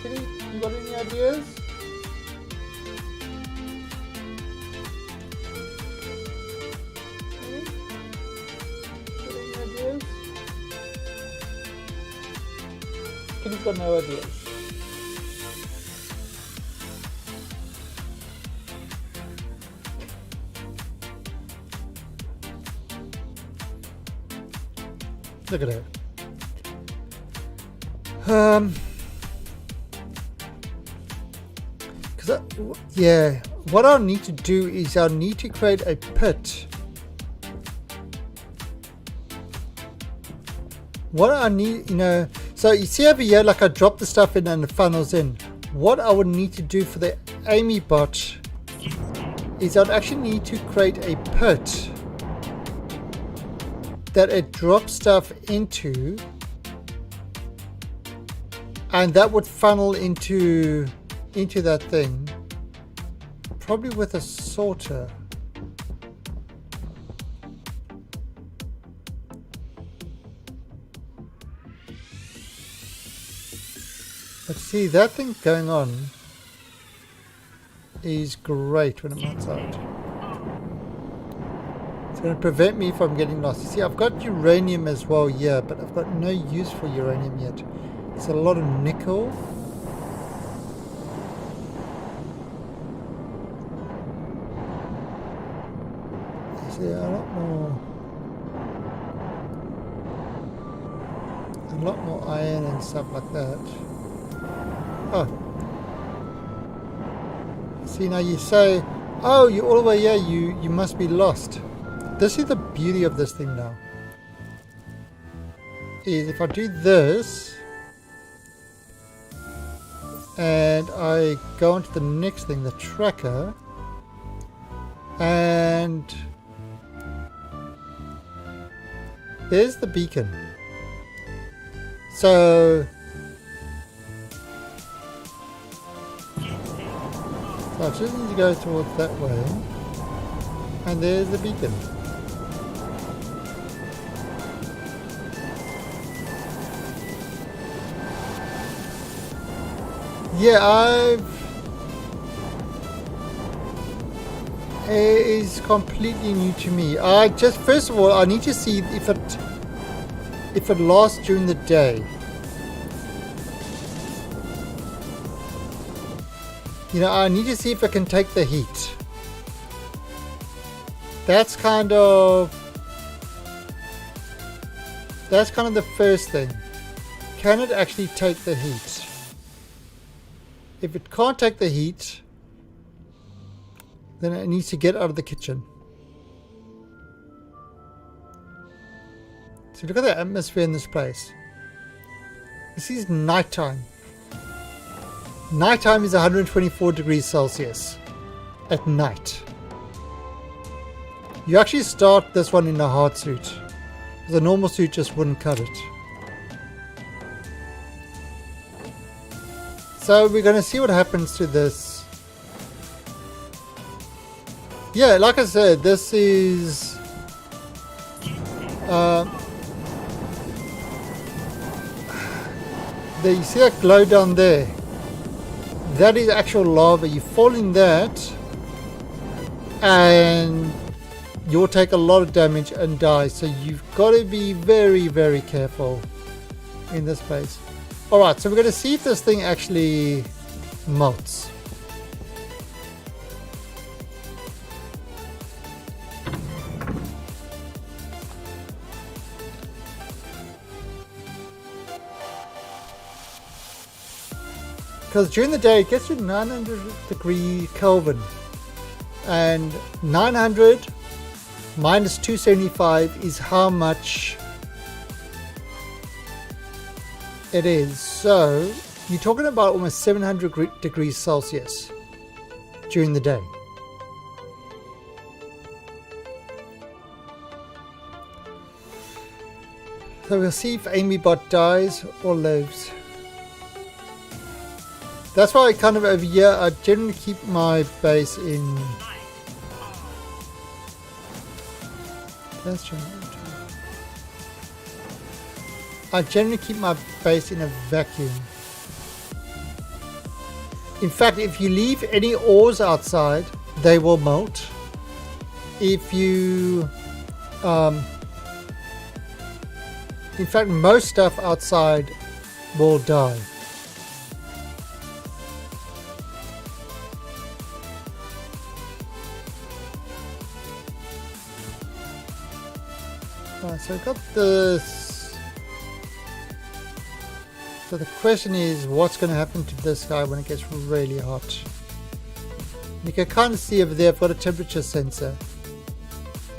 Kitty, you got any ideas? Got any ideas? Kitty's got no ideas. Look at her. Yeah, what I'll need to do is I'll need to create a pit. What I need, so you see over here, like I drop the stuff in and it funnels in. What I would need to do for the Amy bot is I'd actually need to create a pit that it drops stuff into, and that would funnel into that thing, probably with a sorter. But see, that thing going on is great when I'm outside. It's going to prevent me from getting lost. You see, I've got uranium as well here, but I've got no use for uranium yet. It's a lot of nickel. You see, a lot more iron and stuff like that. Oh. See, now you say, oh, you're all the way here, you must be lost. This is the beauty of this thing now. Is if I do this and I go on to the next thing, the tracker, and there's the beacon. So I just need to go towards that way, and there's the beacon. Yeah, it is completely new to me. First of all, I need to see if it lasts during the day. I need to see if I can take the heat. That's kind of the first thing. Can it actually take the heat? If it can't take the heat, then it needs to get out of the kitchen. So look at the atmosphere in this place. This is nighttime. Nighttime is 124 degrees Celsius at night. You actually start this one in a hard suit. The normal suit just wouldn't cut it. So we're going to see what happens to this. Yeah, like I said, this is you see that glow down there? That is actual lava. You fall in that and you'll take a lot of damage and die. So you've got to be very, very careful in this place. Alright, so we're going to see if this thing actually melts. Because during the day it gets to 900 degree Kelvin, and 900 minus 275 is how much it is. So you're talking about almost 700 degrees Celsius during the day. So we'll see if AmyBot dies or lives. That's why I kind of over here, I generally keep my base in That's true. I generally keep my base in a vacuum. In fact, if you leave any ores outside, they will melt. If you... in fact, most stuff outside will die. So I've got this. So the question is, what's going to happen to this guy when it gets really hot? You can kind of see over there, I've got a temperature sensor.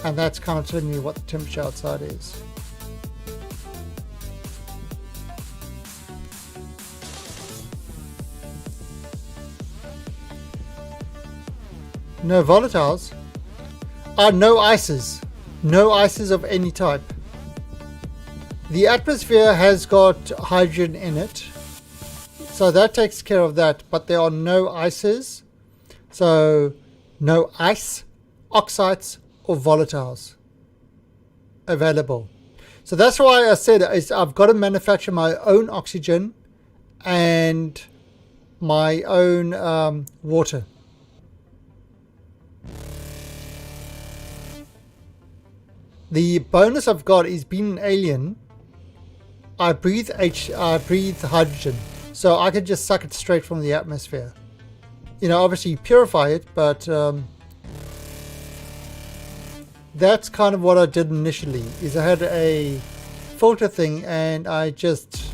And that's kind of telling me what the temperature outside is. No volatiles. No ices. No ices of any type. The atmosphere has got hydrogen in it, so that takes care of that, but there are no ices, so no ice, oxides or volatiles available. So that's why I said I've got to manufacture my own oxygen and my own water. The bonus I've got is being an alien. I breathe hydrogen, so I can just suck it straight from the atmosphere. You know, obviously purify it, but that's kind of what I did initially. Is I had a filter thing, and I just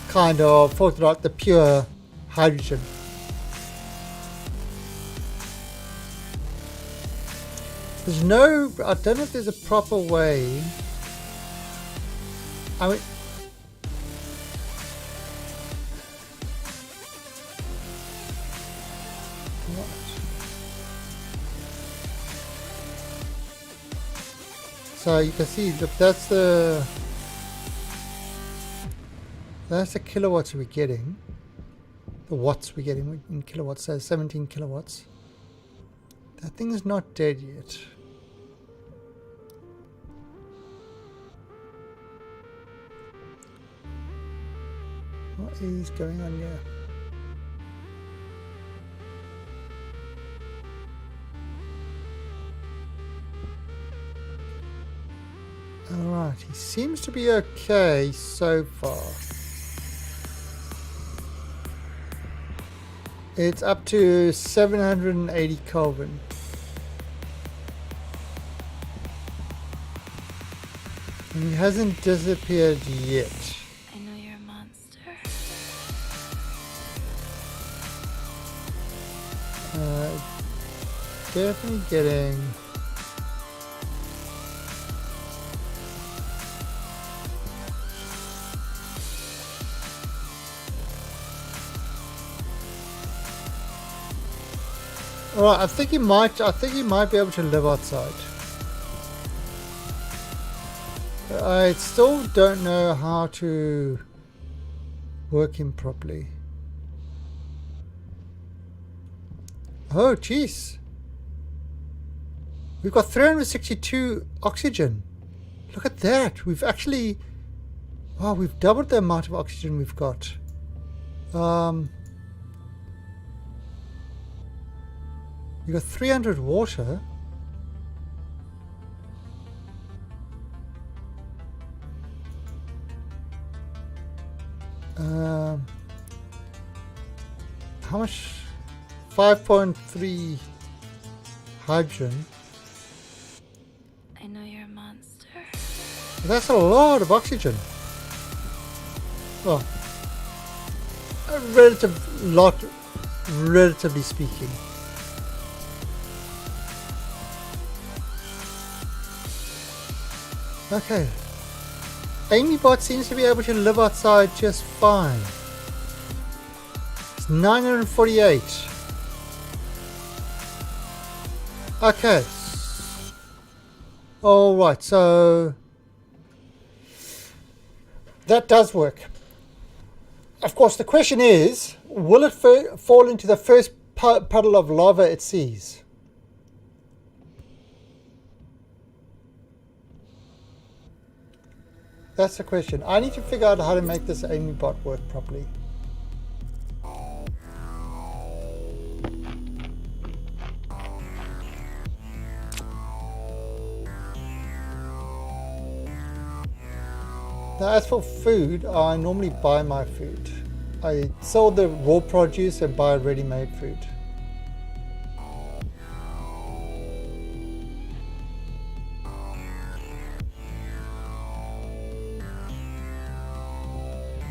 kind of filtered out the pure hydrogen. There's no, I don't know if there's a proper way. I mean, what? So you can see, look, that's the kilowatts we're getting. The watts we're getting in kilowatts, so 17 kilowatts. That thing is not dead yet. What is going on here? Alright, he seems to be okay so far. It's up to 780 Kelvin. And he hasn't disappeared yet. I know you're a monster. Definitely getting... Alright, I think he might be able to live outside. I still don't know how to work him properly. Oh, jeez. We've got 362 oxygen. Look at that. We've actually... Wow, we've doubled the amount of oxygen we've got. We've got 300 water. How much? 5.3 hydrogen. I know you're a monster. That's a lot of oxygen. Well, a relative lot, relatively speaking. Okay. AmyBot seems to be able to live outside just fine. It's 948. Okay. Alright, so that does work. Of course, the question is, will it fall into the first puddle of lava it sees? That's the question. I need to figure out how to make this Amy bot work properly. Now, as for food, I normally buy my food. I sell the raw produce and buy ready-made food.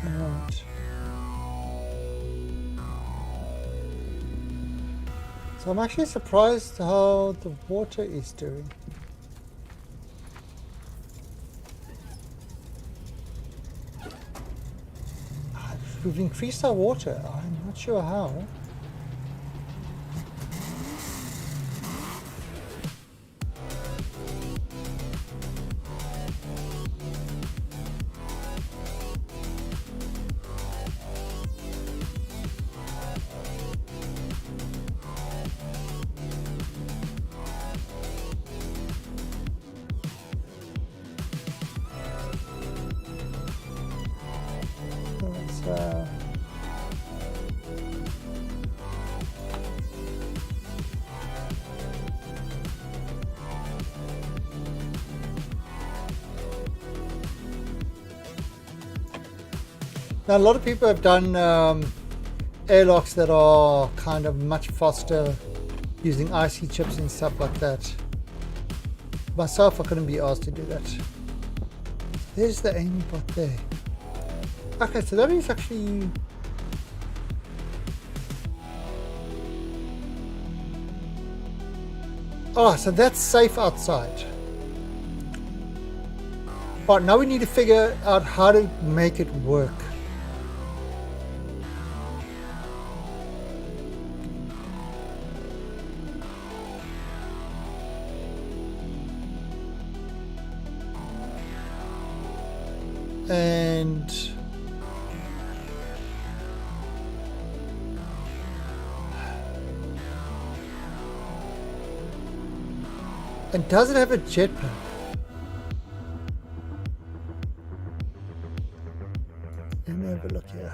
Alright. So I'm actually surprised how the water is doing. We've increased our water. I'm not sure how. Now, a lot of people have done airlocks that are kind of much faster using IC chips and stuff like that. Myself, I couldn't be asked to do that. There's the Amy bot there. Okay, so that is actually... Oh, so that's safe outside. Alright, now we need to figure out how to make it work. And does it have a jetpack? Let me have a look here.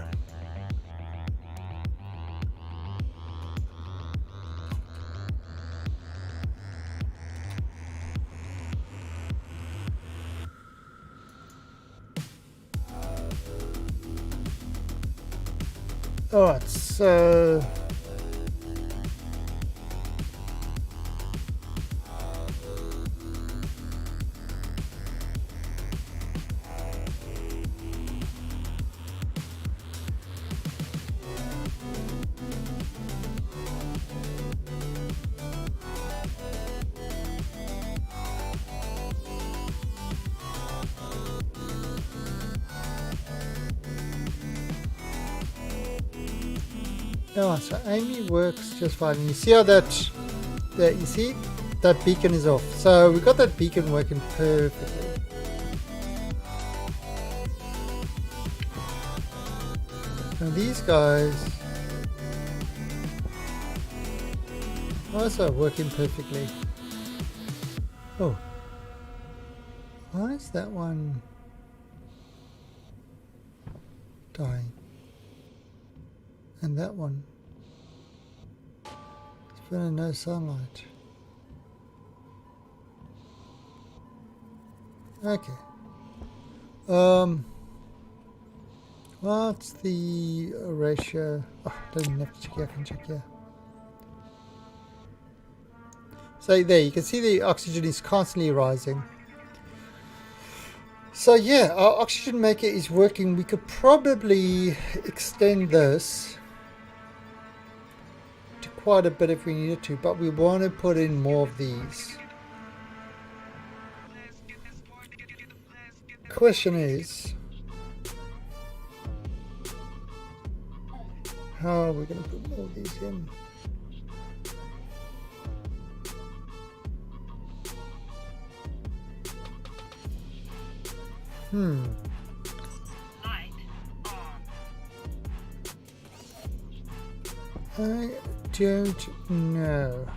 Alright, so so Amy works just fine. You see how that you see that beacon is off. So we got that beacon working perfectly. Now these guys also working perfectly. Oh, why is that one dying? And that one, it's been no sunlight. Okay. What's the ratio? Oh, don't even have to check here. I can check here. So there, you can see the oxygen is constantly rising. So yeah, our oxygen maker is working. We could probably extend this to quite a bit if we needed to, but we want to put in more of these. Question is, how are we going to put more of these in? Light on. I don't know.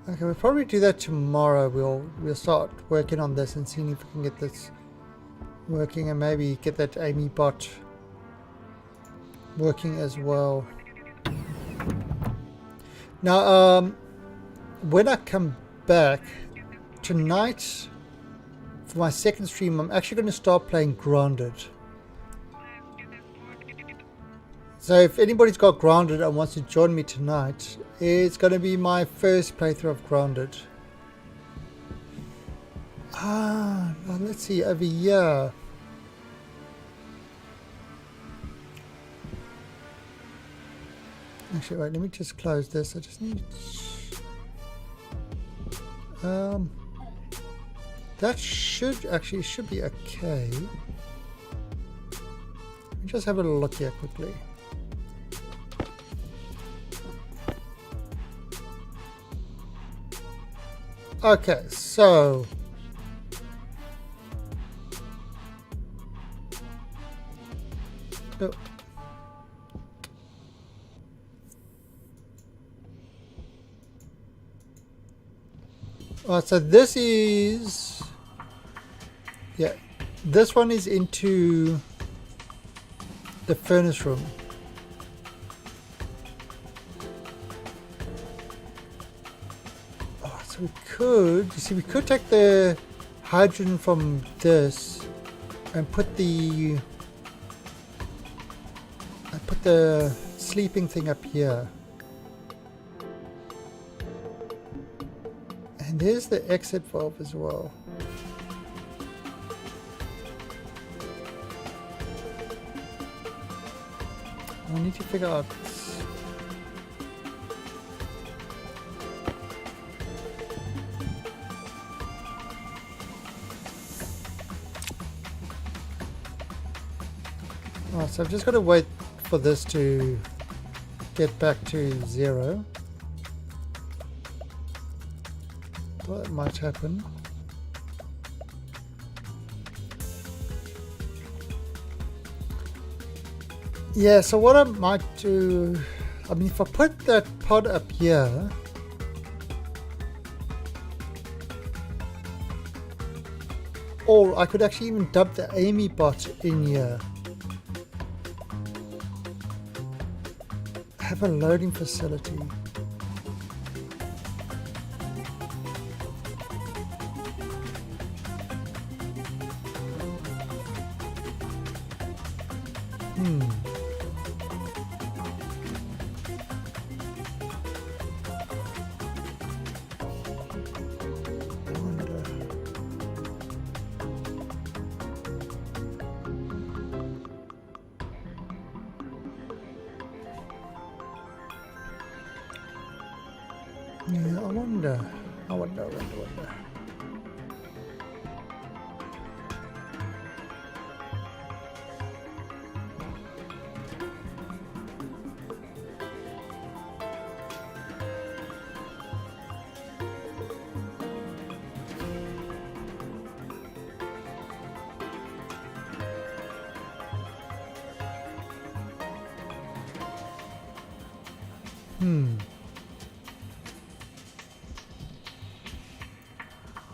I Okay, we'll probably do that tomorrow. We'll start working on this and seeing if we can get this working, and maybe get that Amy bot working as well. Now, when I come back tonight for my second stream, I'm actually going to start playing Grounded. So if anybody's got Grounded and wants to join me tonight, it's going to be my first playthrough of Grounded. Now let's see, over here. Actually, wait, let me just close this. I just need... that should be okay. Let me just have a look here quickly. Okay, so alright, so this is, yeah, this one is into the furnace room. So we could, you see, we could take the hydrogen from this and put the sleeping thing up here. And there's the exit valve as well. I need to figure out. Oh, so I've just got to wait for this to get back to 0. Thought that might happen. Yeah, so what I might do, I mean, if I put that pod up here, or I could actually even dump the Amy bot in here. Have a loading facility. Yeah, I wonder.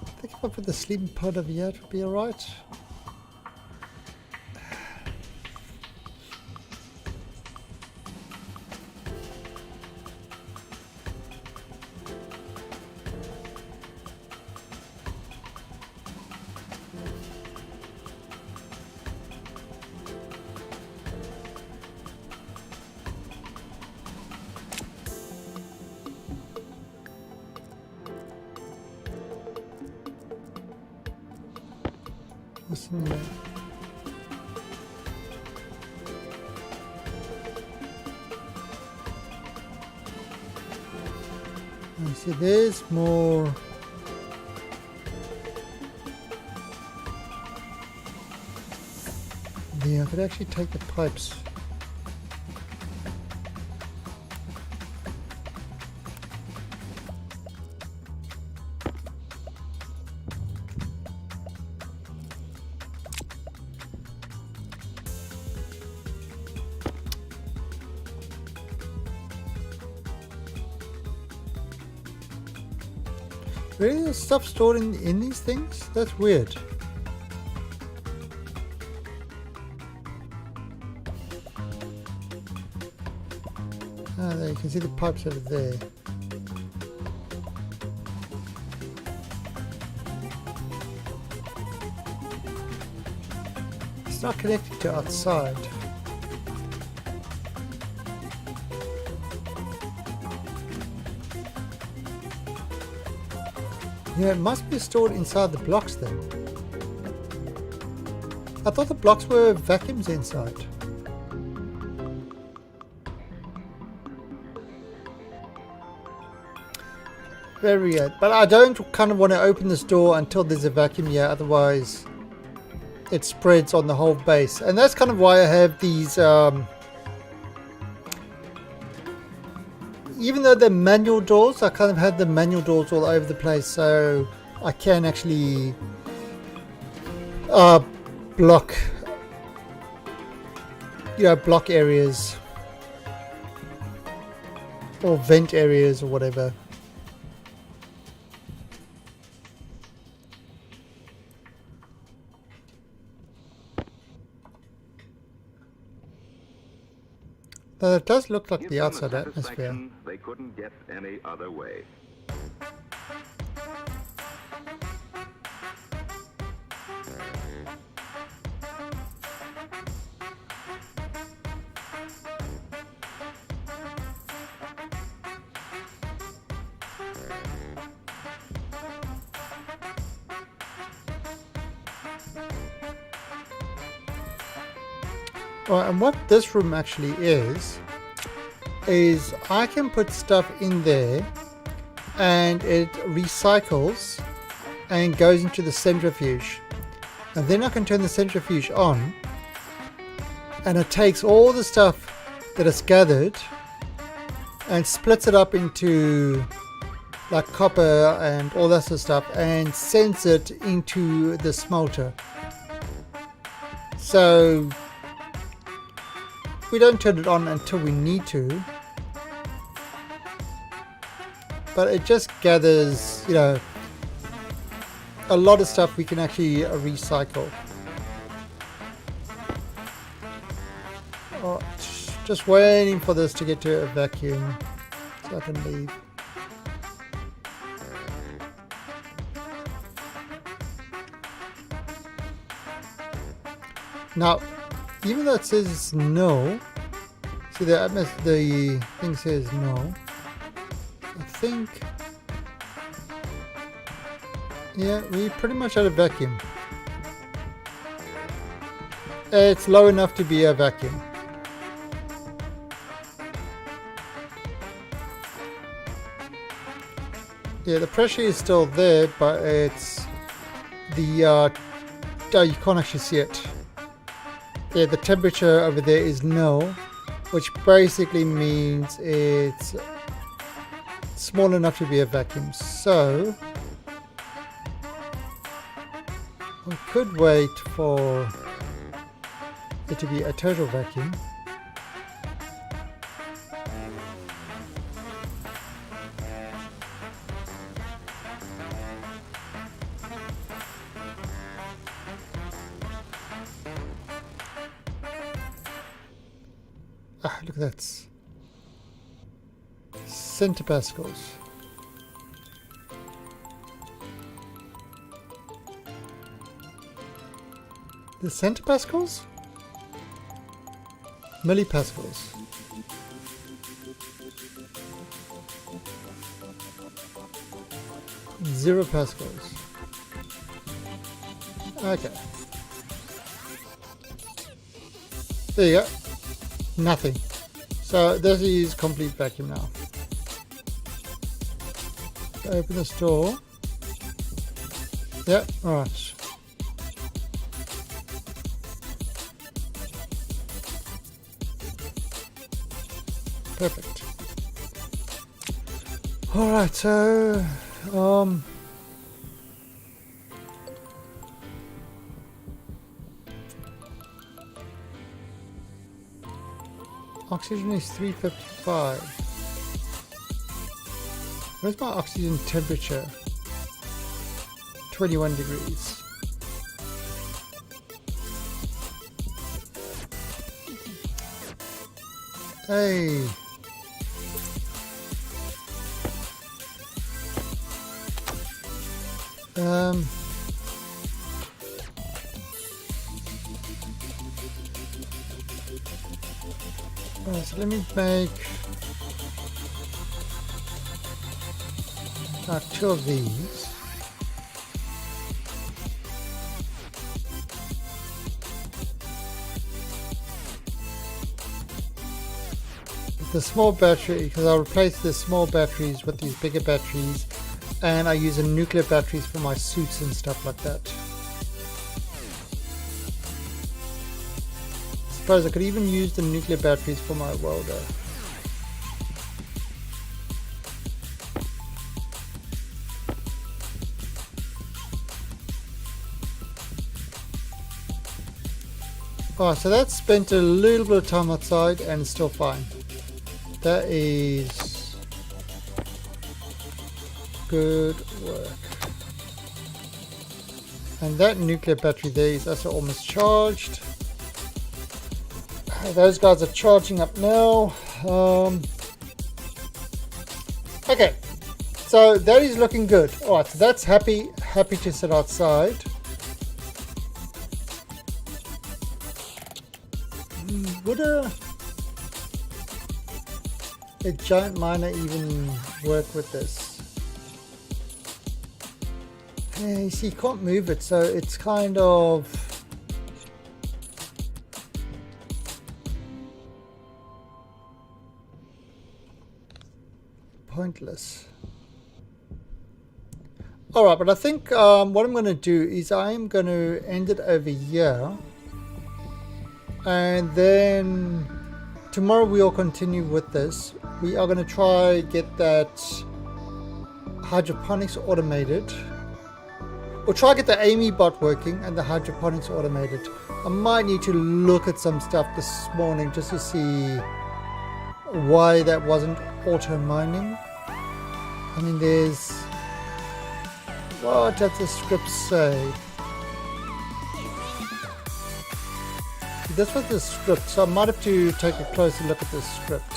I think if I put the sleeping pod over here, it would be alright. What's in there? I see there's more. Yeah, I could actually take the pipes. Really? There's stuff stored in these things? That's weird. Ah, there you can see the pipes over there. It's not connected to outside. Yeah, it must be stored inside the blocks then. I thought the blocks were vacuums inside. Very weird. But I don't kind of want to open this door until there's a vacuum here, otherwise it spreads on the whole base. And that's kind of why I have these, even though they're manual doors, I kind of have the manual doors all over the place, so I can actually block, block areas or vent areas or whatever. Now, it does look like Give the them outside atmosphere. satisfaction they couldn't get any other way. Well, and what this room actually is I can put stuff in there and it recycles and goes into the centrifuge. And then I can turn the centrifuge on and it takes all the stuff that is gathered and splits it up into like copper and all that sort of stuff and sends it into the smelter. So we don't turn it on until we need to, but it just gathers, a lot of stuff we can actually recycle. Oh, just waiting for this to get to a vacuum so I can leave. Now, even though it says no, see the thing says no, I think, yeah, we pretty much had a vacuum. It's low enough to be a vacuum. Yeah, the pressure is still there, but it's the, oh, you can't actually see it. Yeah, the temperature over there is no, which basically means it's small enough to be a vacuum. So we could wait for it to be a total vacuum. Ah, look at that. Centipascals. The centipascals? Millipascals. Zero pascals. Okay. There you go. Nothing. So this is complete vacuum now. Open this door. Yep, alright. Perfect. Alright, so oxygen is 355. Where's my oxygen temperature? 21 degrees. Hey. Alright, so let me make two of these. The small battery, because I'll replace the small batteries with these bigger batteries, and I use nuclear batteries for my suits and stuff like that. I suppose I could even use the nuclear batteries for my welder. Oh, so that's spent a little bit of time outside and it's still fine. That is good work. And that nuclear battery there is also almost charged. Those guys are charging up now. Okay, so that is looking good. Alright, so that's happy to sit outside. Would a giant miner even work with this? Yeah, you see, you can't move it, so it's kind of pointless. Alright, but I think what I'm going to do is I am going to end it over here. And then tomorrow we'll continue with this. We are going to try get that hydroponics automated. We'll try get the Amy bot working and the hydroponics automated. I might need to look at some stuff this morning just to see why that wasn't auto mining. I mean, there's... what does the script say? That's what the script, so I might have to take a closer look at the script.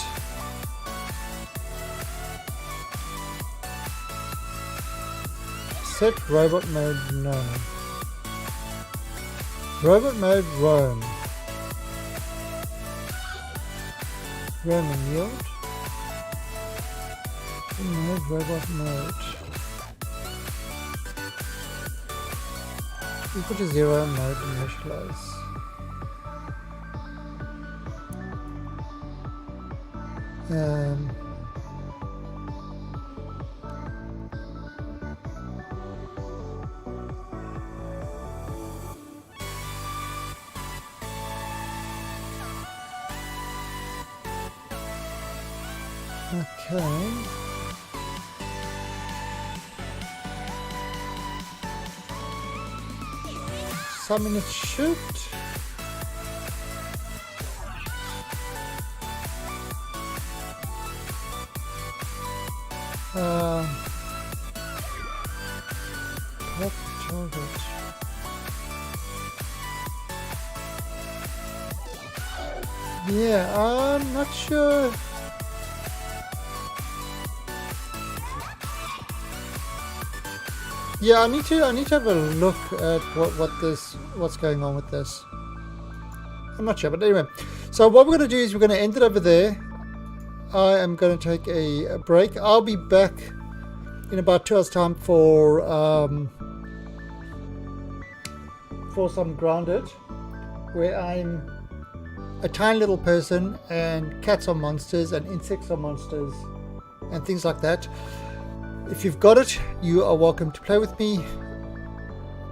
Set robot mode no. Robot mode roam. Roam and yield. Mode robot mode. Equal to 0 mode initialize. Okay. So I mean it should. Target. Yeah, I'm not sure. Yeah, I need to have a look at what's going on with this. I'm not sure, but anyway. So what we're going to do is we're going to end it over there. I am going to take a break. I'll be back in about 2 hours time for some Grounded, where I'm a tiny little person and cats are monsters and insects are monsters and things like that. If you've got it, you are welcome to play with me,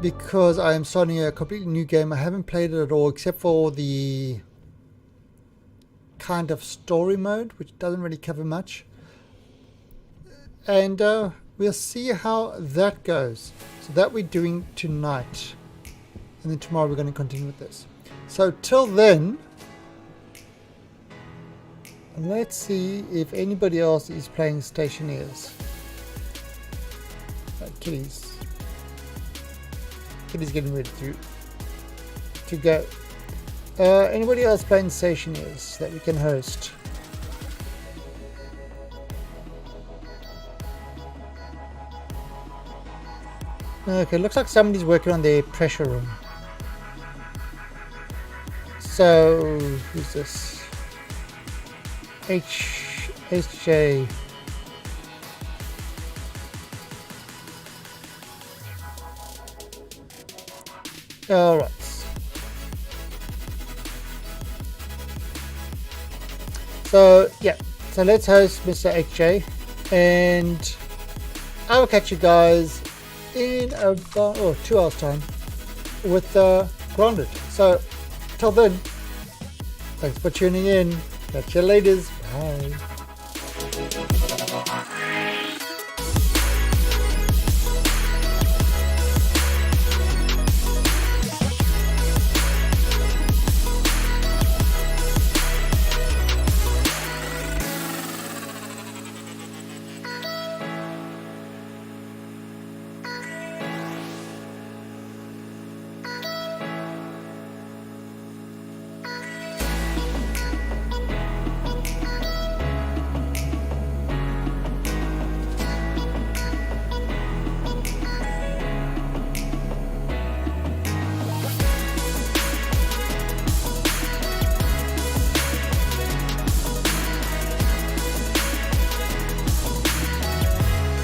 because I am starting a completely new game. I haven't played it at all except for the kind of story mode, which doesn't really cover much, and we'll see how that goes. So that we're doing tonight, and then tomorrow we're going to continue with this. So till then, let's see if anybody else is playing Stationeers. Kitties. Kitty's getting ready to go. Anybody else playing Stationers that we can host? Okay, looks like somebody's working on their pressure room. So, who's this? HJ. Alright. So, yeah. So let's host Mr. HJ. And I will catch you guys in about 2 hours time with Grounded. So, till then, thanks for tuning in. Catch you later. Bye.